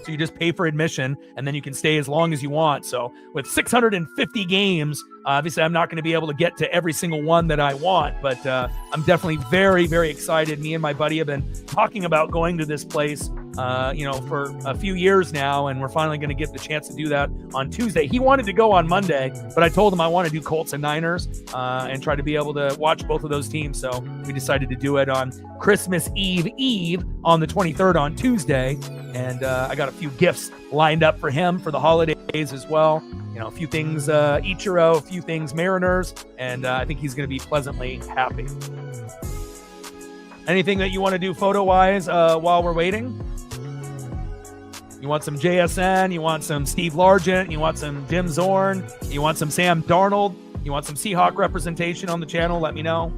So you just pay for admission, and then you can stay as long as you want. So with 650 games, obviously I'm not going to be able to get to every single one that I want, but I'm definitely very, very excited. Me and my buddy have been talking about going to this place, for a few years now, and we're finally going to get the chance to do that on Tuesday. He wanted to go on Monday, but I told him I want to do Colts and Niners and try to be able to watch both of those teams. So we decided to do it on Christmas Eve on the 23rd on Tuesday. And I got a few gifts lined up for him for the holidays as well. A few things Ichiro, a few things Mariners, and I think he's going to be pleasantly happy. Anything that you want to do photo-wise while we're waiting? You want some JSN? You want some Steve Largent? You want some Jim Zorn? You want some Sam Darnold? You want some Seahawk representation on the channel? Let me know.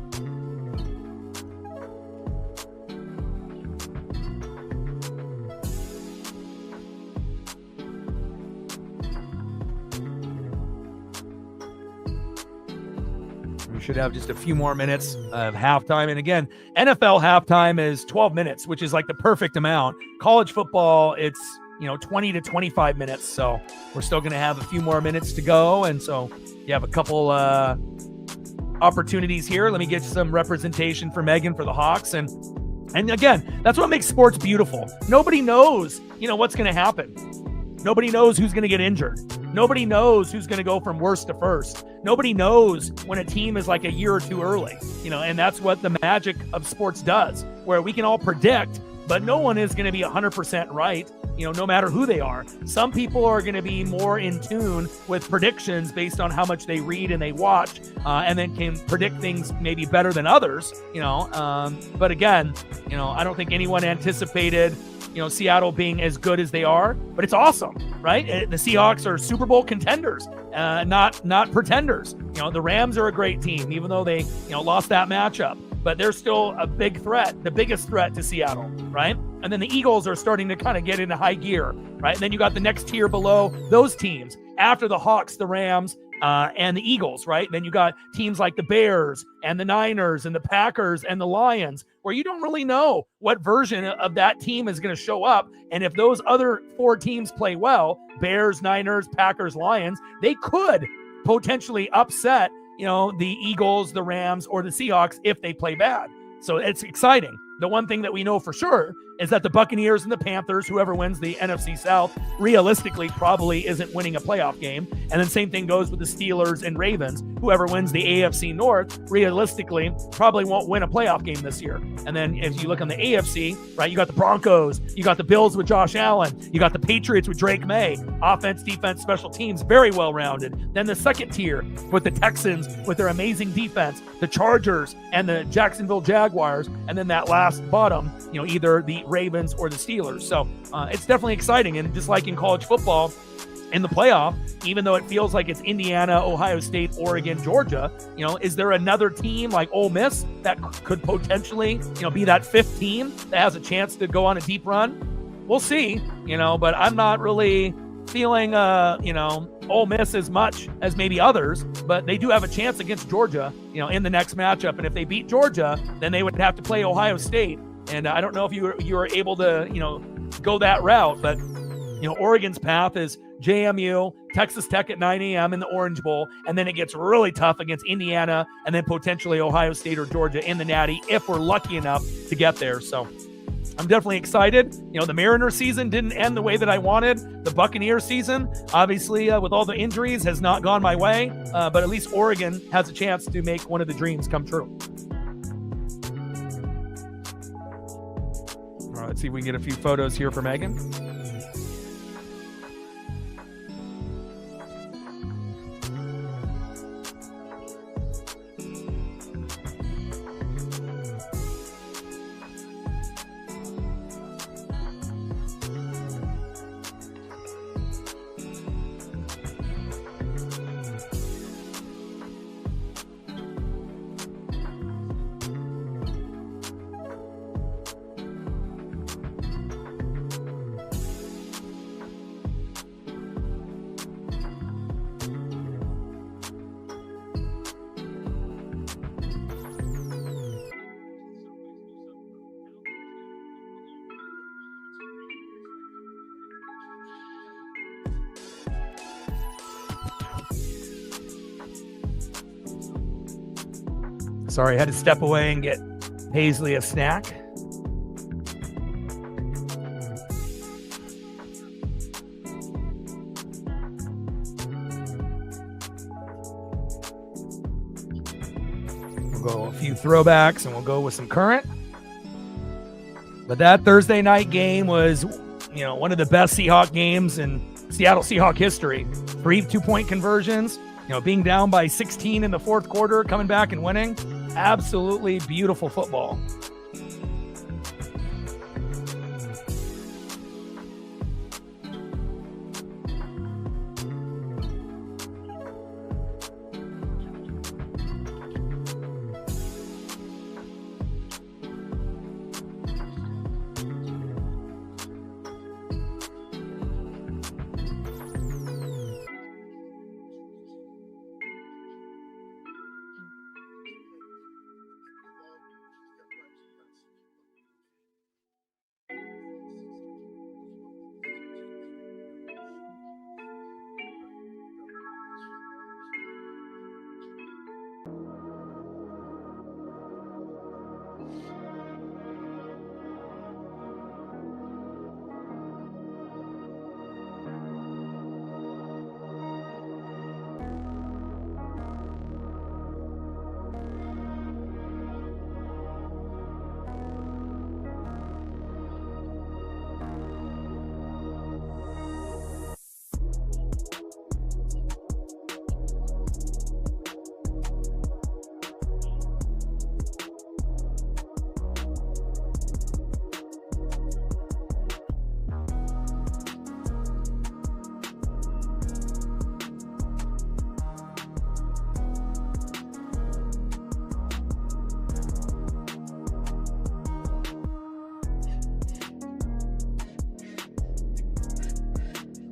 Should have just a few more minutes of halftime. And again, NFL halftime is 12 minutes, which is like the perfect amount. College football, it's 20 to 25 minutes. So we're still going to have a few more minutes to go. And so you have a couple opportunities here. Let me get some representation for Megan for the Hawks. And again, that's what makes sports beautiful. Nobody knows, what's going to happen. Nobody knows who's going to get injured. Nobody knows who's going to go from worst to first. Nobody knows when a team is like a year or two early, and that's what the magic of sports does, where we can all predict, but no one is going to be 100% right, no matter who they are. Some people are going to be more in tune with predictions based on how much they read and they watch, and then can predict things maybe better than others, but again, I don't think anyone anticipated Seattle being as good as they are, but it's awesome, right? The Seahawks are Super Bowl contenders, not pretenders. The Rams are a great team, even though they, lost that matchup, but they're still a big threat, the biggest threat to Seattle, right? And then the Eagles are starting to kind of get into high gear, right? And then you got the next tier below those teams after the Hawks, the Rams, and the Eagles, right? Then you got teams like the Bears and the Niners and the Packers and the Lions, where you don't really know what version of that team is going to show up. And if those other four teams play well, Bears, Niners, Packers, Lions, they could potentially upset, the Eagles, the Rams, or the Seahawks if they play bad. So it's exciting. The one thing that we know for sure is that the Buccaneers and the Panthers, whoever wins the NFC South, realistically probably isn't winning a playoff game. And then same thing goes with the Steelers and Ravens. Whoever wins the AFC North, realistically, probably won't win a playoff game this year. And then if you look on the AFC, right, you got the Broncos, you got the Bills with Josh Allen, you got the Patriots with Drake May, offense, defense, special teams, very well-rounded. Then the second tier with the Texans with their amazing defense, the Chargers and the Jacksonville Jaguars, and then that last bottom, either the Ravens or the Steelers. So it's definitely exciting. And just like in college football, in the playoff, even though it feels like it's Indiana, Ohio State, Oregon, Georgia, is there another team like Ole Miss that could potentially, be that fifth team that has a chance to go on a deep run? We'll see, but I'm not really feeling, Ole Miss as much as maybe others, but they do have a chance against Georgia, in the next matchup. And if they beat Georgia, then they would have to play Ohio State. And I don't know if you were able to, go that route, but, Oregon's path is JMU, Texas Tech at 9 a.m. in the Orange Bowl, and then it gets really tough against Indiana and then potentially Ohio State or Georgia in the Natty if we're lucky enough to get there. So I'm definitely excited. The Mariner season didn't end the way that I wanted. The Buccaneer season, obviously, with all the injuries, has not gone my way, but at least Oregon has a chance to make one of the dreams come true. All right, let's see if we can get a few photos here for Megan. Sorry, I had to step away and get Paisley a snack. We'll go a few throwbacks and we'll go with some current. But that Thursday night game was, one of the best Seahawk games in Seattle Seahawk history. 3 2-point conversions, being down by 16 in the fourth quarter, coming back and winning. Absolutely beautiful football.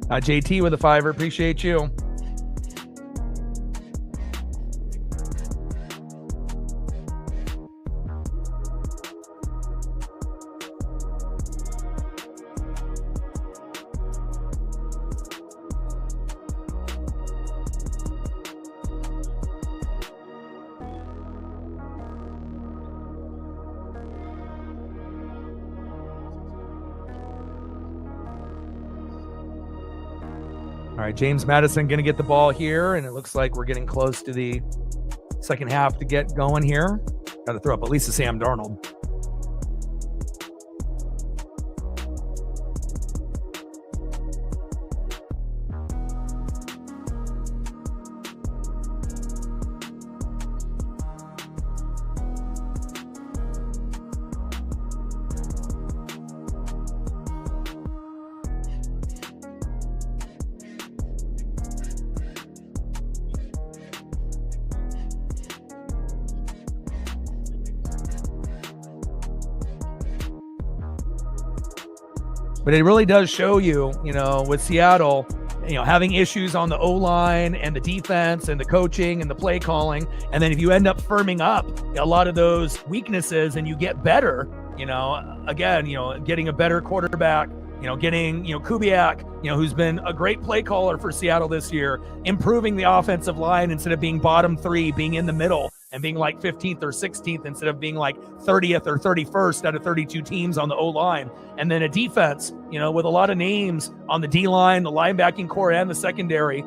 JT with a $5. Appreciate you. All right, James Madison going to get the ball here, and it looks like we're getting close to the second half to get going here. Got to throw up at least a Sam Darnold. But it really does show you, with Seattle, having issues on the O-line and the defense and the coaching and the play calling. And then if you end up firming up a lot of those weaknesses and you get better, getting a better quarterback, getting, Kubiak, who's been a great play caller for Seattle this year, improving the offensive line instead of being bottom 3, being in the middle and being like 15th or 16th instead of being like 30th or 31st out of 32 teams on the O-line. And then a defense, with a lot of names on the D-line, the linebacking core and the secondary,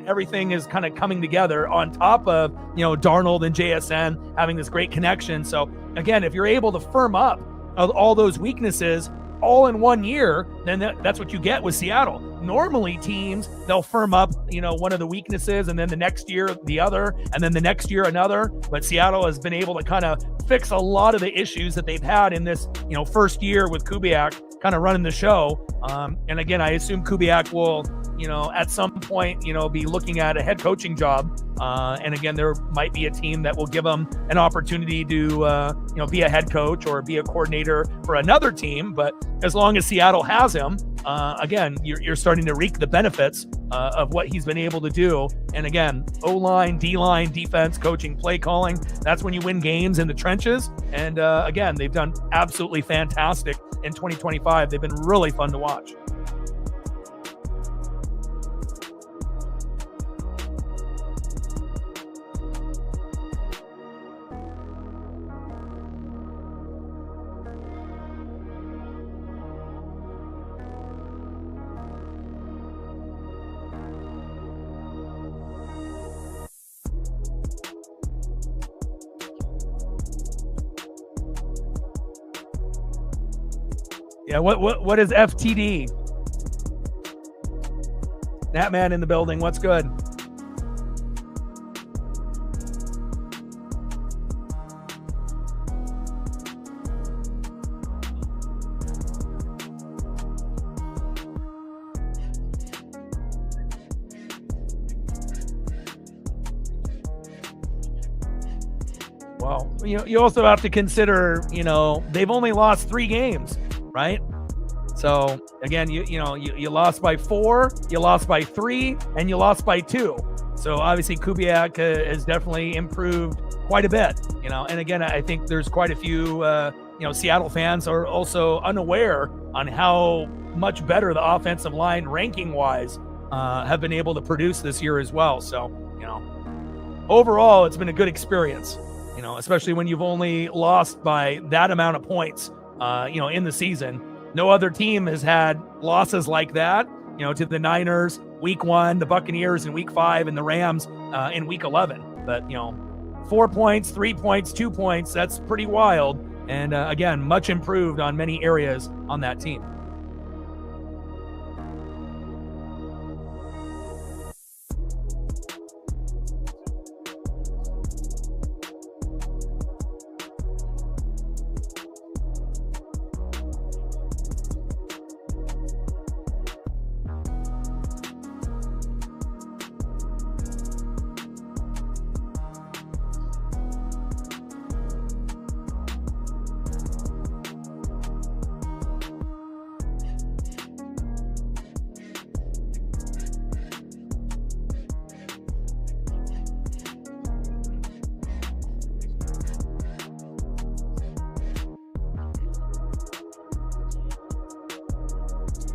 everything is kind of coming together on top of, Darnold and JSN having this great connection. So again, if you're able to firm up all those weaknesses all in 1 year, then that's what you get with Seattle. Normally teams, they'll firm up, one of the weaknesses and then the next year the other, and then the next year another. But Seattle has been able to kind of fix a lot of the issues that they've had in this, first year with Kubiak kind of running the show. And again, I assume Kubiak will, at some point, be looking at a head coaching job. And again, there might be a team that will give him an opportunity to, be a head coach or be a coordinator for another team. But as long as Seattle has him, again, you're starting to reap the benefits of what he's been able to do. And again, O-line, D-line, defense, coaching, play calling, that's when you win games in the trenches. And again, they've done absolutely fantastic in 2025. They've been really fun to watch. Yeah, what is FTD? That man in the building, what's good? Well, you also have to consider, they've only lost 3 games. Right? So again, you lost by 4, you lost by 3, and you lost by 2. So obviously Kubiak has definitely improved quite a bit, and again, I think there's quite a few, Seattle fans are also unaware on how much better the offensive line ranking wise have been able to produce this year as well. So, overall, it's been a good experience, especially when you've only lost by that amount of points. In the season. No other team has had losses like that, to the Niners week 1, the Buccaneers in week 5, and the Rams in week 11. But, 4 points, 3 points, 2 points, that's pretty wild. And again, much improved on many areas on that team.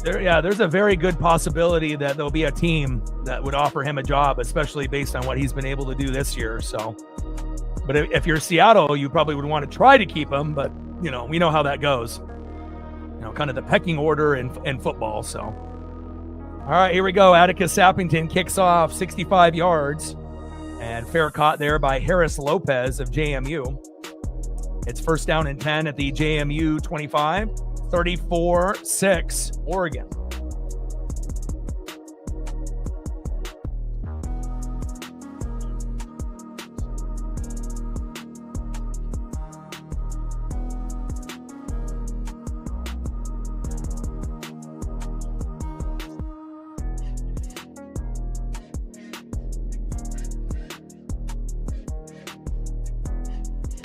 There's a very good possibility that there'll be a team that would offer him a job, especially based on what he's been able to do this year. So, but if you're Seattle, you probably would want to try to keep him, but we know how that goes. Kind of the pecking order in football. So, all right, here we go. Atticus Sappington kicks off 65 yards, and fair caught there by Harris Lopez of JMU. It's first down and 10 at the JMU 25, 34-6 Oregon.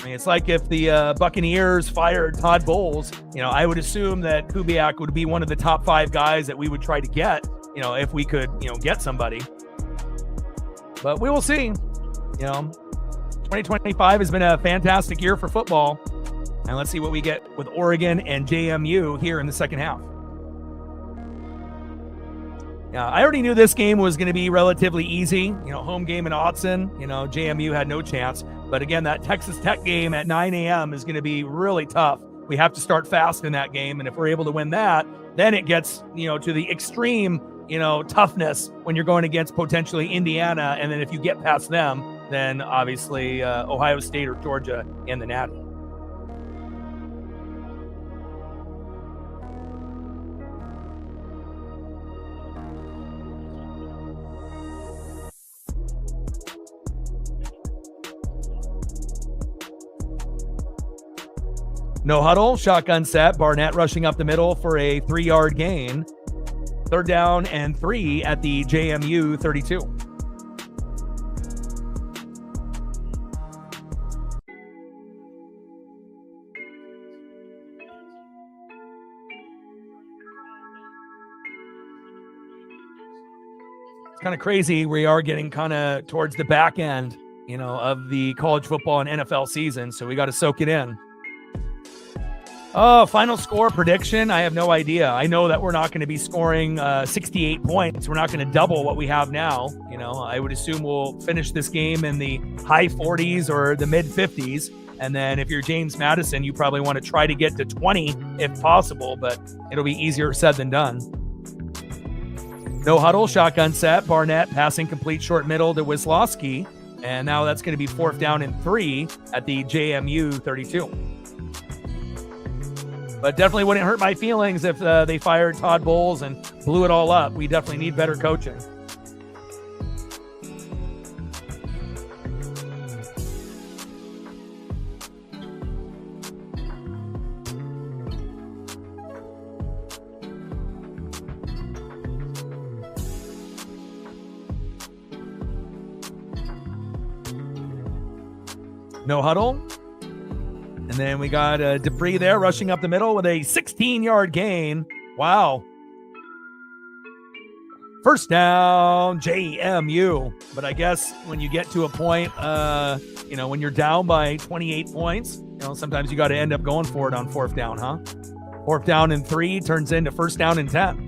It's like if the Buccaneers fired Todd Bowles, I would assume that Kubiak would be one of the top 5 guys that we would try to get, if we could, get somebody. But we will see. 2025 has been a fantastic year for football. And let's see what we get with Oregon and JMU here in the second half. I already knew this game was going to be relatively easy. Home game in Autzen, JMU had no chance. But again, that Texas Tech game at 9 a.m. is going to be really tough. We have to start fast in that game. And if we're able to win that, then it gets, to the extreme, toughness when you're going against potentially Indiana. And then if you get past them, then obviously Ohio State or Georgia in the Natty. No huddle, shotgun set. Barnett rushing up the middle for a 3-yard gain. Third down and 3 at the JMU 32. It's kind of crazy. We are getting kind of towards the back end, of the college football and NFL season. So we got to soak it in. Oh, final score prediction. I have no idea. I know that we're not going to be scoring 68 points. We're not going to double what we have now. I would assume we'll finish this game in the high 40s or the mid 50s. And then if you're James Madison, you probably want to try to get to 20 if possible, but it'll be easier said than done. No huddle, shotgun set. Barnett passing complete short middle to Wisłowski. And now that's going to be 4th down and 3 at the JMU 32. But definitely wouldn't hurt my feelings if they fired Todd Bowles and blew it all up. We definitely need better coaching. No huddle. And then we got Dupree there rushing up the middle with a 16-yard gain. Wow. First down, JMU. But I guess when you get to a point, when you're down by 28 points, sometimes you got to end up going for it on 4th down, huh? 4th down and 3 turns into 1st down and 10.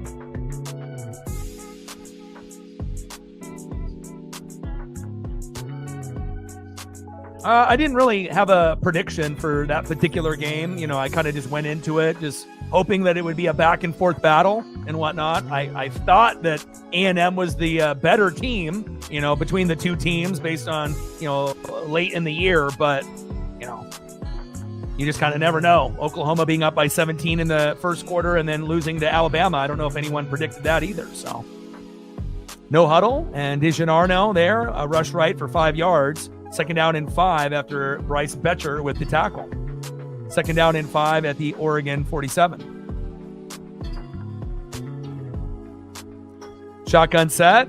I didn't really have a prediction for that particular game. I kind of just went into it just hoping that it would be a back and forth battle and whatnot. I thought that A&M was the better team, between the two teams based on, late in the year. But, you just kind of never know. Oklahoma being up by 17 in the first quarter and then losing to Alabama. I don't know if anyone predicted that either. So no huddle, and DiGiannardo there, a rush right for 5 yards. 2nd down and 5 after Bryce Betcher with the tackle. 2nd down and 5 at the Oregon 47. Shotgun set.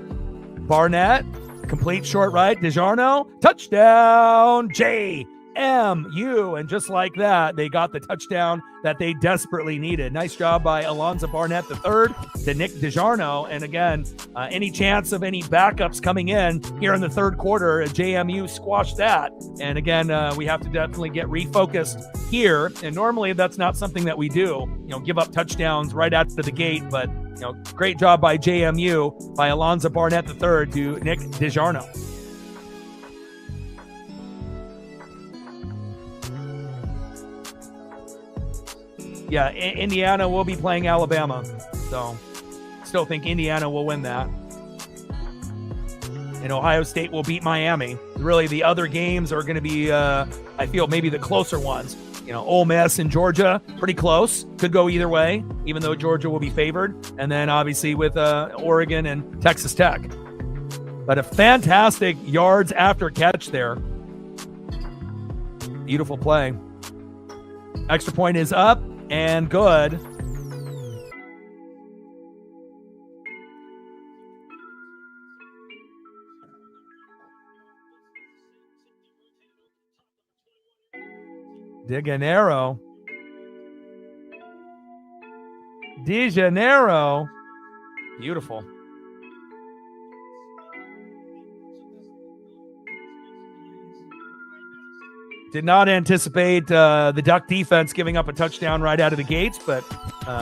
Barnett. Complete short right. DiGiannardo. Touchdown. JMU. And just like that, they got the touchdown that they desperately needed. Nice job by Alonzo Barnett III to Nick DiGiannardo. And again, any chance of any backups coming in here in the third quarter, JMU squashed that. And again, we have to definitely get refocused here. And normally that's not something that we do, give up touchdowns right out of the gate. But great job by JMU, by Alonzo Barnett III to Nick DiGiorno. Yeah, Indiana will be playing Alabama, so still think Indiana will win that. And Ohio State will beat Miami. Really, the other games are going to be, I feel, maybe the closer ones. Ole Miss and Georgia, pretty close. Could go either way, even though Georgia will be favored. And then, obviously, with Oregon and Texas Tech. But a fantastic yards after catch there. Beautiful play. Extra point is up and good. De Janeiro. Beautiful. Did not anticipate the Duck defense giving up a touchdown right out of the gates, but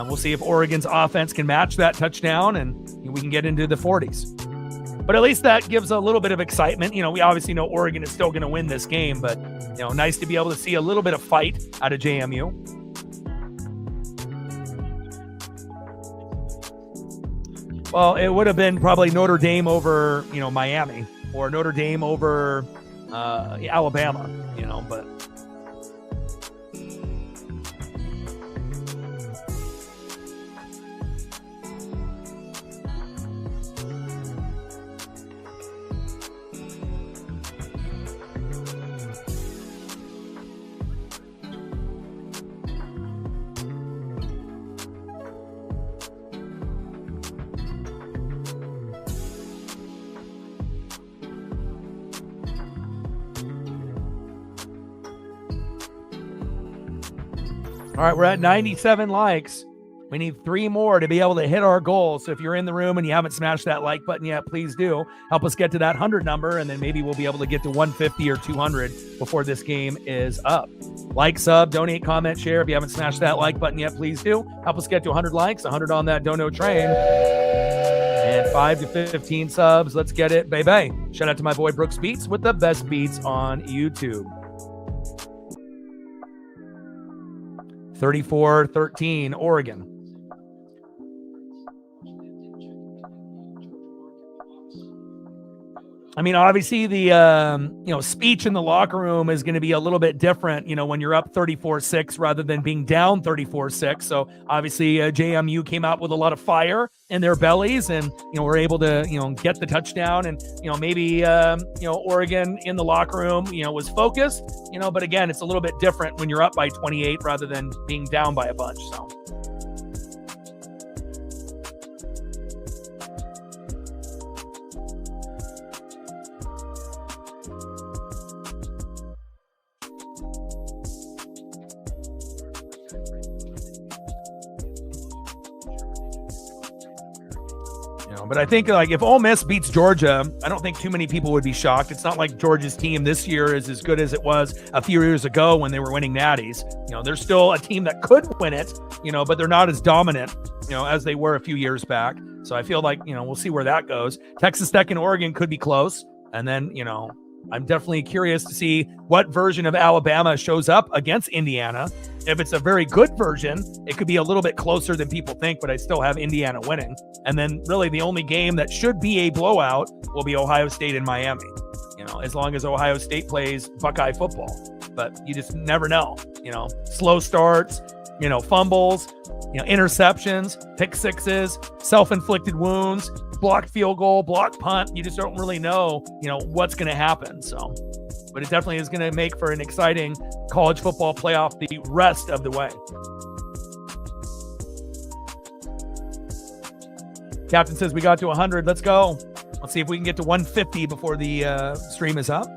we'll see if Oregon's offense can match that touchdown and we can get into the 40s. But at least that gives a little bit of excitement. We obviously know Oregon is still going to win this game, but nice to be able to see a little bit of fight out of JMU. Well, it would have been probably Notre Dame over, Miami, or Notre Dame over Alabama, but all right, we're at 97 likes. We need 3 more to be able to hit our goal. So if you're in the room and you haven't smashed that like button yet, please do. Help us get to that 100 number, and then maybe we'll be able to get to 150 or 200 before this game is up. Like, sub, donate, comment, share. If you haven't smashed that like button yet, please do. Help us get to 100 likes, 100 on that dono train. And 5 to 15 subs. Let's get it, baby. Shout out to my boy Brooks Beats with the best beats on YouTube. 34-13, Oregon. I mean, obviously the speech in the locker room is going to be a little bit different, when you're up 34-6 rather than being down 34-6. So obviously JMU came out with a lot of fire in their bellies, and were able to get the touchdown, and maybe Oregon in the locker room was focused, but again, it's a little bit different when you're up by 28 rather than being down by a bunch. So but I think if Ole Miss beats Georgia, I don't think too many people would be shocked. It's not like Georgia's team this year is as good as it was a few years ago when they were winning natties. They're still a team that could win it, but they're not as dominant, as they were a few years back. So I feel like, we'll see where that goes. Texas Tech and Oregon could be close. And then, I'm definitely curious to see what version of Alabama shows up against Indiana. If it's a very good version, it could be a little bit closer than people think, but I still have Indiana winning. And then really the only game that should be a blowout will be Ohio State and Miami, as long as Ohio State plays Buckeye football. But you just never know, slow starts, fumbles, interceptions, pick sixes, self-inflicted wounds, blocked field goal, blocked punt. You just don't really know, what's going to happen. So, but it definitely is going to make for an exciting college football playoff the rest of the way. Captain says we got to 100. Let's go. Let's see if we can get to 150 before the stream is up.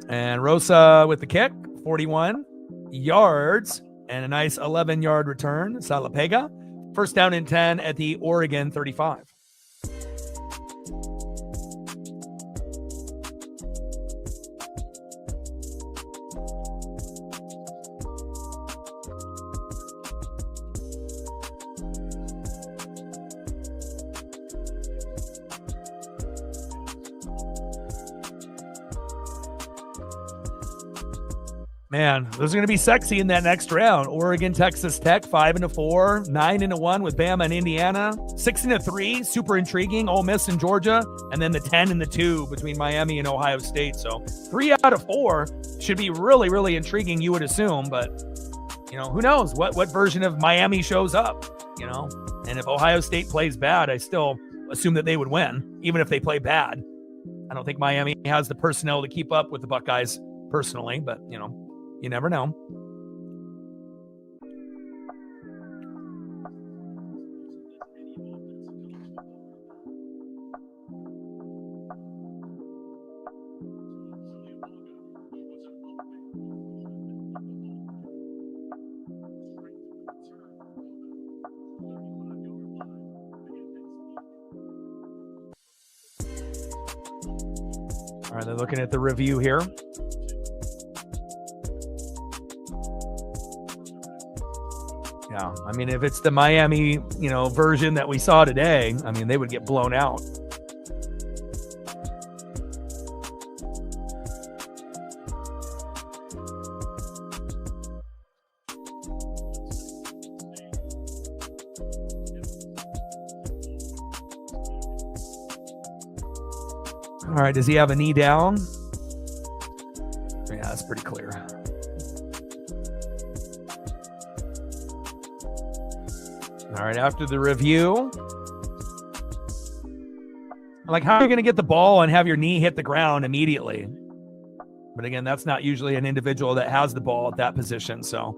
And Rosa with the kick, 41 yards and a nice 11-yard return. Salapega. First down and 10 at the Oregon 35. Man, those are going to be sexy in that next round. Oregon, Texas Tech, 5-4, 9-1 with Bama and Indiana, 6-3, super intriguing. Ole Miss and Georgia, and then the 10-2 between Miami and Ohio State. So 3 out of 4 should be really, really intriguing, you would assume. But who knows what version of Miami shows up? And if Ohio State plays bad, I still assume that they would win, even if they play bad. I don't think Miami has the personnel to keep up with the Buckeyes personally, but you never know. All right, they're looking at the review here. Yeah, I mean, if it's the Miami, version that we saw today, I mean, they would get blown out. All right, does he have a knee down? Yeah, that's pretty clear. All right, after the review, how are you going to get the ball and have your knee hit the ground immediately? But again, that's not usually an individual that has the ball at that position. So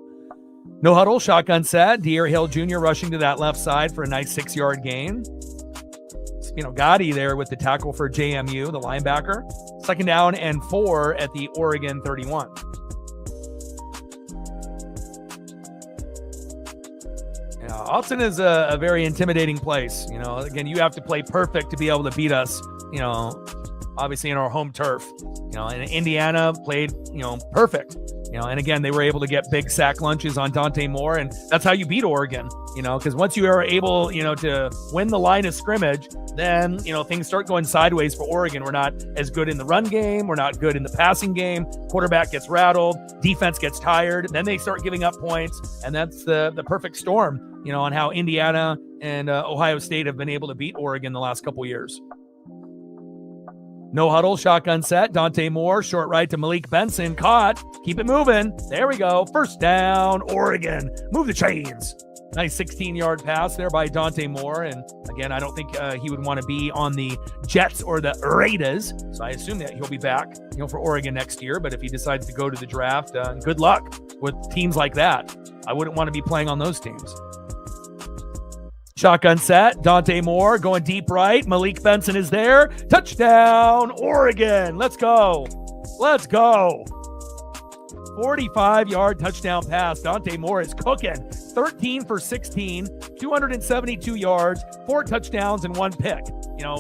no huddle, shotgun set. De'Aaron Hill Jr. rushing to that left side for a nice 6-yard gain. Gotti there with the tackle for JMU, the linebacker. 2nd down and 4 at the Oregon 31. Austin is a very intimidating place. Again, you have to play perfect to be able to beat us, obviously in our home turf. And Indiana played, perfect. And again, they were able to get big sack lunches on Dante Moore, and that's how you beat Oregon, because once you are able, to win the line of scrimmage, then, things start going sideways for Oregon. We're not as good in the run game. We're not good in the passing game. Quarterback gets rattled. Defense gets tired. Then they start giving up points, and that's the perfect storm, on how Indiana and Ohio State have been able to beat Oregon the last couple years. No huddle, shotgun set. Dante Moore, short right to Malik Benson. Caught. Keep it moving. There we go. 1st down, Oregon. Move the chains. Nice 16-yard pass there by Dante Moore. And again, I don't think he would want to be on the Jets or the Raiders. So I assume that he'll be back, for Oregon next year. But if he decides to go to the draft, good luck with teams like that. I wouldn't want to be playing on those teams. Shotgun set. Dante Moore going deep right. Malik Benson is there. Touchdown, Oregon. Let's go. Let's go. 45-yard touchdown pass. Dante Moore is cooking. 13 for 16, 272 yards, 4 touchdowns, and 1 pick.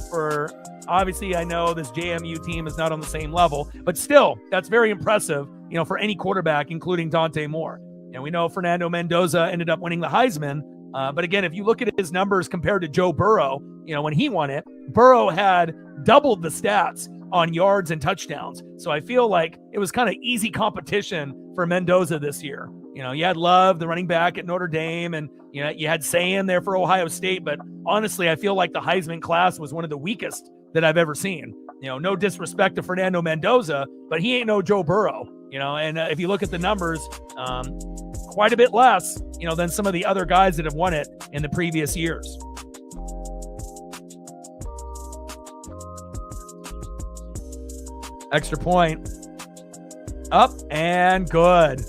For obviously, I know this JMU team is not on the same level, but still, that's very impressive, for any quarterback, including Dante Moore. And we know Fernando Mendoza ended up winning the Heisman. But again, if you look at his numbers compared to Joe Burrow, when he won it, Burrow had doubled the stats on yards and touchdowns. So I feel like it was kind of easy competition for Mendoza this year. You had Love, the running back at Notre Dame, and you had Sayan there for Ohio State. But honestly, I feel like the Heisman class was one of the weakest that I've ever seen. No disrespect to Fernando Mendoza, but he ain't no Joe Burrow. And if you look at the numbers, quite a bit less, than some of the other guys that have won it in the previous years. Extra point. Up and good.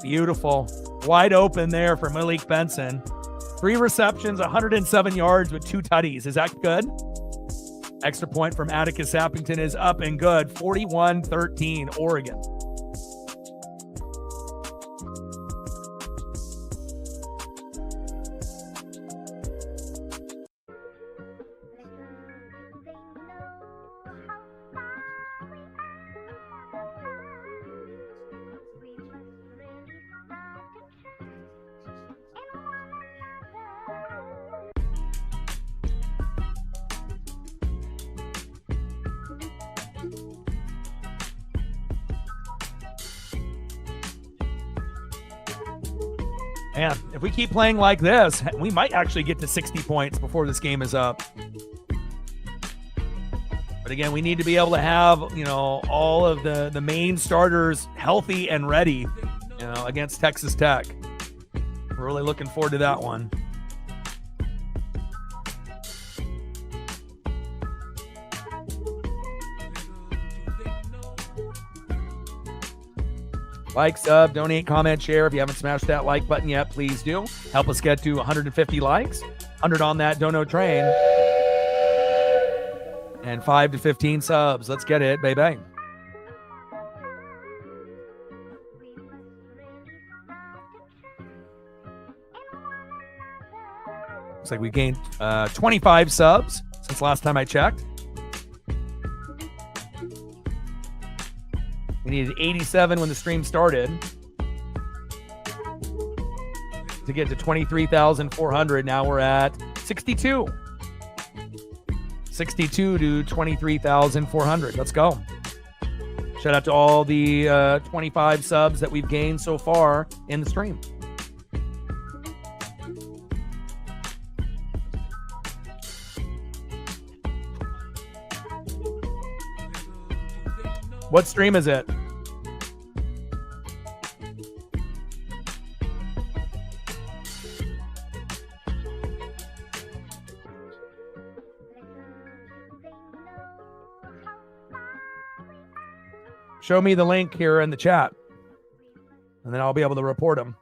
Beautiful. Wide open there for Malik Benson. 3 receptions, 107 yards with 2 tutties. Is that good? Extra point from Atticus Sappington is up and good. 41-13, Oregon. Man, if we keep playing like this, we might actually get to 60 points before this game is up. But again, we need to be able to have, all of the main starters healthy and ready, against Texas Tech. We're really looking forward to that one. Like, sub, donate, comment, share. If you haven't smashed that like button yet, please do. Help us get to 150 likes, 100 on that dono train, and 5 to 15 subs. Let's get it, baby. Looks like we gained 25 subs since last time I checked. We needed 87 when the stream started to get to 23,400. Now we're at 62. 62 to 23,400. Let's go. Shout out to all the 25 subs that we've gained so far in the stream. What stream is it? Show me the link here in the chat, and then I'll be able to report them.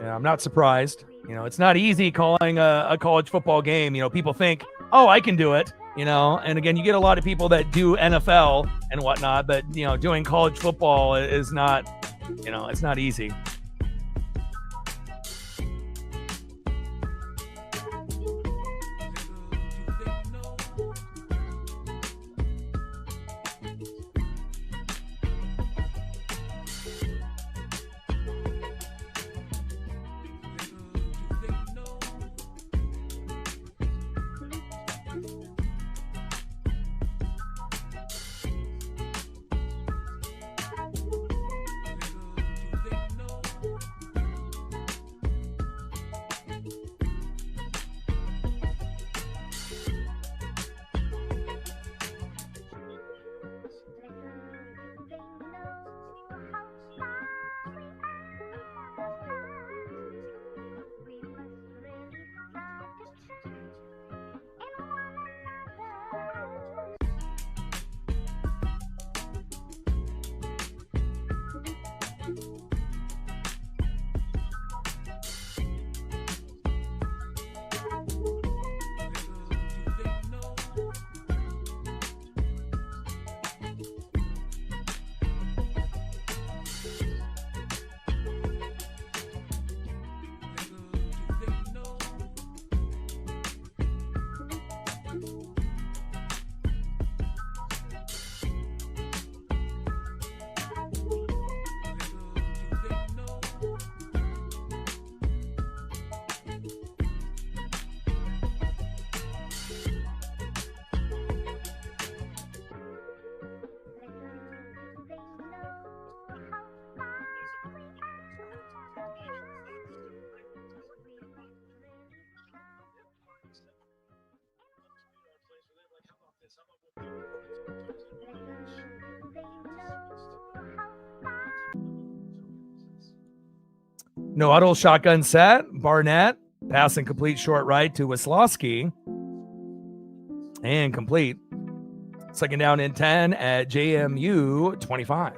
Yeah, I'm not surprised. It's not easy calling a college football game. People think, oh, I can do it, and again, you get a lot of people that do NFL and whatnot, but, doing college football is not, it's not easy. No huddle shotgun set. Barnett. Pass and complete short right to Wisłowski. And complete. Second down and 10 at JMU 25.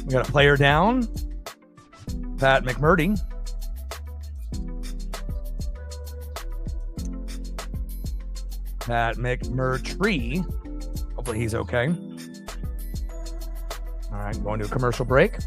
We got a player down. Pat McMurdy. Pat McMurtry. Hopefully he's okay. All right, going to a commercial break.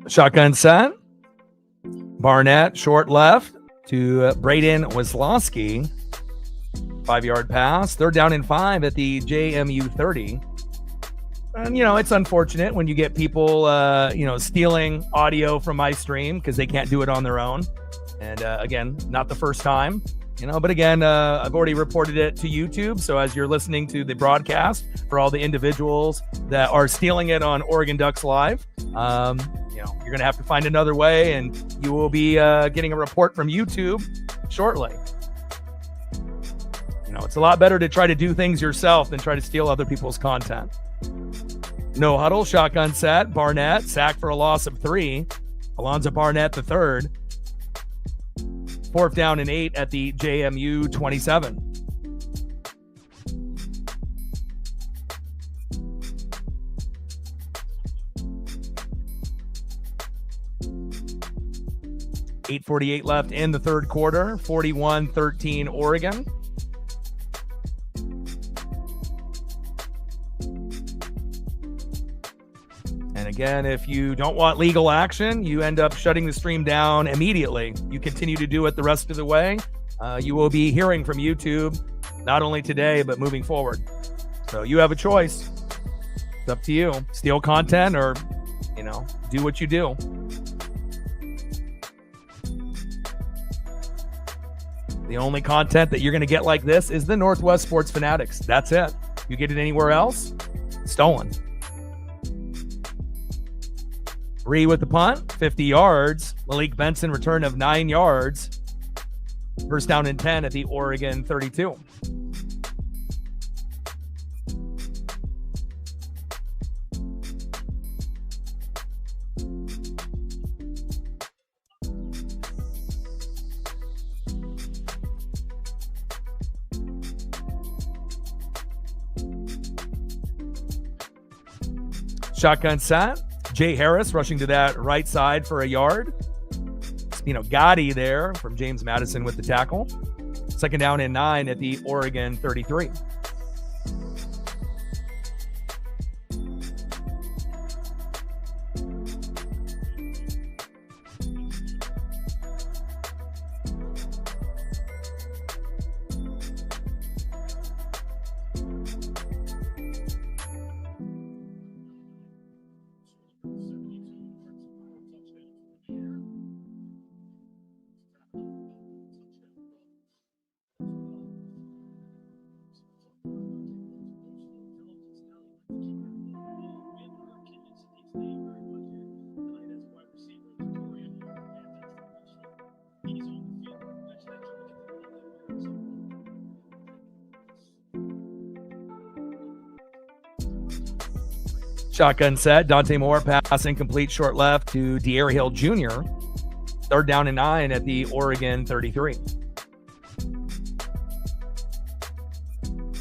Shotgun set. Barnett, short left to Braden Weslowski. 5-yard pass. Third down and 5 at the JMU 30. And, it's unfortunate when you get people, stealing audio from my stream because they can't do it on their own. And again, not the first time, but again, I've already reported it to YouTube. So as you're listening to the broadcast, for all the individuals that are stealing it on Oregon Ducks Live, you're going to have to find another way, and you will be getting a report from YouTube shortly. It's a lot better to try to do things yourself than try to steal other people's content. No huddle, shotgun set. Barnett, sack for a loss of 3. Alonzo Barnett, the third. 4th down and 8 at the JMU 27. .8:48 left in the third quarter. 41-13 Oregon. And again, if you don't want legal action, you end up shutting the stream down immediately. You continue to do it the rest of the way. You will be hearing from YouTube, not only today, but moving forward. So you have a choice. It's up to you. Steal content or, do what you do. The only content that you're going to get like this is the Northwest Sports Fanatics. That's it. You get it anywhere else, stolen. Bree with the punt, 50 yards. Malik Benson return of 9 yards. First down and 10 at the Oregon 32. Shotgun set. Jay Harris rushing to that right side for a yard. Gotti there from James Madison with the tackle. Second down and 9 at the Oregon 33. Shotgun set. Dante Moore pass incomplete, short left to De'Aaron Hill Jr. Third down and 9 at the Oregon 33.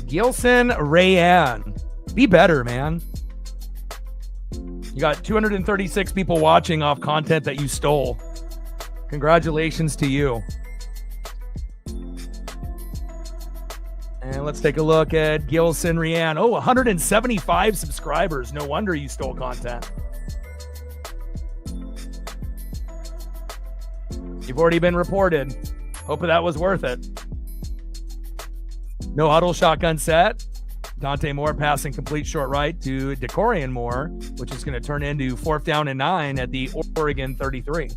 Gilson Rayan. Be better, man. You got 236 people watching off content that you stole. Congratulations to you. And let's take a look at Gilson Rian. Oh, 175 subscribers. No wonder you stole content. You've already been reported. Hope that was worth it. No huddle, shotgun set. Dante Moore passing complete short right to Decorian Moore, which is going to turn into 4th down and 9 at the Oregon 33.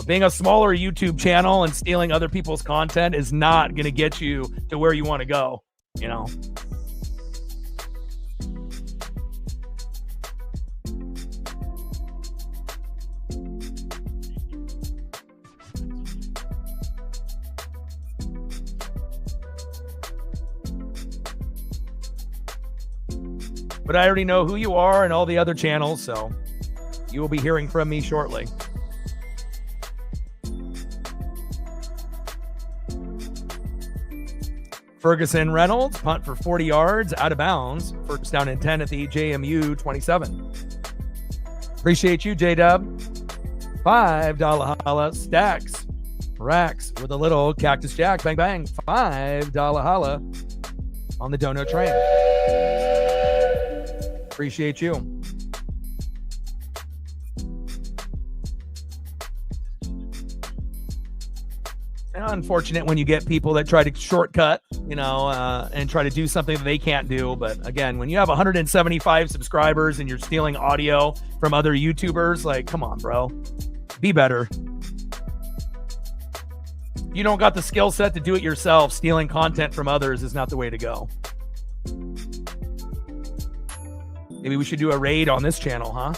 Being a smaller YouTube channel and stealing other people's content is not going to get you to where you want to go, But I already know who you are and all the other channels, so you will be hearing from me shortly. Ferguson Reynolds, punt for 40 yards, out of bounds. First down and 10 at the JMU 27. Appreciate you, J-Dub. $5 holla. Stacks. Racks with a little Cactus Jack. Bang, bang. $5 holla on the dono train. Appreciate you. unfortunate when you get people that try to shortcut, and try to do something that they can't do. But again, when you have 175 subscribers and you're stealing audio from other YouTubers, like, come on, bro, be better. You don't got the skill set to do it yourself. Stealing content from others is not the way to go. Maybe we should do a raid on this channel, huh?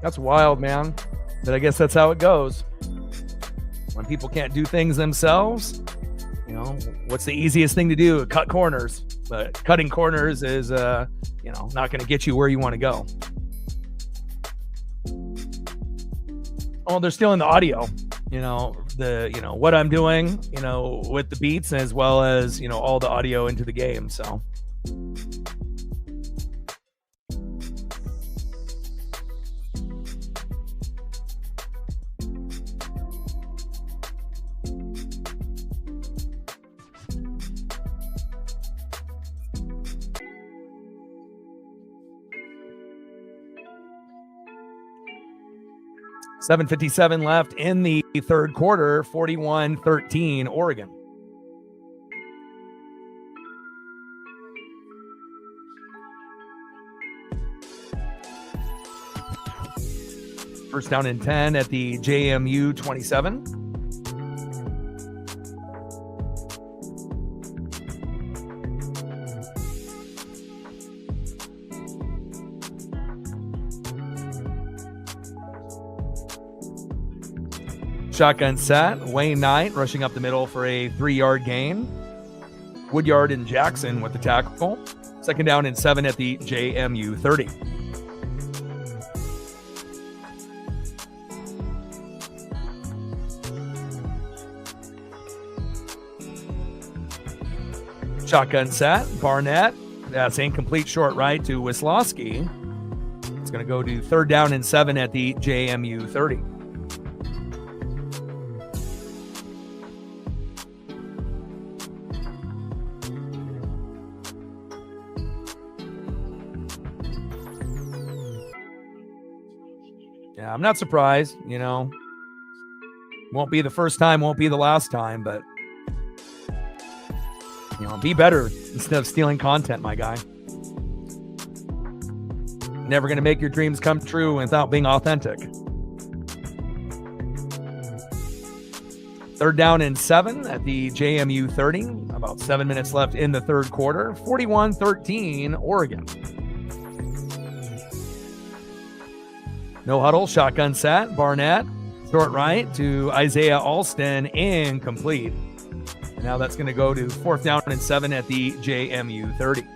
That's wild, man. But I guess that's how it goes. When people can't do things themselves, what's the easiest thing to do? Cut corners. But cutting corners is, not going to get you where you want to go. Oh, they're stealing the audio. What I'm doing, with the beats, as well as, all the audio into the game. So. .757 left in the third quarter, 41-13 Oregon. First down and 10 at the JMU 27. Shotgun set. Wayne Knight rushing up the middle for a 3-yard gain. Woodyard and Jackson with the tackle. Second down and 7 at the JMU 30. Shotgun set. Barnett. That's incomplete, short right to Wisłowski. It's going to go to third down and 7 at the JMU 30. I'm not surprised, won't be the first time, won't be the last time, but be better instead of stealing content, my guy. Never going to make your dreams come true without being authentic. Third down and 7 at the JMU 30. About 7 minutes left in the third quarter. 41-13 Oregon. No huddle, shotgun set. Barnett, short right to Isaiah Alston, incomplete. And now that's going to go to fourth down and 7 at the JMU 30.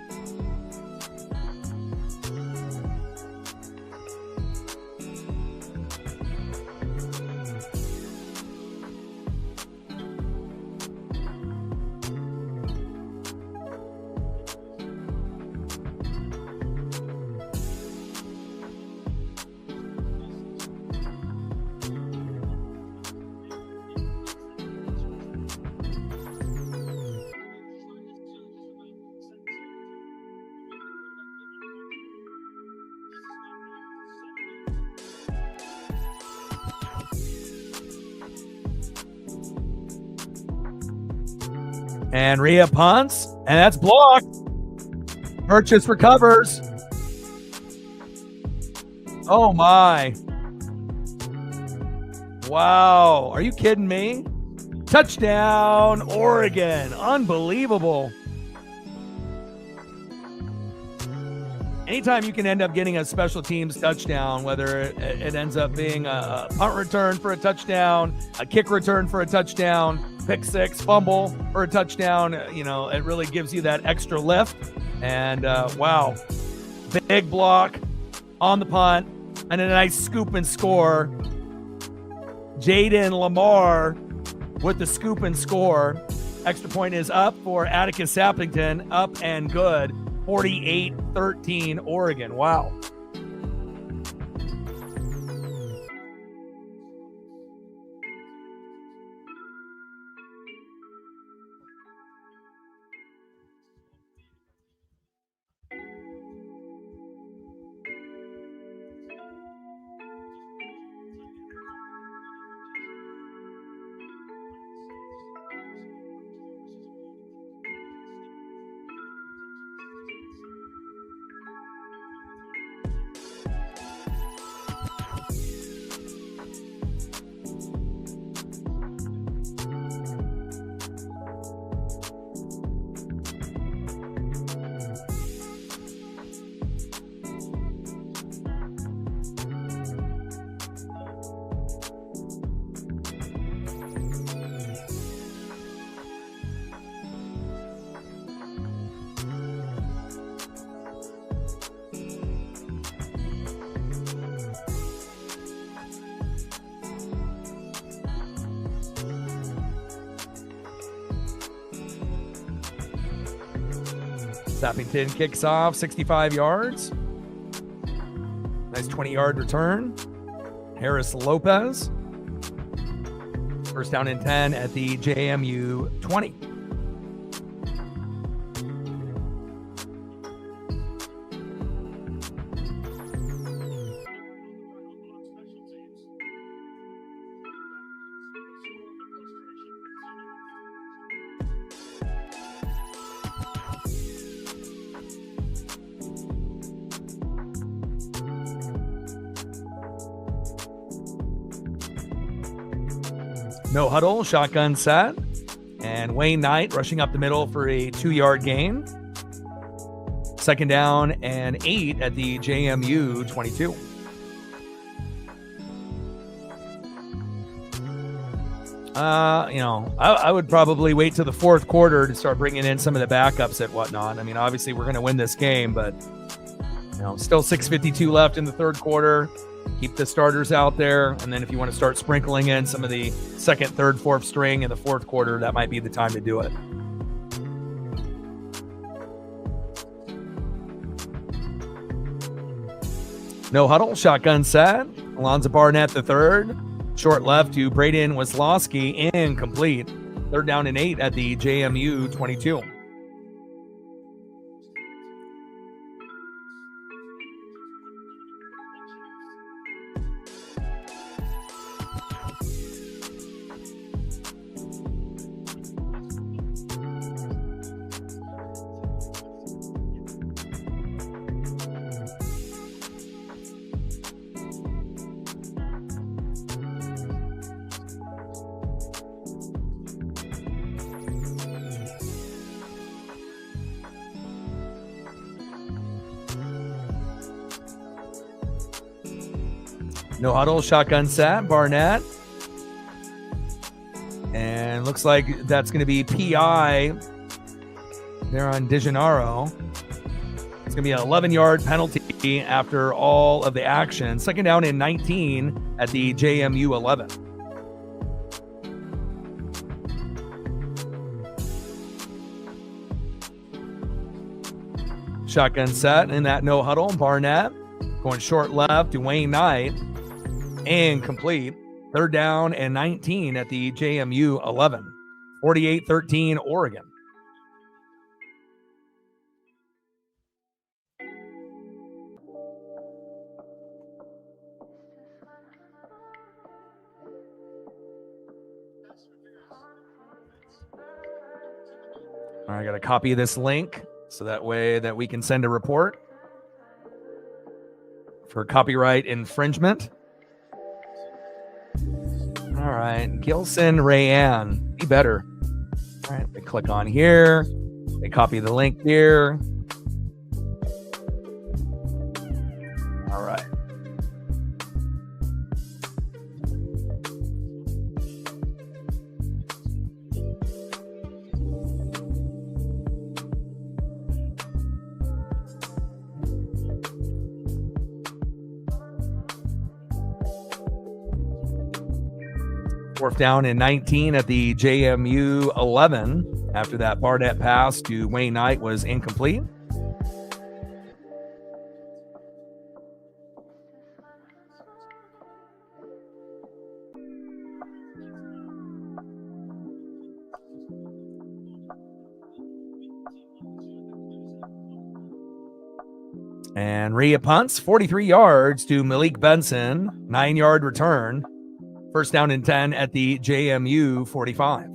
And Rhea punts, and that's blocked. Purchase recovers. Oh my. Wow. Are you kidding me? Touchdown, Oregon. Unbelievable. Anytime you can end up getting a special teams touchdown, whether it ends up being a punt return for a touchdown, a kick return for a touchdown, pick six, fumble for a touchdown, it really gives you that extra lift. And wow, big block on the punt and a nice scoop and score. Jaden Lamar with the scoop and score. Extra point is up for Atticus Sappington, up and good. 48-13 Oregon. Wow. Sappington kicks off 65 yards. Nice 20-yard return. Harris Lopez. First down and 10 at the JMU 20. No huddle, shotgun set. And Wayne Knight rushing up the middle for a 2-yard gain. Second down and 8 at the JMU 22. I would probably wait till the fourth quarter to start bringing in some of the backups and whatnot. I mean, obviously we're going to win this game, but still 6:52 left in the third quarter. Keep the starters out there, and then if you want to start sprinkling in some of the second, third, fourth string in the fourth quarter, that might be the time to do it. No huddle, shotgun set. Alonzo Barnett the third. Short left to Braden Weslowski, incomplete. Third down and 8 at the JMU 22. No huddle, shotgun set, Barnett. And looks like that's going to be PI there on DeGennaro. It's going to be an 11-yard penalty after all of the action. Second down and 19 at the JMU 11. Shotgun set in that no huddle, Barnett. Going short left to Wayne Knight. Incomplete. Third down and 19 at the JMU 11. 48-13 Oregon. I got to copy this link so that way that we can send a report for copyright infringement. All right, Gilson Rayanne, be better. All right, they click on here. They copy the link here. All right. Fourth down and 19 at the JMU 11 after that Barnett pass to Wayne Knight was incomplete. And Rhea punts 43 yards to Malik Benson, 9-yard return. First down and 10 at the JMU 45.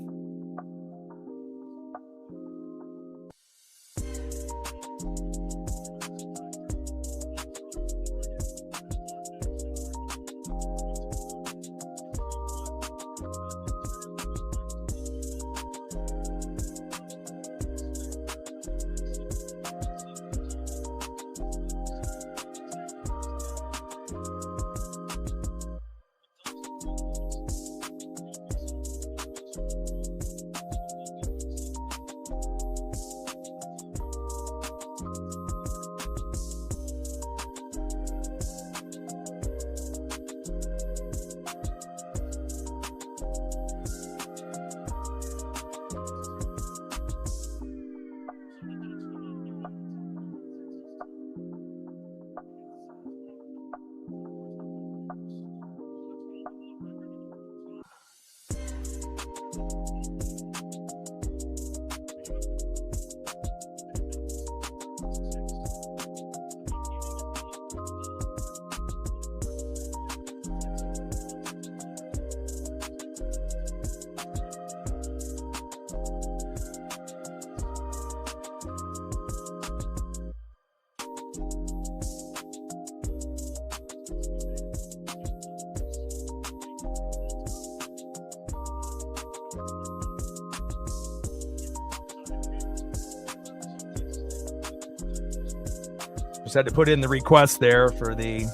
Just had to put in the request there for the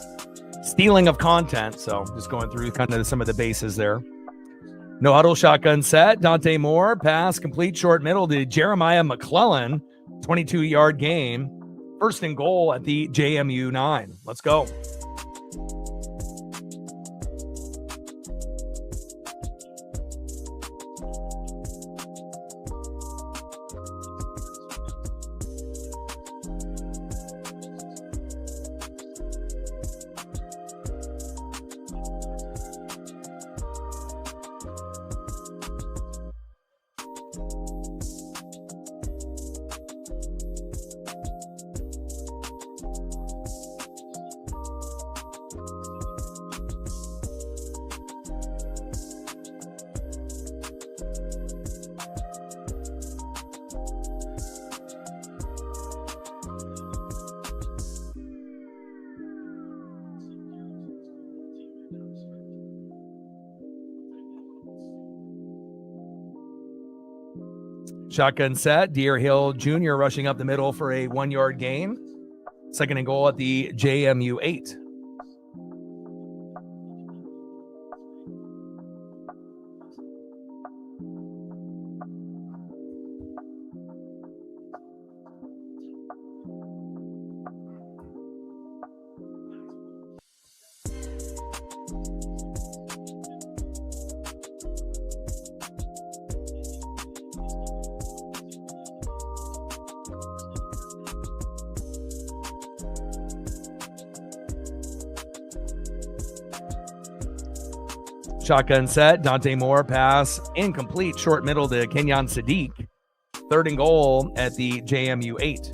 stealing of content. So just going through kind of some of the bases there. No huddle shotgun set. Dante Moore pass complete short middle to Jeremiah McClellan. 22-yard gain. First and goal at the JMU 9. Let's go. Shotgun set. Deer Hill Jr. rushing up the middle for a 1-yard gain. Second and goal at the JMU 8. Shotgun set. Dante Moore pass incomplete. Short middle to Kenyon Sadiq. Third and goal at the JMU 8.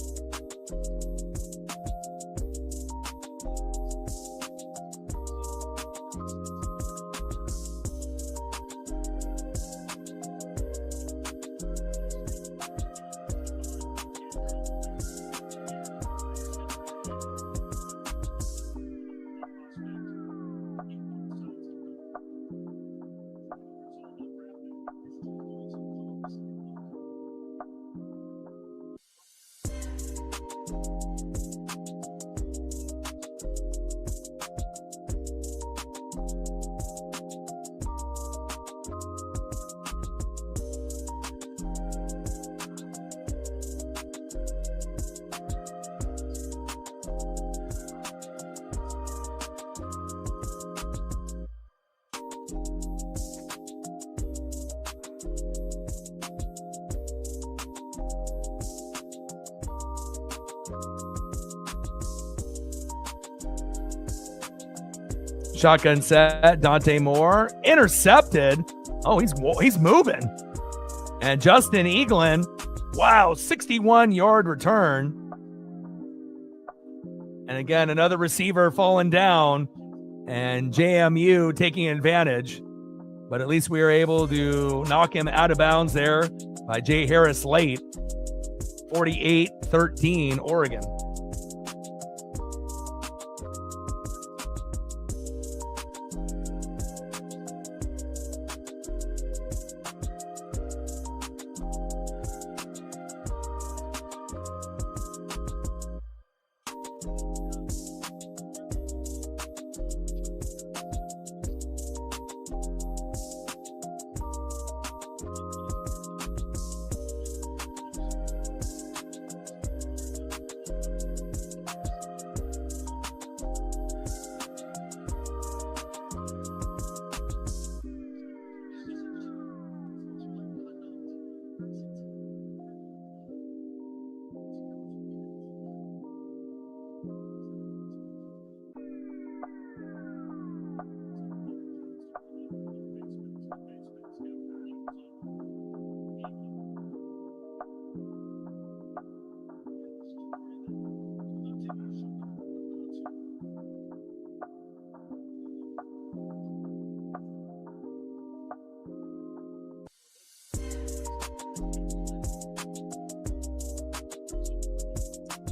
shotgun set. Dante Moore intercepted. Oh, he's moving. And Justin Eaglin, wow, 61-yard return. And again, another receiver falling down, and JMU taking advantage. But at least we were able to knock him out of bounds there by Jay Harris late. 48-13, Oregon.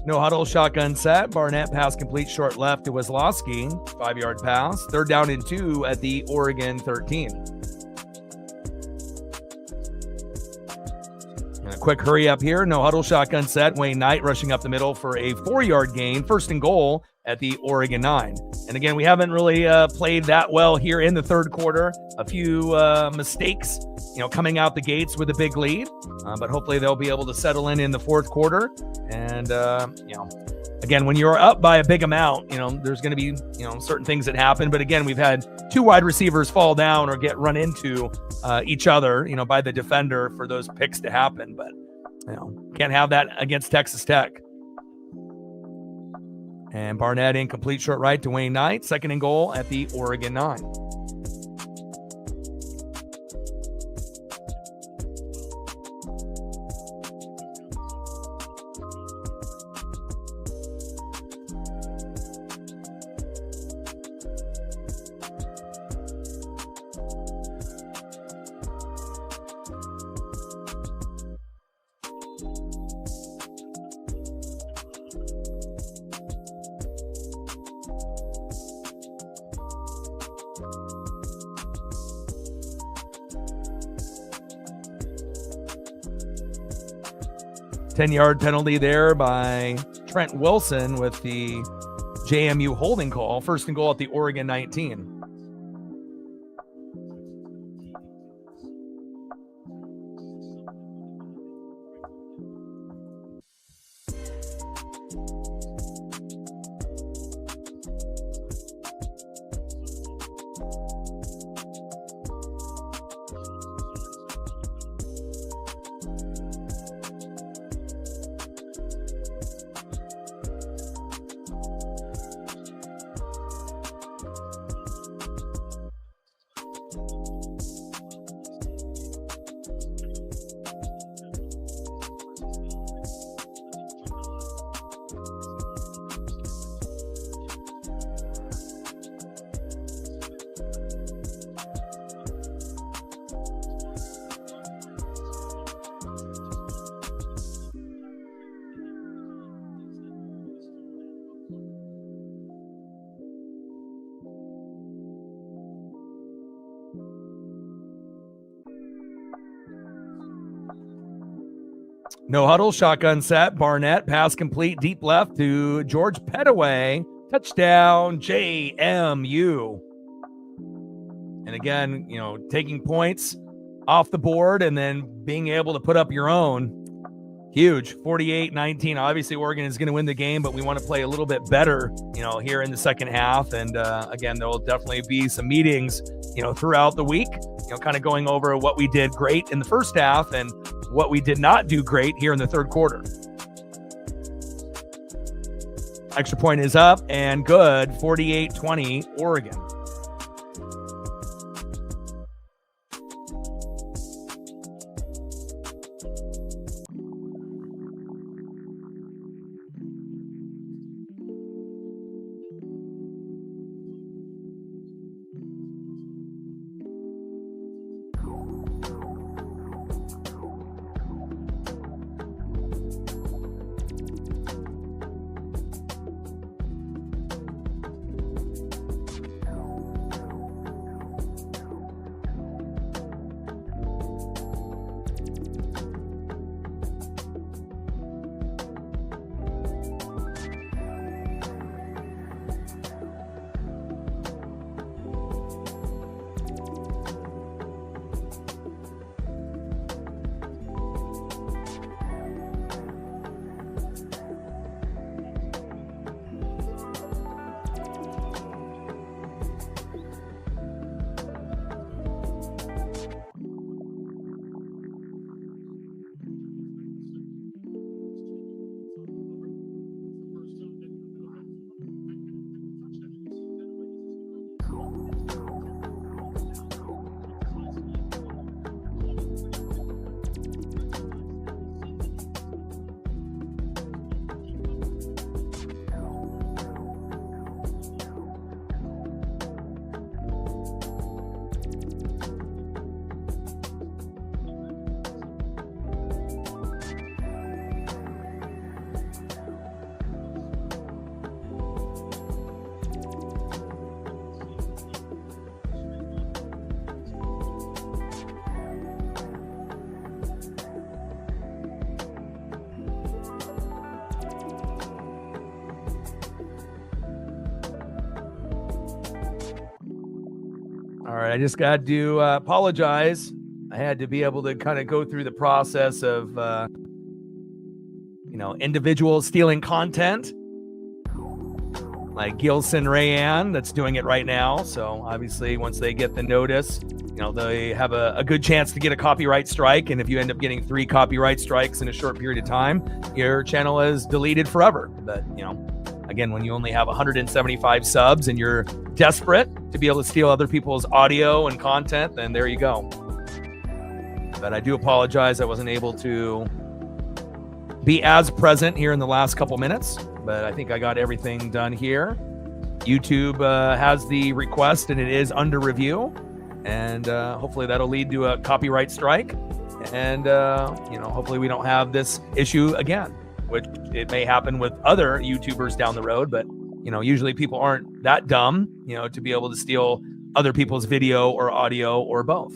No huddle, shotgun set. Barnett pass complete, short left to Wisloski. 5-yard pass. 3rd down and 2 at the Oregon 13. And a quick hurry up here. No huddle, shotgun set. Wayne Knight rushing up the middle for a 4-yard gain. 1st and goal at the Oregon 9. And again, we haven't really played that well here in the 3rd quarter. A few mistakes, coming out the gates with a big lead. But hopefully they'll be able to settle in the 4th quarter. And, again, when you're up by a big amount, there's going to be, certain things that happen. But again, we've had 2 wide receivers fall down or get run into each other, by the defender for those picks to happen. But, can't have that against Texas Tech. And Barnett incomplete, short right to Wayne Knight. 2nd and goal at the Oregon 9. Ten-yard penalty there by Trent Wilson with the JMU holding call. 1st and goal at the Oregon 19. No huddle, shotgun set. Barnett, pass complete, deep left to George Pettaway. Touchdown, JMU. And again, taking points off the board and then being able to put up your own. Huge, 48-19. Obviously, Oregon is going to win the game, but we want to play a little bit better, here in the second half. And again, there will definitely be some meetings, throughout the week, kind of going over what we did great in the first half and what we did not do great here in the 3rd quarter. Extra point is up and good. 48-20, Oregon. All right, I just got to apologize. I had to be able to kind of go through the process of, individuals stealing content, like Gilson Rayanne, that's doing it right now. So obviously, once they get the notice, they have a good chance to get a copyright strike. And if you end up getting 3 copyright strikes in a short period of time, your channel is deleted forever. But, again, when you only have 175 subs and you're desperate to be able to steal other people's audio and content, then there you go. But I do apologize. I wasn't able to be as present here in the last couple minutes, but I think I got everything done here. YouTube has the request and it is under review. And hopefully that'll lead to a copyright strike. And, hopefully we don't have this issue again, which it may happen with other YouTubers down the road. But, usually people aren't that dumb, to be able to steal other people's video or audio or both.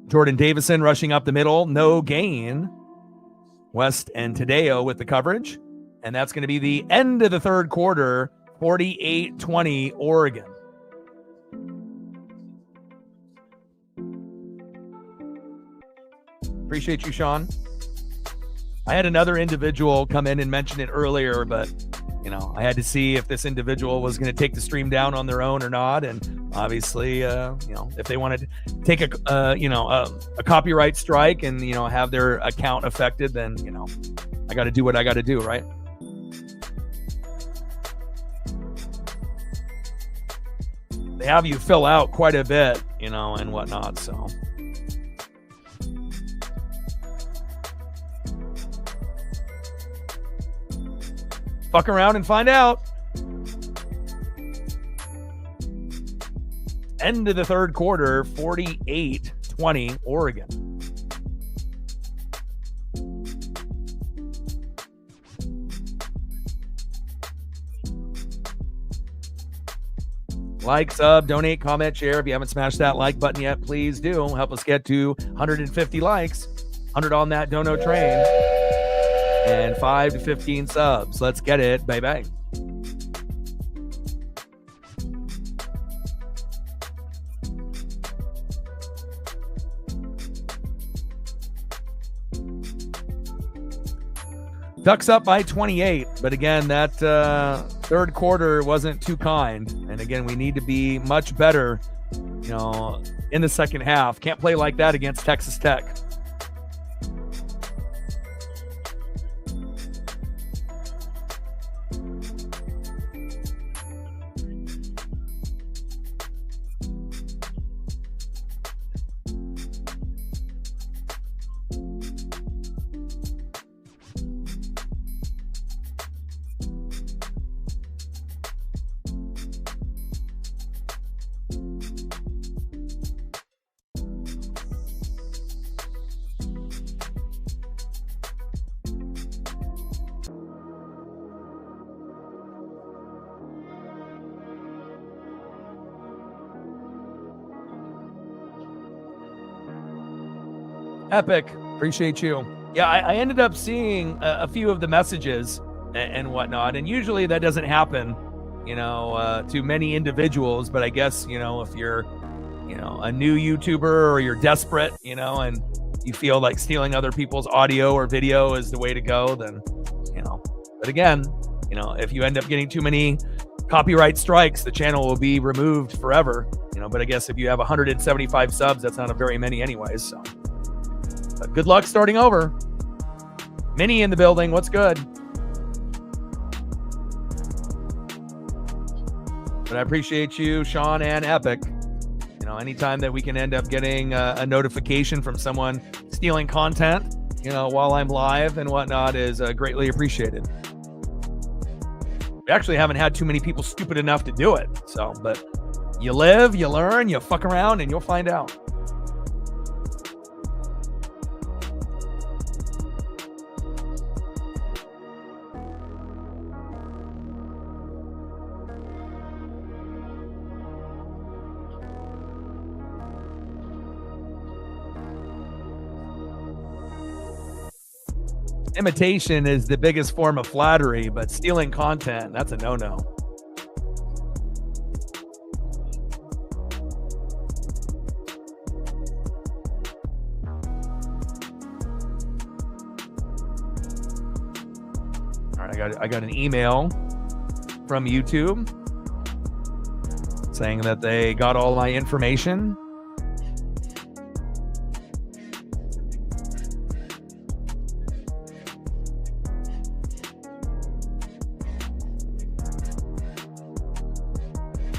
Jordan Davison rushing up the middle, no gain. West and Tadeo with the coverage. And that's going to be the end of the third quarter, 48-20 Oregon. Appreciate you, Sean. I had another individual come in and mention it earlier, but I had to see if this individual was going to take the stream down on their own or not. And obviously, if they wanted to take a copyright strike and, have their account affected, then, I got to do what I got to do, right? They have you fill out quite a bit, and whatnot. So. Fuck around and find out. End of the third quarter, 48-20 Oregon. Like, sub, donate, comment, share. If you haven't smashed that like button yet, please do. Help us get to 150 likes, 100 on that dono train. And 5 to 15 subs. Let's get it. Bye-bye. Ducks up by 28. But again, that third quarter wasn't too kind. And again, we need to be much better, in the second half. Can't play like that against Texas Tech. Epic. Appreciate you. Yeah, I ended up seeing a few of the messages and whatnot. And usually that doesn't happen, to many individuals. But I guess, if you're, a new YouTuber or you're desperate, and you feel like stealing other people's audio or video is the way to go, then, but again, if you end up getting too many copyright strikes, the channel will be removed forever, but I guess if you have 175 subs, that's not a very many anyways. So. But good luck starting over. Minnie in the building. What's good? But I appreciate you, Sean and Epic. Anytime that we can end up getting a notification from someone stealing content, while I'm live and whatnot is greatly appreciated. We actually haven't had too many people stupid enough to do it. So, but you live, you learn, you fuck around, and you'll find out. Imitation is the biggest form of flattery, but stealing content, that's a no-no. All right, I got an email from YouTube saying that they got all my information.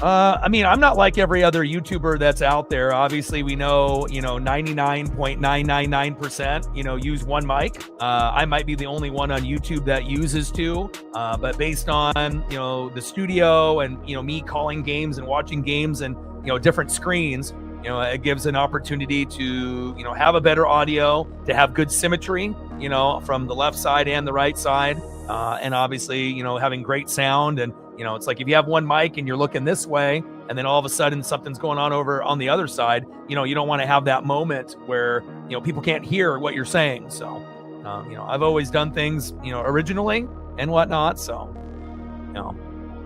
I mean, I'm not like every other YouTuber that's out there. Obviously, we know, 99.999%, use one mic. I might be the only one on YouTube that uses two. But based on, the studio and, me calling games and watching games and, different screens, it gives an opportunity to, have a better audio, to have good symmetry, from the left side and the right side. And obviously, having great sound. And, it's like if you have one mic and you're looking this way, and then all of a sudden something's going on over on the other side, you don't want to have that moment where, people can't hear what you're saying. So, I've always done things, originally and whatnot. So,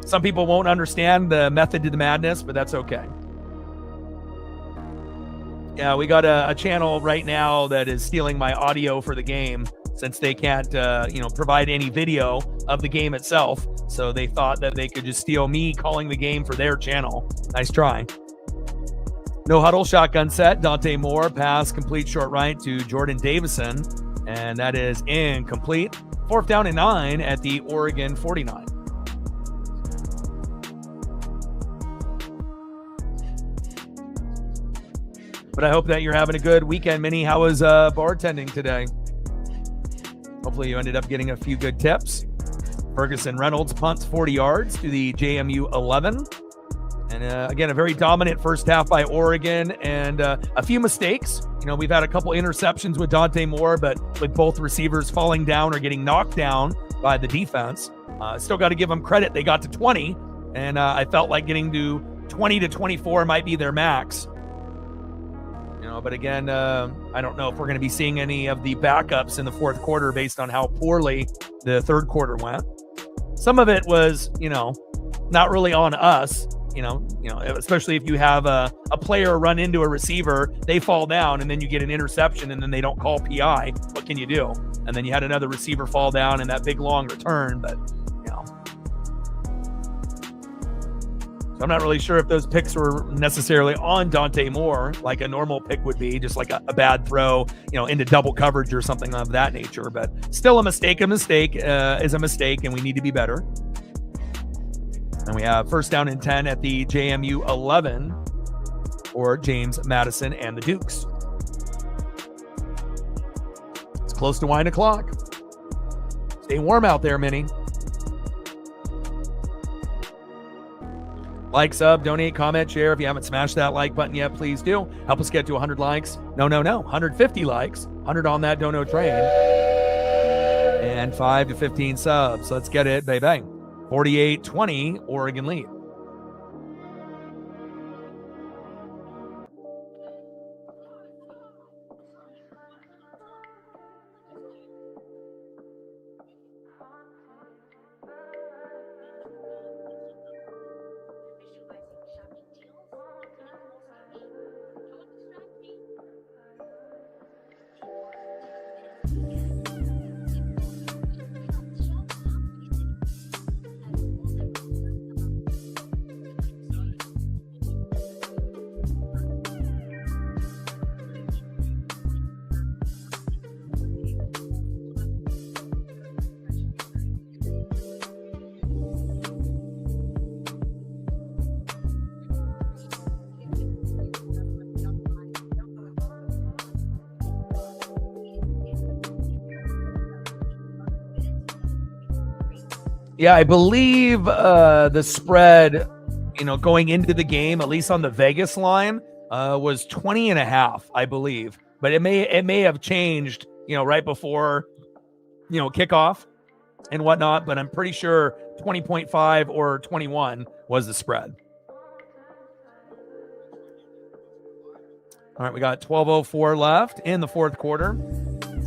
some people won't understand the method to the madness, but that's okay. Yeah, we got a channel right now that is stealing my audio for the game since they can't, provide any video of the game itself. So they thought that they could just steal me calling the game for their channel. Nice try. No huddle, shotgun set. Dante Moore, pass, complete short right to Jordan Davison. And that is incomplete. 4th down and 9 at the Oregon 49. But I hope that you're having a good weekend, Minnie. How was bartending today? Hopefully you ended up getting a few good tips. Ferguson Reynolds punts 40 yards to the JMU 11. And again, a very dominant first half by Oregon and a few mistakes. We've had a couple interceptions with Dante Moore, but with both receivers falling down or getting knocked down by the defense. Still got to give them credit. They got to 20, and I felt like getting to 20 to 24 might be their max. But again, I don't know if we're going to be seeing any of the backups in the fourth quarter based on how poorly the third quarter went. Some of it was, not really on us, especially if you have a player run into a receiver, they fall down, and then you get an interception, and then they don't call PI. What can you do? And then you had another receiver fall down in that big long return, but So I'm not really sure if those picks were necessarily on Dante Moore, like a normal pick would be, just like a bad throw, into double coverage or something of that nature. But still a mistake is a mistake, and we need to be better. And we have 1st down and 10 at the JMU 11 for James Madison and the Dukes. It's close to 9 o'clock. Stay warm out there, Minnie. Like, sub, donate, comment, share. If you haven't smashed that like button yet, please do. Help us get to 100 likes. No. 150 likes. 100 on that dono train. And 5 to 15 subs. Let's get it, baby. 48-20, Oregon lead. Yeah, I believe the spread, going into the game, at least on the Vegas line, was 20.5, I believe. But it may have changed, right before, kickoff and whatnot. But I'm pretty sure 20.5 or 21 was the spread. All right, we got 12:04 left in the fourth quarter.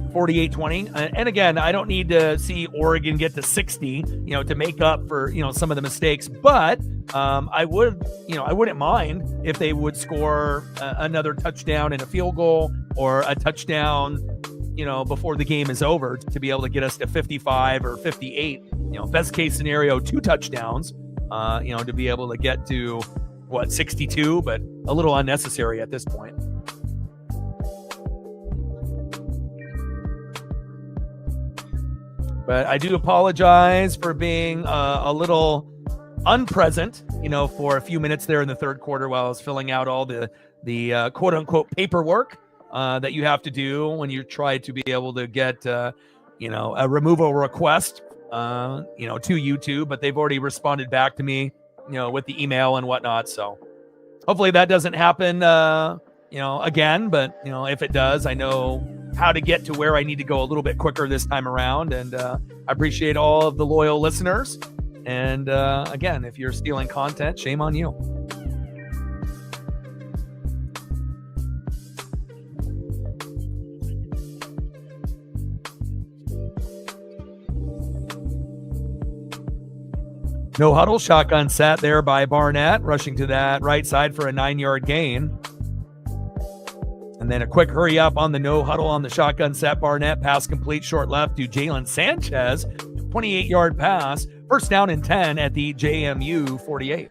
48-20. And again, I don't need to see Oregon get to 60, to make up for, some of the mistakes. But I wouldn't mind if they would score another touchdown and a field goal, or a touchdown, before the game is over, to be able to get us to 55 or 58. Best case scenario, 2 touchdowns, to be able to get to 62, but a little unnecessary at this point. But I do apologize for being a little unpresent, for a few minutes there in the third quarter while I was filling out all the quote unquote paperwork that you have to do when you try to be able to get, a removal request, to YouTube. But they've already responded back to me, with the email and whatnot. So hopefully that doesn't happen, again. But, if it does, I know how to get to where I need to go a little bit quicker this time around. And I appreciate all of the loyal listeners. And again, if you're stealing content, shame on you. No huddle, shotgun set there by Barnett, rushing to that right side for a 9-yard gain. And then a quick hurry up on the no huddle on the shotgun set. Barnett, pass complete, short left to Jalen Sanchez, 28-yard pass, first down and 10 at the JMU 48.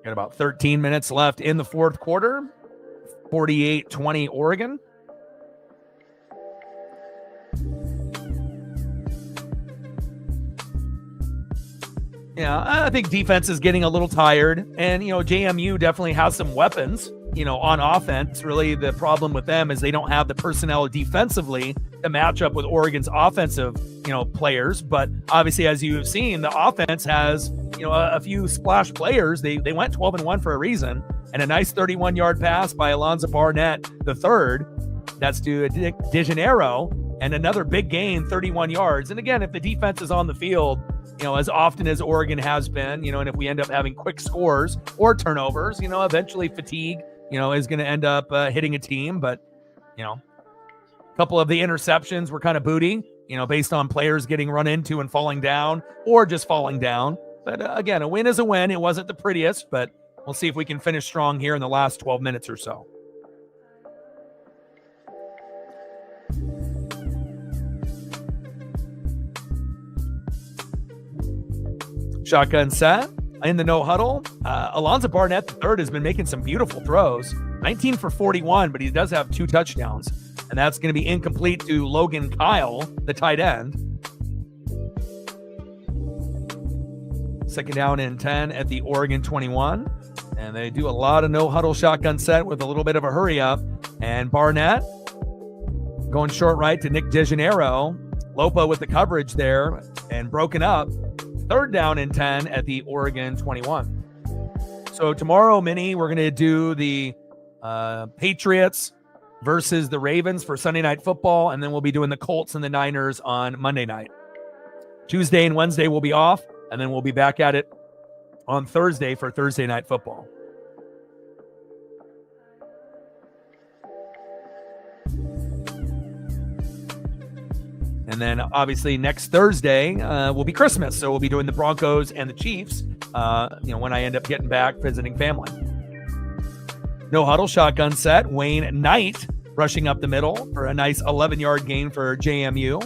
Got about 13 minutes left in the fourth quarter. 48-20 Oregon. Yeah, I think defense is getting a little tired. And, JMU definitely has some weapons, on offense. Really, the problem with them is they don't have the personnel defensively to match up with Oregon's offensive, players. But obviously, as you have seen, the offense has, a few splash players. They went 12-1 for a reason. And a nice 31-yard pass by Alonzo Barnett III. That's to DeGeneiro. And another big gain, 31 yards. And again, if the defense is on the field, as often as Oregon has been, and if we end up having quick scores or turnovers, eventually fatigue, is going to end up hitting a team. But, a couple of the interceptions were kind of booty, based on players getting run into and falling down, or just falling down. But again, a win is a win. It wasn't the prettiest, but we'll see if we can finish strong here in the last 12 minutes or so. Shotgun set in the no huddle. Alonzo Barnett III has been making some beautiful throws. 19 for 41, but he does have 2 touchdowns. And that's going to be incomplete to Logan Kyle, the tight end. Second down and 10 at the Oregon 21. And they do a lot of no huddle shotgun set with a little bit of a hurry up. And Barnett going short right to Nick DeGeneiro. Lopa with the coverage there and broken up. Third down and 10 at the Oregon 21. So tomorrow, Minnie, we're going to do the Patriots versus the Ravens for Sunday Night Football, and then we'll be doing the Colts and the Niners on Monday night. Tuesday and Wednesday will be off, and then we'll be back at it on Thursday for Thursday Night Football. And then obviously next Thursday will be Christmas. So we'll be doing the Broncos and the Chiefs, when I end up getting back visiting family. No huddle shotgun set. Wayne Knight rushing up the middle for a nice 11-yard gain for JMU.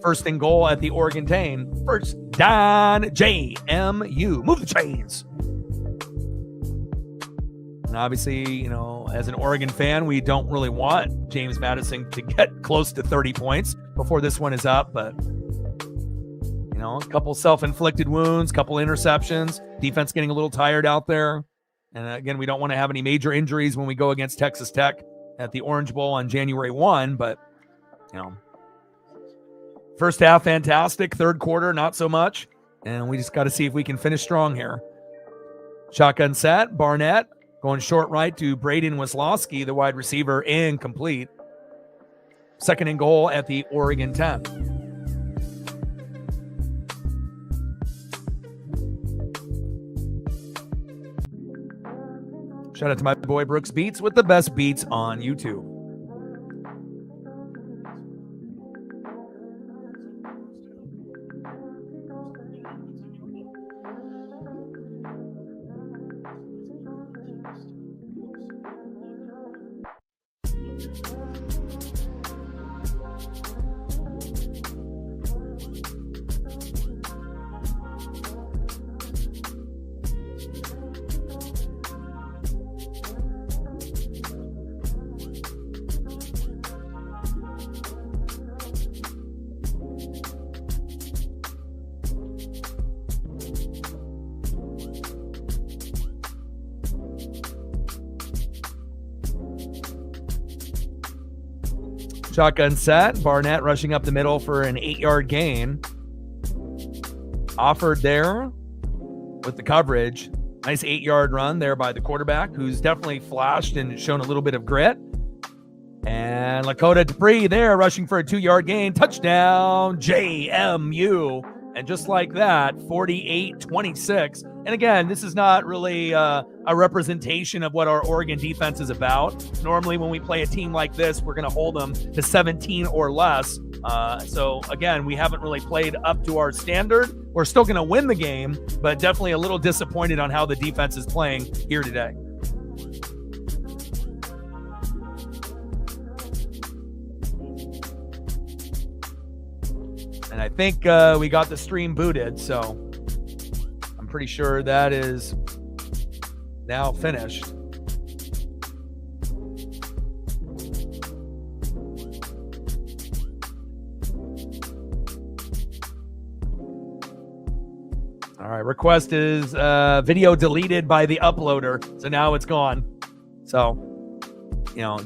First and goal at the Oregon 10. First down, JMU. Move the chains. And obviously, as an Oregon fan, we don't really want James Madison to get close to 30 points before this one is up. But, a couple self-inflicted wounds, couple interceptions, defense getting a little tired out there. And again, we don't want to have any major injuries when we go against Texas Tech at the Orange Bowl on January 1. But, first half, fantastic. Third quarter, not so much. And we just got to see if we can finish strong here. Shotgun set, Barnett. Going short right to Braden Weslowski, the wide receiver, incomplete. Second and goal at the Oregon 10. Shout out to my boy Brooks Beats with the best beats on YouTube. Shotgun set. Barnett rushing up the middle for an 8-yard gain. Offered there with the coverage. Nice 8-yard run there by the quarterback, who's definitely flashed and shown a little bit of grit. And Lakota Dupree there rushing for a 2-yard gain. Touchdown, JMU. And just like that, 48-26. And again, this is not really a representation of what our Oregon defense is about. Normally, when we play a team like this, we're going to hold them to 17 or less. So again, we haven't really played up to our standard. We're still going to win the game, but definitely a little disappointed on how the defense is playing here today. And I think we got the stream booted, so I'm pretty sure that is now finished. All right, request is video deleted by the uploader, so now it's gone. So,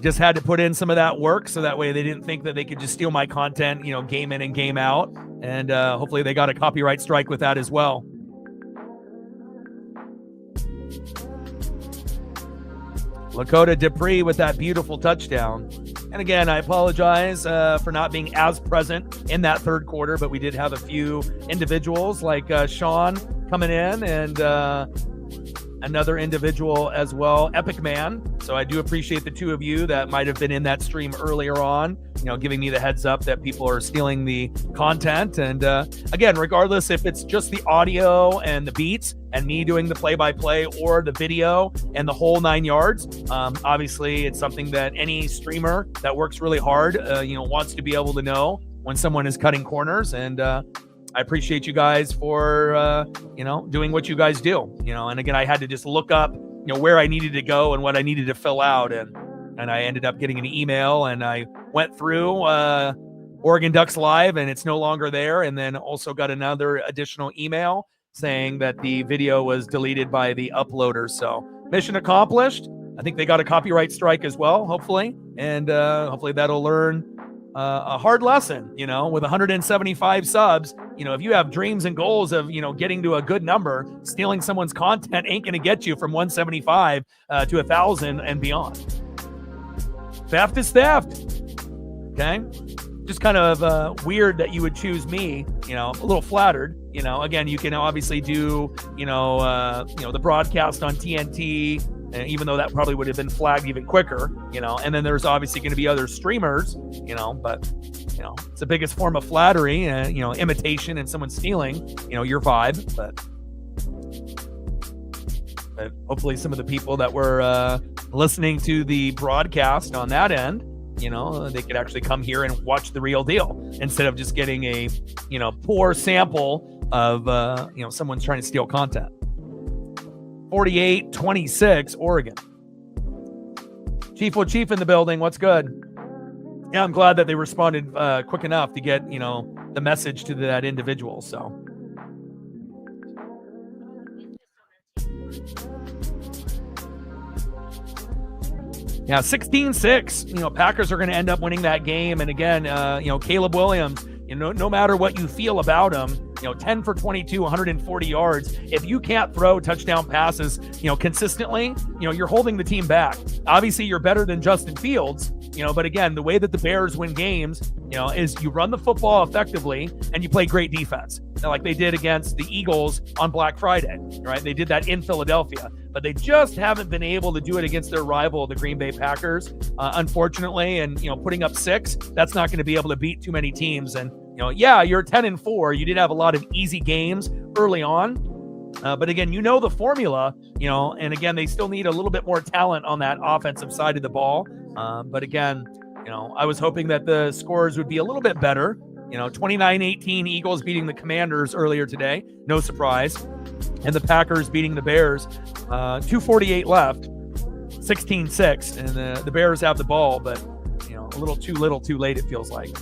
just had to put in some of that work so that way they didn't think that they could just steal my content, game in and game out. And hopefully they got a copyright strike with that as well. Lakota Dupree with that beautiful touchdown. And again, I apologize for not being as present in that third quarter, but we did have a few individuals like Sean coming in and another individual as well, Epic Man. So I do appreciate the two of you that might have been in that stream earlier on, giving me the heads up that people are stealing the content. And again, regardless if it's just the audio and the beats and me doing the play-by-play or the video and the whole 9 yards, obviously it's something that any streamer that works really hard, wants to be able to know when someone is cutting corners. And I appreciate you guys for, doing what you guys do, and again, I had to just look up, where I needed to go and what I needed to fill out. And I ended up getting an email and I went through Oregon Ducks Live and it's no longer there. And then also got another additional email saying that the video was deleted by the uploader. So mission accomplished. I think they got a copyright strike as well, hopefully. And hopefully that'll learn a hard lesson, with 175 subs. If you have dreams and goals of, getting to a good number, stealing someone's content ain't going to get you from 175 to 1,000 and beyond. Theft is theft. Okay. Just kind of weird that you would choose me, a little flattered. Again, you can obviously do, the broadcast on TNT, even though that probably would have been flagged even quicker, and then there's obviously going to be other streamers, but, it's the biggest form of flattery and, imitation and someone stealing, your vibe. But hopefully some of the people that were listening to the broadcast on that end, they could actually come here and watch the real deal instead of just getting a, poor sample of, someone's trying to steal content. 48-26, Oregon. Chief in the building. What's good? Yeah, I'm glad that they responded quick enough to get, the message to that individual. So. Yeah, 16-6. Packers are going to end up winning that game. And again, Caleb Williams, no matter what you feel about him, 10 for 22, 140 yards. If you can't throw touchdown passes, consistently, you're holding the team back. Obviously, you're better than Justin Fields, But again, the way that the Bears win games, is you run the football effectively and you play great defense. Like they did against the Eagles on Black Friday, right? They did that in Philadelphia, but they just haven't been able to do it against their rival, the Green Bay Packers, unfortunately. And, putting up 6, that's not going to be able to beat too many teams. And, you're 10-4. You did have a lot of easy games early on. But again, the formula, and again, they still need a little bit more talent on that offensive side of the ball. But again, I was hoping that the scores would be a little bit better. 29-18 Eagles beating the Commanders earlier today. No surprise. And the Packers beating the Bears. 2:48 left. 16-6. And the Bears have the ball, but, a little too late, it feels like.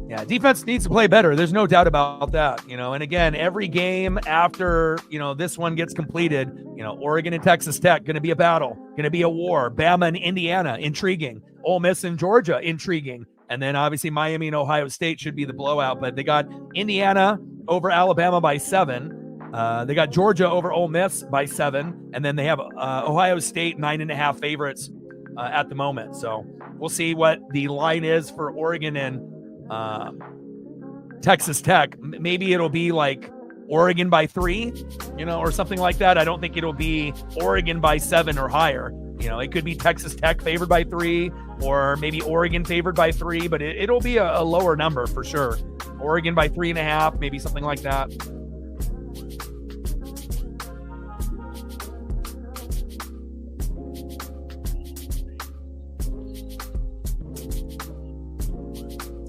Yeah, defense needs to play better. There's no doubt about that, And again, every game after, this one gets completed, Oregon and Texas Tech, going to be a battle, going to be a war. Bama and Indiana, intriguing. Ole Miss and Georgia, intriguing. And then obviously Miami and Ohio State should be the blowout. But they got Indiana over Alabama by 7. They got Georgia over Ole Miss by 7. And then they have Ohio State 9.5 favorites at the moment. So we'll see what the line is for Oregon and Texas Tech. Maybe it'll be like Oregon by 3, or something like that. I don't think it'll be Oregon by 7 or higher. It could be Texas Tech favored by 3, or maybe Oregon favored by 3, but it'll be a lower number for sure. Oregon by 3.5, maybe something like that.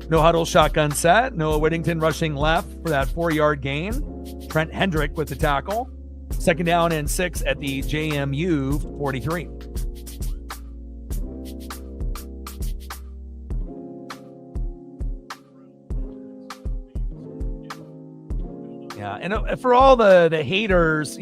No huddle shotgun set. Noah Whittington rushing left for that 4-yard gain. Trent Hendrick with the tackle. 2nd down and 6 at the JMU 43. Yeah, and for all the haters,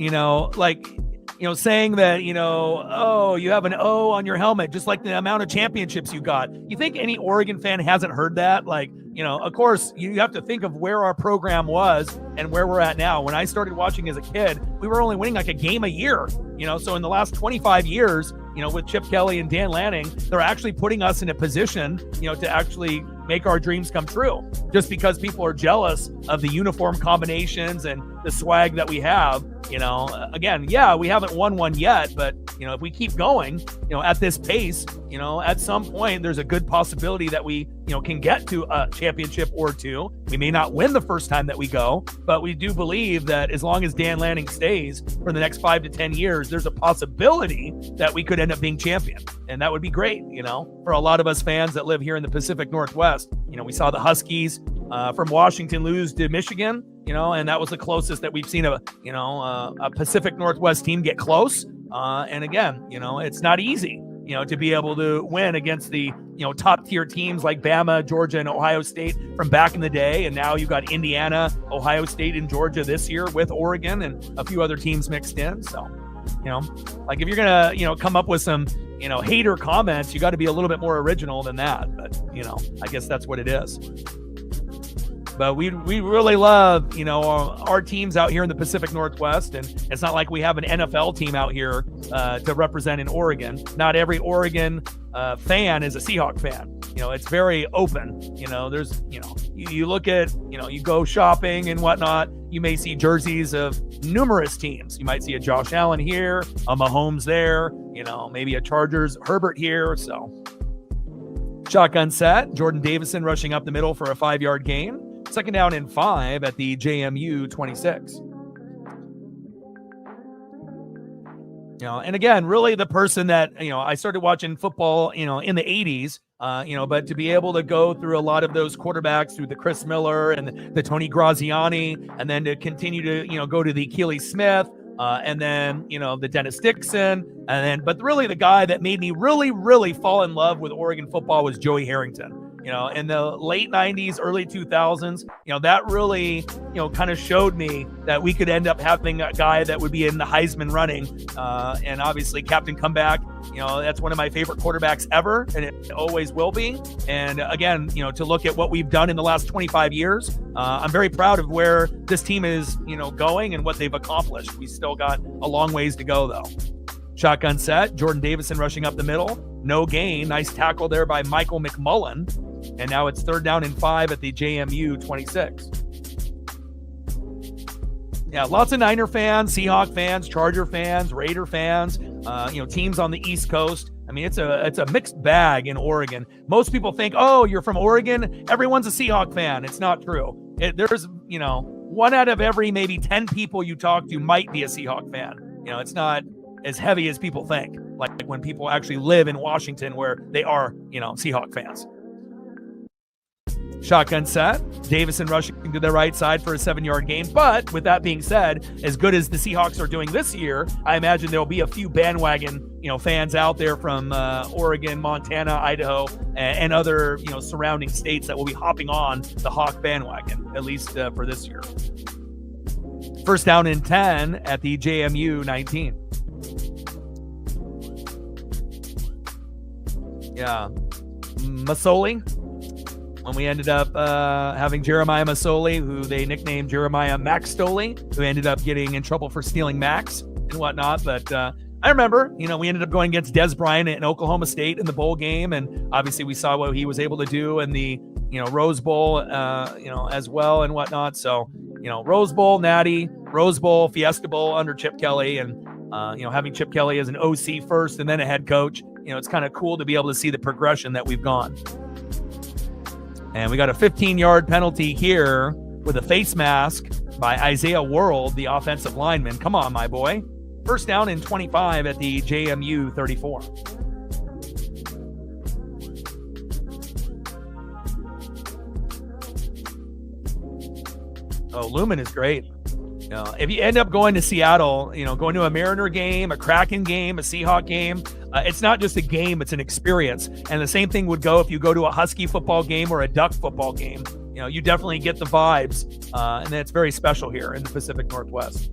saying that, oh, you have an O on your helmet, just like the amount of championships you got. You think any Oregon fan hasn't heard that? Of course, you have to think of where our program was and where we're at now. When I started watching as a kid, we were only winning like a game a year, so in the last 25 years, with Chip Kelly and Dan Lanning, they're actually putting us in a position, to actually make our dreams come true. Just because people are jealous of the uniform combinations and the swag that we have, again, yeah, we haven't won one yet, but, if we keep going, at this pace, at some point there's a good possibility that we, can get to a championship or 2. We may not win the first time that we go, but we do believe that as long as Dan Lanning stays for the next 5 to 10 years, there's a possibility that we could end up being champion. And that would be great, for a lot of us fans that live here in the Pacific Northwest. We saw the Huskies from Washington lose to Michigan, and that was the closest that we've seen a Pacific Northwest team get close. And again, it's not easy, to be able to win against the, top tier teams like Bama, Georgia, and Ohio State from back in the day. And now you've got Indiana, Ohio State, and Georgia this year with Oregon and a few other teams mixed in. So, if you're going to, come up with some, hater comments, you got to be a little bit more original than that. But, I guess that's what it is. But we really love, our teams out here in the Pacific Northwest. And it's not like we have an NFL team out here to represent in Oregon. Not every Oregon fan is a Seahawk fan. It's very open. There's, you look at, you go shopping and whatnot, you may see jerseys of numerous teams. You might see a Josh Allen here, a Mahomes there, maybe a Chargers Herbert here. So shotgun set, Jordan Davison rushing up the middle for a 5-yard gain. 2nd down and 5 at the JMU 26. And again, really the person that, I started watching football, in the 80s, but to be able to go through a lot of those quarterbacks, through the Chris Miller and the Tony Graziani, and then to continue to, go to the Keely Smith, and then, the Dennis Dixon, but really the guy that made me really, really fall in love with Oregon football was Joey Harrington. In the late 90s, early 2000s, that really, kind of showed me that we could end up having a guy that would be in the Heisman running. And obviously Captain Comeback, that's one of my favorite quarterbacks ever, and it always will be. And again, to look at what we've done in the last 25 years, I'm very proud of where this team is, going and what they've accomplished. We still got a long ways to go, though. Shotgun set, Jordan Davison rushing up the middle. No gain. Nice tackle there by Michael McMullen. And now it's 3rd down and 5 at the JMU 26. Yeah, lots of Niner fans, Seahawk fans, Charger fans, Raider fans, teams on the East Coast. I mean, it's a mixed bag in Oregon. Most people think, oh, you're from Oregon, everyone's a Seahawk fan. It's not true. There's, 1 out of every maybe 10 people you talk to might be a Seahawk fan. It's not as heavy as people think, like when people actually live in Washington where they are, Seahawk fans. Shotgun set, Davison rushing to the right side for a 7-yard gain. But with that being said, as good as the Seahawks are doing this year, I imagine there'll be a few bandwagon, fans out there from Oregon, Montana, Idaho, and other, surrounding states that will be hopping on the Hawk bandwagon, at least for this year. 1st down and 10 at the JMU 19. Yeah, Masoli. When we ended up having Jeremiah Masoli, who they nicknamed Jeremiah Max Stoley, who ended up getting in trouble for stealing Max and whatnot. But I remember, we ended up going against Des Bryant in Oklahoma State in the bowl game. And obviously we saw what he was able to do in the, Rose Bowl, as well and whatnot. So, Rose Bowl, Natty, Rose Bowl, Fiesta Bowl under Chip Kelly. And, having Chip Kelly as an OC first and then a head coach, it's kind of cool to be able to see the progression that we've gone. And we got a 15-yard penalty here with a face mask by Isaiah World, the offensive lineman. Come on, my boy. 1st down and 25 at the JMU 34. Oh, Lumen is great. If you end up going to Seattle, going to a Mariner game, a Kraken game, a Seahawk game, it's not just a game, it's an experience. And the same thing would go if you go to a Husky football game or a Duck football game. You definitely get the vibes, and it's very special here in the Pacific Northwest.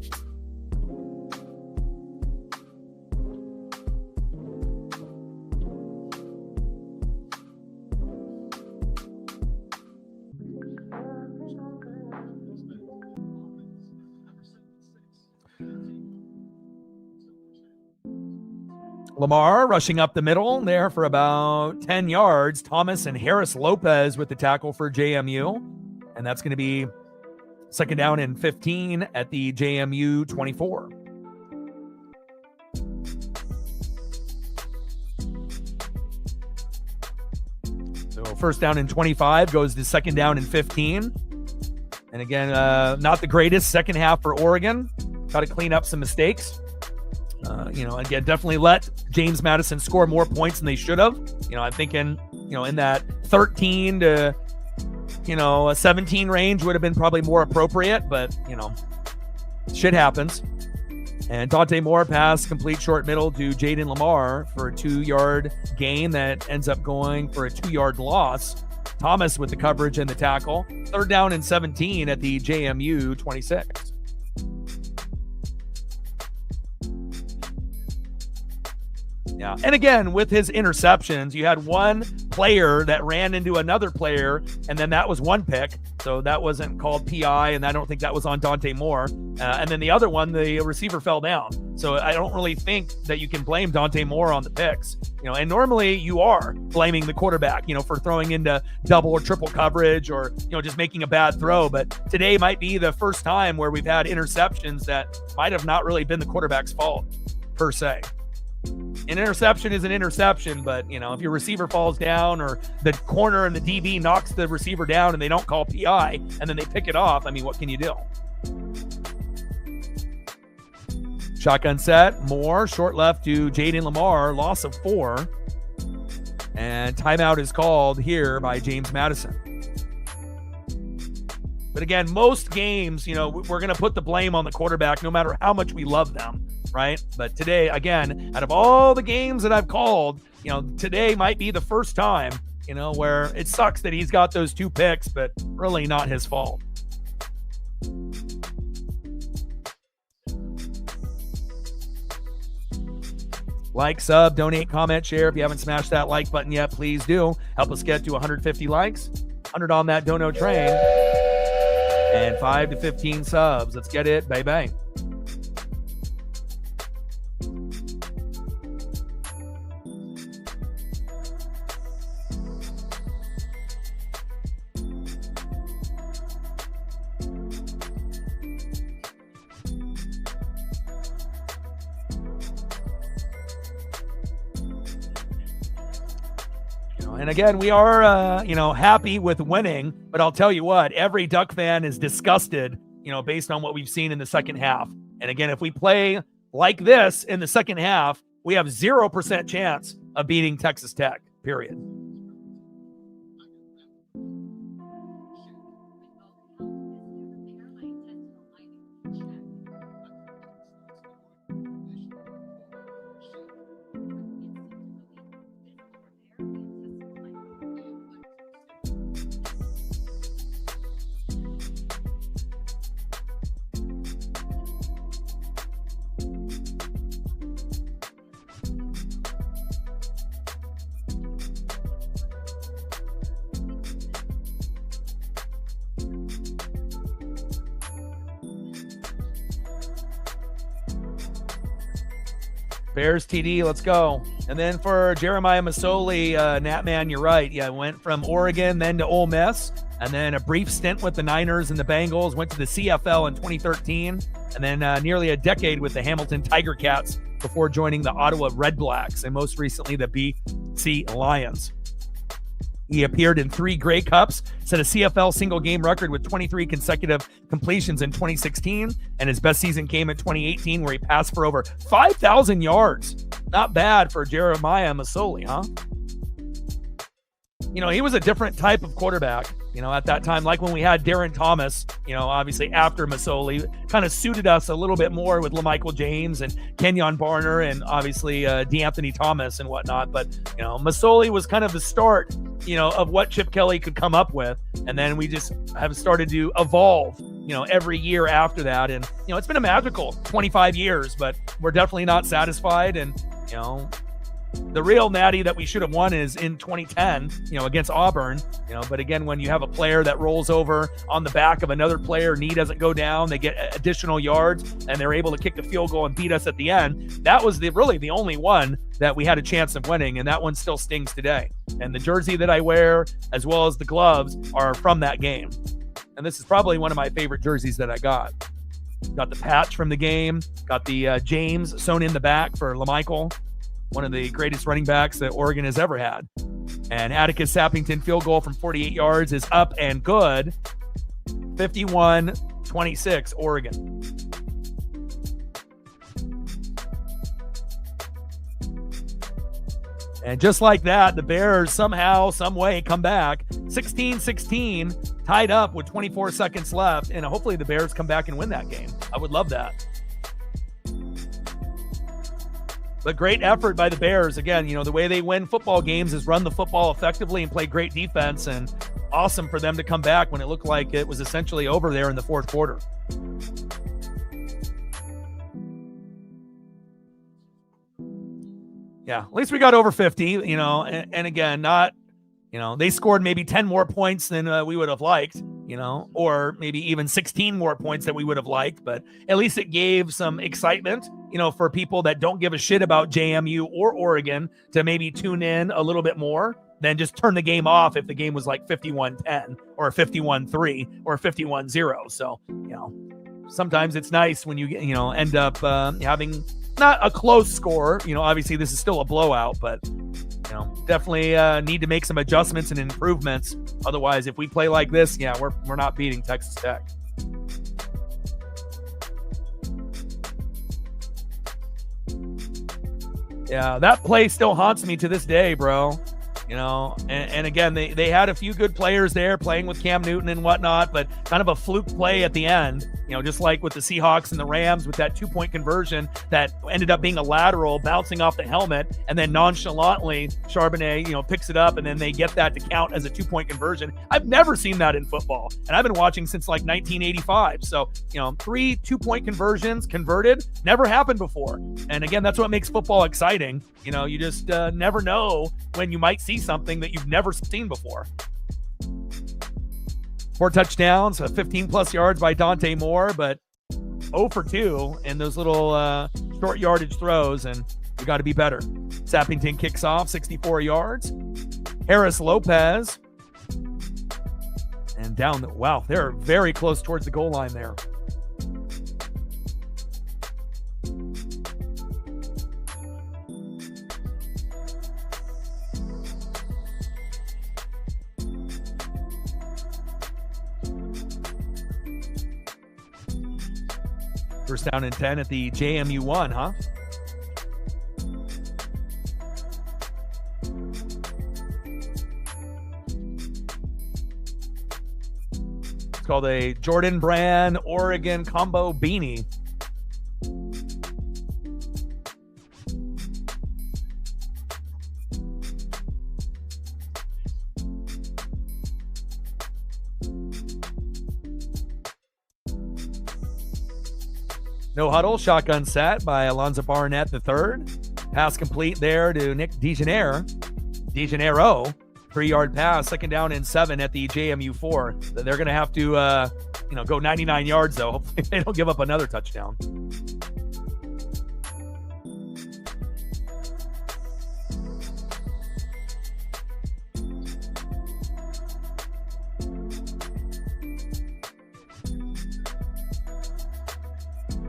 Lamar rushing up the middle there for about 10 yards. Thomas and Harris Lopez with the tackle for JMU. And that's going to be 2nd down and 15 at the JMU 24. So 1st down and 25 goes to 2nd down and 15. And again, not the greatest second half for Oregon. Got to clean up some mistakes. Again, definitely let James Madison score more points than they should have. I'm thinking, in that 13 to, a 17 range would have been probably more appropriate, but, shit happens. And Dante Moore pass complete short middle to Jaden Lamar for a 2-yard gain that ends up going for a 2-yard loss. Thomas with the coverage and the tackle. 3rd down and 17 at the JMU 26. Yeah. And again, with his interceptions, you had one player that ran into another player, and then that was one pick. So that wasn't called PI, and I don't think that was on Dante Moore. And then the other one, the receiver fell down. So I don't really think that you can blame Dante Moore on the picks. And normally you are blaming the quarterback, for throwing into double or triple coverage or, just making a bad throw. But today might be the first time where we've had interceptions that might have not really been the quarterback's fault, per se. An interception is an interception, but, if your receiver falls down or the corner and the DB knocks the receiver down and they don't call PI and then they pick it off, what can you do? Shotgun set, Moore, short left to Jaden Lamar, loss of 4. And timeout is called here by James Madison. But again, most games, we're going to put the blame on the quarterback no matter how much we love them, right? But today, again, out of all the games that I've called, today might be the first time, where it sucks that he's got those 2 picks, but really not his fault. Like, sub, donate, comment, share. If you haven't smashed that like button yet, please do. Help us get to 150 likes, 100 on that dono train, and 5 to 15 subs. Let's get it. Bye-bye. And again, we are, happy with winning, but I'll tell you what, every Duck fan is disgusted, based on what we've seen in the second half. And again, if we play like this in the second half, we have 0% chance of beating Texas Tech, period. Bears TD, let's go. And then for Jeremiah Masoli, Natman, you're right. Yeah, went from Oregon, then to Ole Miss, and then a brief stint with the Niners and the Bengals, went to the CFL in 2013, and then nearly a decade with the Hamilton Tiger Cats before joining the Ottawa Red Blacks, and most recently the BC Lions. He appeared in 3 Grey Cups, set a CFL single-game record with 23 consecutive completions in 2016, and his best season came in 2018, where he passed for over 5,000 yards. Not bad for Jeremiah Masoli, huh? He was a different type of quarterback, at that time, like when we had Darren Thomas, obviously after Masoli, kind of suited us a little bit more with LaMichael James and Kenyon Barner and obviously DeAnthony Thomas and whatnot. But, Masoli was kind of the start, of what Chip Kelly could come up with. And then we just have started to evolve, every year after that. And, it's been a magical 25 years, but we're definitely not satisfied. And, the real natty that we should have won is in 2010, against Auburn, but again, when you have a player that rolls over on the back of another player, knee doesn't go down, they get additional yards, and they're able to kick the field goal and beat us at the end. That was really the only one that we had a chance of winning, and that one still stings today. And the jersey that I wear, as well as the gloves, are from that game. And this is probably one of my favorite jerseys that I got. Got the patch from the game, got the James sewn in the back for LaMichael, one of the greatest running backs that Oregon has ever had. And Atticus Sappington field goal from 48 yards is up and good. 51-26, Oregon. And just like that, the Bears somehow, some way come back. 16-16, tied up with 24 seconds left. And hopefully the Bears come back and win that game. I would love that. But great effort by the Bears. Again, the way they win football games is run the football effectively and play great defense. And awesome for them to come back when it looked like it was essentially over there in the fourth quarter. Yeah, at least we got over 50, and again, not, they scored maybe 10 more points than we would have liked, or maybe even 16 more points that we would have liked. But at least it gave some excitement, for people that don't give a shit about JMU or Oregon to maybe tune in a little bit more than just turn the game off if the game was like 51-10 or 51-3 or 51-0. So, sometimes it's nice when you end up having not a close score. Obviously this is still a blowout, but definitely need to make some adjustments and improvements. Otherwise, if we play like this, we're not beating Texas Tech. Yeah, that play still haunts me to this day, bro. And again, they had a few good players there playing with Cam Newton and whatnot, but kind of a fluke play at the end, just like with the Seahawks and the Rams with that 2-point conversion that ended up being a lateral bouncing off the helmet, and then nonchalantly Charbonnet, picks it up, and then they get that to count as a 2-point conversion. I've never seen that in football, and I've been watching since like 1985. So, 3 2-point conversions converted never happened before. And again, that's what makes football exciting. You just never know when you might see something that you've never seen before. 4 touchdowns, 15 plus yards by Dante Moore, but 0 for 2 in those little short yardage throws, and we got to be better. Sappington kicks off 64 yards. Harris Lopez, and down. Wow, they're very close towards the goal line there. First down and 10 at the JMU 1, huh? It's called a Jordan Brand Oregon Combo Beanie. No huddle, shotgun set by Alonzo Barnett III. Pass complete there to Nick DeGeneiro. 3-yard pass, 2nd down and 7 at the JMU 4. They're going to have to, go 99 yards, though. Hopefully they don't give up another touchdown.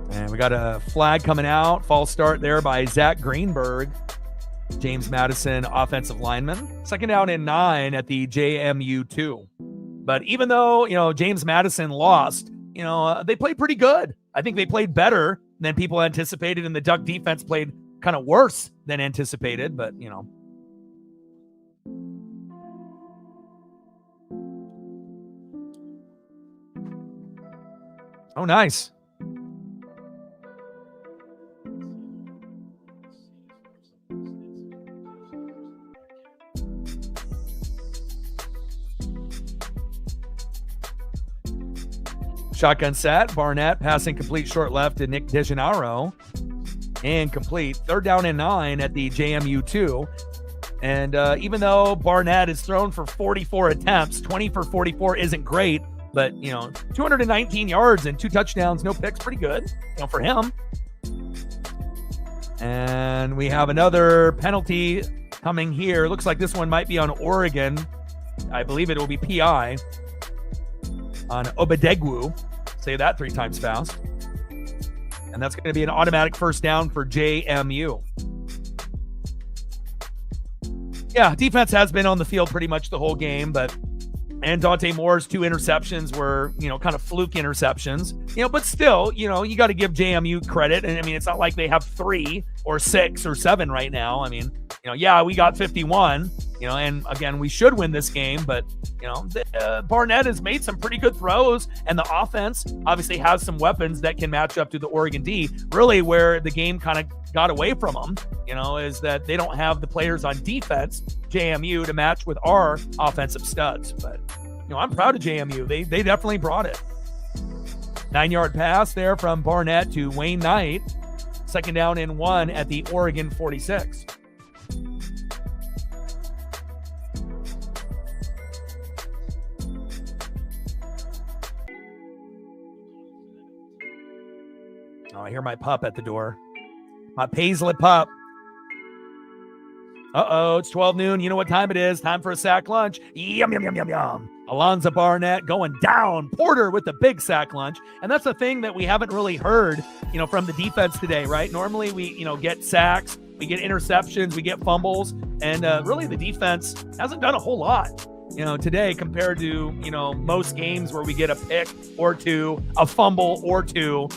And we got a flag coming out. False start there by Zach Greenberg, James Madison offensive lineman. 2nd down and 9 at the JMU 2. But even though, James Madison lost, they played pretty good. I think they played better than people anticipated, and the Duck defense played kind of worse than anticipated, but, Oh, nice. Shotgun set. Barnett passing complete short left to Nick DeGeneiro. And complete. 3rd down and 9 at the JMU 2. And even though Barnett is thrown for 44 attempts, 20 for 44 isn't great, but, 219 yards and 2 touchdowns, no picks, pretty good, for him. And we have another penalty coming here. Looks like this one might be on Oregon. I believe it will be PI on Obadegwu. Say that 3 times fast. And that's going to be an automatic 1st down for JMU. Yeah, defense has been on the field pretty much the whole game, and Dante Moore's 2 interceptions were, kind of fluke interceptions, but still, you got to give JMU credit. And I mean, it's not like they have 3 or 6 or 7 right now. I mean, yeah, we got 51, and again, we should win this game, but, Barnett has made some pretty good throws, and the offense obviously has some weapons that can match up to the Oregon D. Really where the game kind of got away from them, is that they don't have the players on defense, JMU, to match with our offensive studs. But, I'm proud of JMU. They definitely brought it. 9-yard pass there from Barnett to Wayne Knight. 2nd down and 1 at the Oregon 46. Oh, I hear my pup at the door. My Paisley pup. Uh-oh, it's 12 noon. You know what time it is. Time for a sack lunch. Yum, yum, yum, yum, yum. Alonzo Barnett going down. Porter with the big sack lunch. And that's a thing that we haven't really heard, from the defense today, right? Normally we, get sacks, we get interceptions, we get fumbles, and really the defense hasn't done a whole lot. today compared to, most games where we get a pick or two, a fumble or two.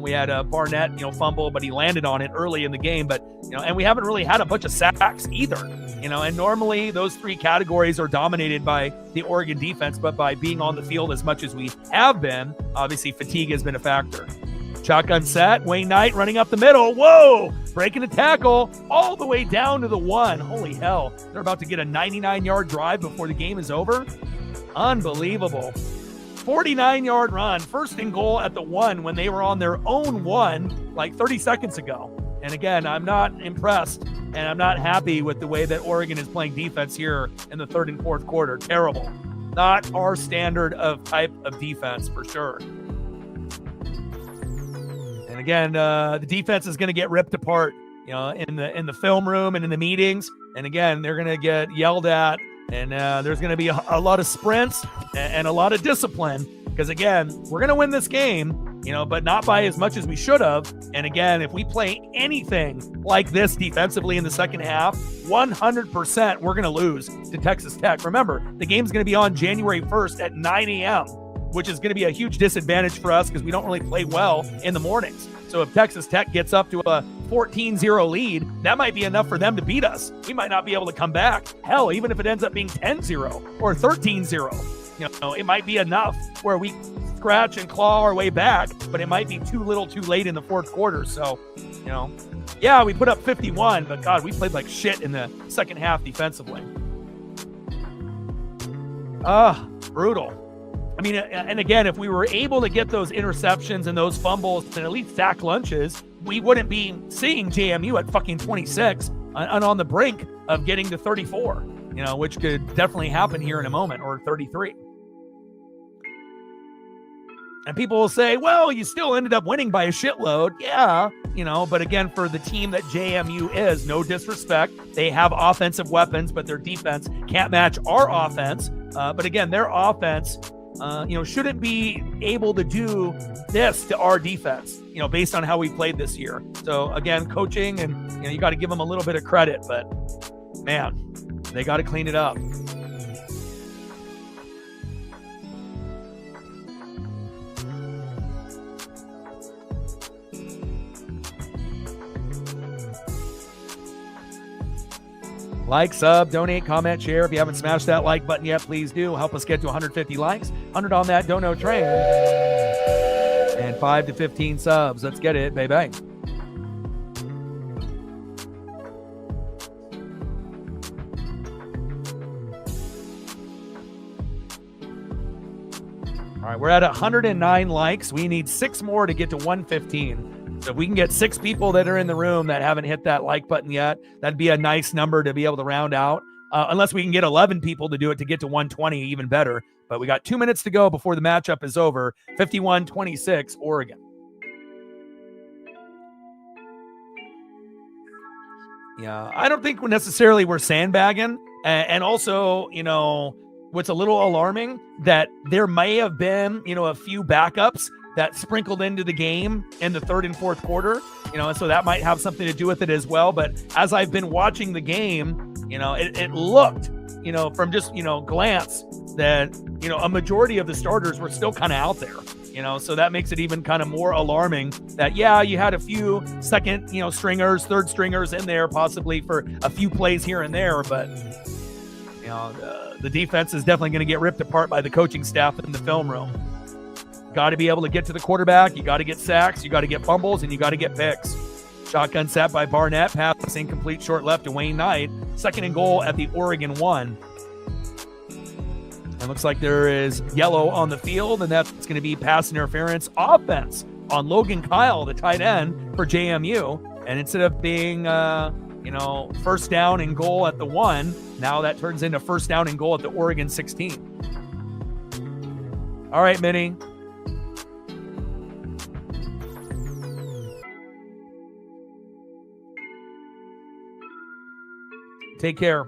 We had a Barnett, fumble, but he landed on it early in the game. But, and we haven't really had a bunch of sacks either. And normally those three categories are dominated by the Oregon defense, but by being on the field as much as we have been, obviously fatigue has been a factor. Shotgun set, Wayne Knight running up the middle. Whoa! Breaking a tackle all the way down to the 1. Holy hell. They're about to get a 99-yard drive before the game is over. Unbelievable. 49-yard run, first and goal at the 1 when they were on their own 1 like 30 seconds ago. And again, I'm not impressed and I'm not happy with the way that Oregon is playing defense here in the third and fourth quarter. Terrible. Not our standard of type of defense for sure. And again, the defense is going to get ripped apart, in the film room and in the meetings. And again, they're going to get yelled at, and there's going to be a lot of sprints and a lot of discipline. Because again, we're going to win this game, but not by as much as we should have. And again, if we play anything like this defensively in the second half, 100% we're going to lose to Texas Tech. Remember, the game's going to be on January 1st at 9 a.m., which is going to be a huge disadvantage for us because we don't really play well in the mornings. So if Texas Tech gets up to a 14-0 lead, that might be enough for them to beat us. We might not be able to come back. Hell, even if it ends up being 10-0 or 13-0, it might be enough where we scratch and claw our way back, but it might be too little too late in the fourth quarter. So, yeah, we put up 51, but God, we played like shit in the second half defensively. Brutal. I mean, and again, if we were able to get those interceptions and those fumbles and at least sack lunches, we wouldn't be seeing JMU at fucking 26 and on the brink of getting to 34, which could definitely happen here in a moment, or 33. And people will say, well, you still ended up winning by a shitload. Yeah, but again, for the team that JMU is, no disrespect, they have offensive weapons, but their defense can't match our offense. But again, their offense, shouldn't be able to do this to our defense, based on how we played this year. So again, coaching, and you got to give them a little bit of credit, but man, they got to clean it up. Like, sub, donate, comment, share. If you haven't smashed that like button yet, please do. Help us get to 150 likes, 100 on that dono train, and 5 to 15 subs. Let's get it, baby. All right, we're at 109 likes. We need 6 more to get to 115. So if we can get 6 people that are in the room that haven't hit that like button yet, that'd be a nice number to be able to round out. Unless we can get 11 people to do it to get to 120, even better. But we got 2 minutes to go before the matchup is over. 51-26, Oregon. Yeah, I don't think necessarily we're sandbagging. And also, what's a little alarming, that there may have been, a few backups that sprinkled into the game in the third and fourth quarter, and so that might have something to do with it as well. But as I've been watching the game, it looked, from just, glance that, a majority of the starters were still kind of out there, so that makes it even kind of more alarming that, yeah, you had a few second, stringers, third stringers in there, possibly for a few plays here and there, but, the defense is definitely going to get ripped apart by the coaching staff in the film room. Got to be able to get to the quarterback. You got to get sacks. You got to get fumbles, and you got to get picks. Shotgun set by Barnett. Pass incomplete, short left to Wayne Knight. Second and goal at the Oregon 1. It looks like there is yellow on the field, and that's going to be pass interference offense on Logan Kyle, the tight end for JMU. And instead of being, first down and goal at the 1, now that turns into first down and goal at the Oregon 16. All right, Minnie. Take care.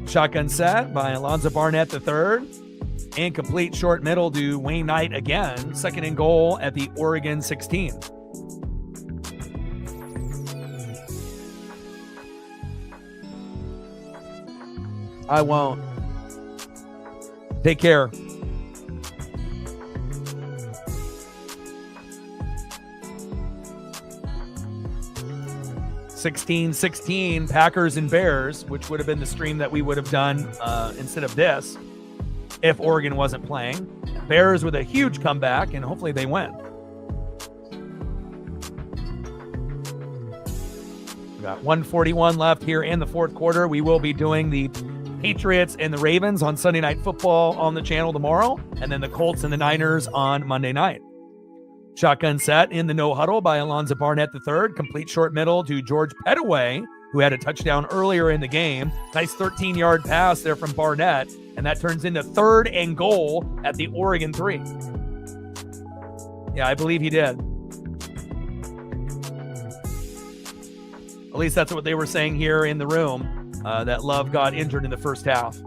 Shotgun set by Alonzo Barnett III. Incomplete short middle to Wayne Knight again. 2nd and goal at the Oregon 16. I won't. Take care. (16-16) Packers and Bears, which would have been the stream that we would have done instead of this if Oregon wasn't playing. Bears with a huge comeback, and hopefully they win. We got 1:41 left here in the 4th quarter. We will be doing the Patriots and the Ravens on Sunday Night Football on the channel tomorrow, and then the Colts and the Niners on Monday night. Shotgun set in the no huddle by Alonzo Barnett III. Complete short middle to George Pettaway, who had a touchdown earlier in the game. Nice 13-yard pass there from Barnett, and that turns into 3rd and goal at the Oregon 3. Yeah, I believe he did. At least that's what they were saying here in the room, that Love got injured in the first half.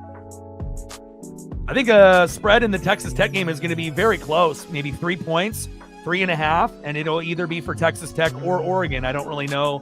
I think a spread in the Texas Tech game is going to be very close, maybe 3 points. 3.5, and it'll either be for Texas Tech or Oregon. I don't really know,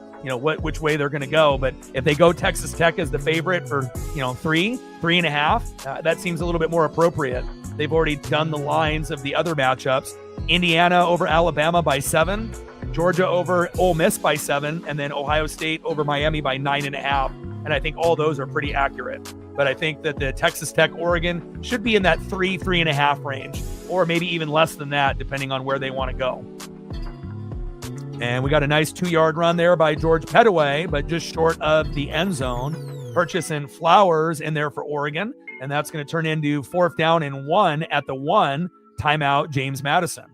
which way they're going to go, but if they go Texas Tech as the favorite for, 3.5, that seems a little bit more appropriate. They've already done the lines of the other matchups. Indiana over Alabama by 7, Georgia over Ole Miss by 7, and then Ohio State over Miami by 9.5. And I think all those are pretty accurate. But I think that the Texas Tech Oregon should be in that 3.5 range, or maybe even less than that, depending on where they want to go. And we got a nice 2-yard run there by George Pettaway, but just short of the end zone. Purchase and Flowers in there for Oregon, and that's going to turn into 4th down and 1 at the 1. Timeout, James Madison.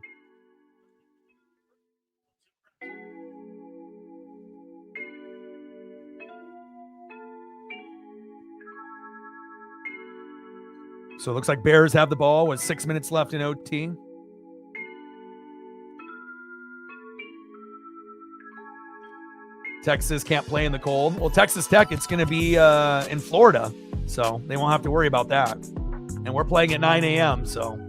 So it looks like Bears have the ball with 6 minutes left in OT. Texas can't play in the cold. Well, Texas Tech, it's going to be in Florida, so they won't have to worry about that. And we're playing at 9 a.m., so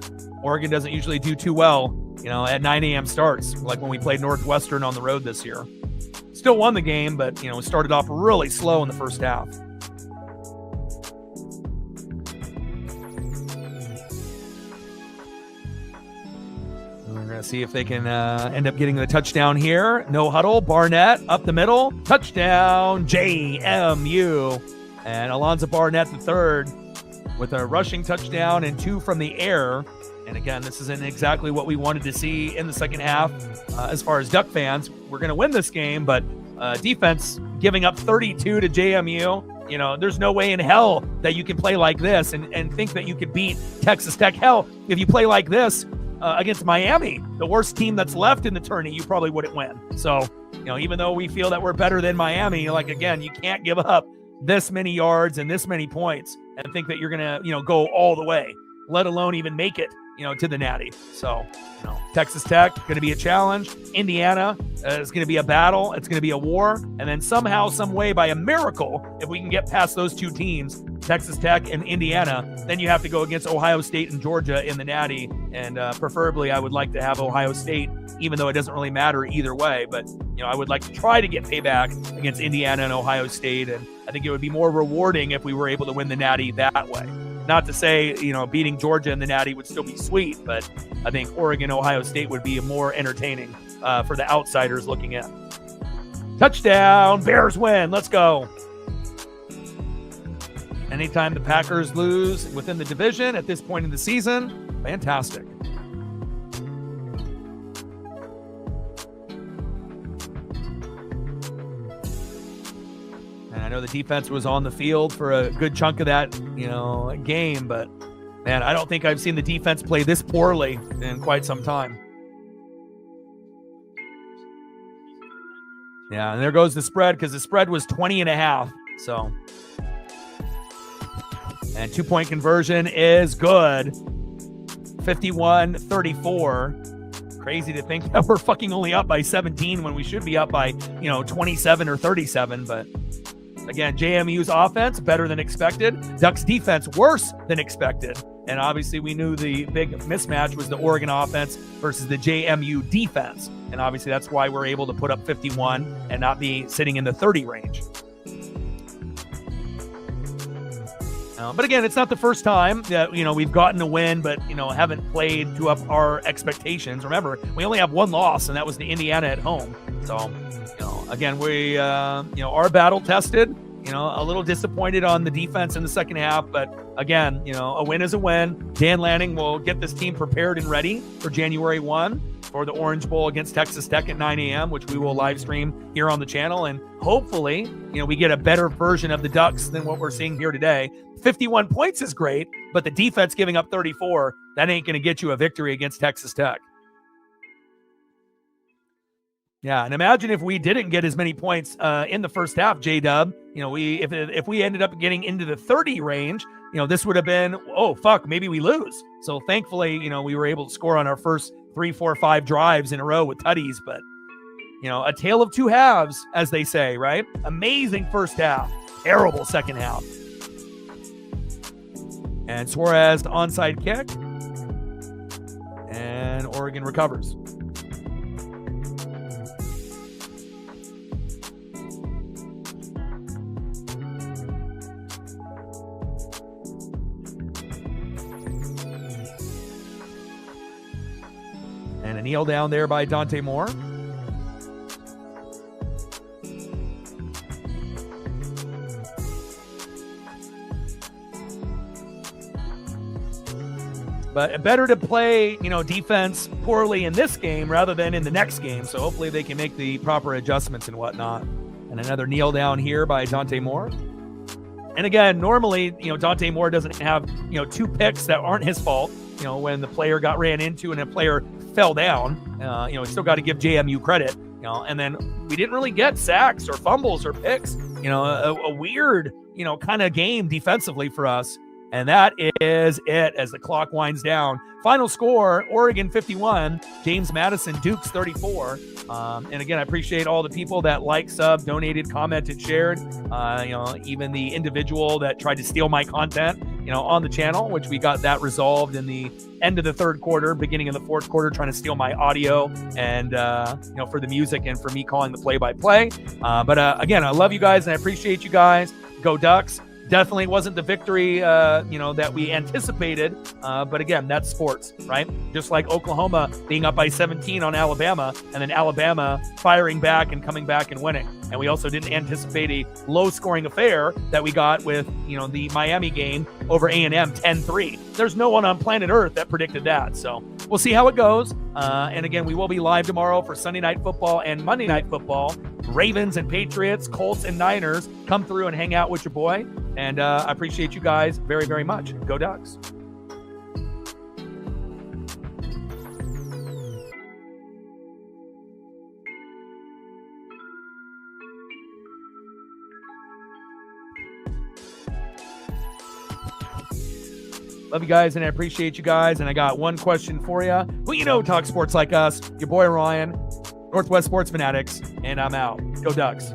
Oregon doesn't usually do too well, at 9 a.m. starts, like when we played Northwestern on the road this year. Still won the game, but, started off really slow in the first half. See if they can end up getting the touchdown here. No huddle. Barnett up the middle. Touchdown. JMU. And Alonzo Barnett III with a rushing touchdown and 2 from the air. And again, this isn't exactly what we wanted to see in the second half. As far as Duck fans, we're going to win this game, but defense giving up 32 to JMU. There's no way in hell that you can play like this and think that you could beat Texas Tech. Hell, if you play like this against Miami, the worst team that's left in the tourney, you probably wouldn't win. So, even though we feel that we're better than Miami, again, you can't give up this many yards and this many points and think that you're going to, go all the way, let alone even make it, to the Natty. So, Texas Tech going to be a challenge. Indiana is going to be a battle. It's going to be a war. And then somehow, some way, by a miracle, if we can get past those two teams, Texas Tech and Indiana, then you have to go against Ohio State and Georgia in the Natty. And preferably, I would like to have Ohio State, even though it doesn't really matter either way. But, I would like to try to get payback against Indiana and Ohio State. And I think it would be more rewarding if we were able to win the Natty that way. Not to say, beating Georgia in the Natty would still be sweet, but I think Oregon, Ohio State would be more entertaining for the outsiders looking in. Touchdown, Bears win. Let's go. Anytime the Packers lose within the division at this point in the season, fantastic. I know the defense was on the field for a good chunk of that, game, but man, I don't think I've seen the defense play this poorly in quite some time. Yeah, and there goes the spread, because the spread was 20.5. So, and 2-point conversion is good. 51-34. Crazy to think that we're fucking only up by 17 when we should be up by, 27 or 37, but again, JMU's offense better than expected. Ducks defense worse than expected. And obviously we knew the big mismatch was the Oregon offense versus the JMU defense. And obviously that's why we're able to put up 51 and not be sitting in the 30 range. But again, it's not the first time that, we've gotten a win, but, haven't played to up our expectations. Remember, we only have one loss, and that was to Indiana at home. So, again, we, are battle tested, a little disappointed on the defense in the second half. But again, a win is a win. Dan Lanning will get this team prepared and ready for January 1 for the Orange Bowl against Texas Tech at 9 a.m., which we will live stream here on the channel. And hopefully, we get a better version of the Ducks than what we're seeing here today. 51 points is great, but the defense giving up 34, that ain't going to get you a victory against Texas Tech. Yeah, and imagine if we didn't get as many points in the first half, J-Dub. If we ended up getting into the 30 range, this would have been, oh, fuck, maybe we lose. So thankfully, we were able to score on our first 3, 4, 5 drives in a row with tutties. But, a tale of two halves, as they say, right? Amazing first half, terrible second half. And Suarez to onside kick. And Oregon recovers. And a kneel down there by Dante Moore. But better to play, defense poorly in this game rather than in the next game. So hopefully they can make the proper adjustments and whatnot. And another kneel down here by Dante Moore. And again, normally, Dante Moore doesn't have, 2 picks that aren't his fault. When the player got ran into and a player fell down, still got to give JMU credit. And then we didn't really get sacks or fumbles or picks. A weird, kind of game defensively for us. And that is it as the clock winds down. Final score, Oregon 51, James Madison Dukes 34. And again, I appreciate all the people that liked, sub, donated, commented, shared. Even the individual that tried to steal my content, on the channel, which we got that resolved in the end of the third quarter, beginning of the fourth quarter, trying to steal my audio and, for the music and for me calling the play-by-play. But again, I love you guys and I appreciate you guys. Go Ducks. Definitely wasn't the victory, that we anticipated. But again, that's sports, right? Just like Oklahoma being up by 17 on Alabama and then Alabama firing back and coming back and winning. And we also didn't anticipate a low-scoring affair that we got with, the Miami game over A&M 10-3. There's no one on planet Earth that predicted that. So we'll see how it goes. And again, we will be live tomorrow for Sunday Night Football and Monday Night Football. Ravens and Patriots, Colts and Niners. Come through and hang out with your boy. And I appreciate you guys very, very much. Go Ducks. Love you guys, and I appreciate you guys. And I got one question for you. Who talk sports like us? Your boy Ryan, Northwest Sports Fanatics, and I'm out. Go Ducks.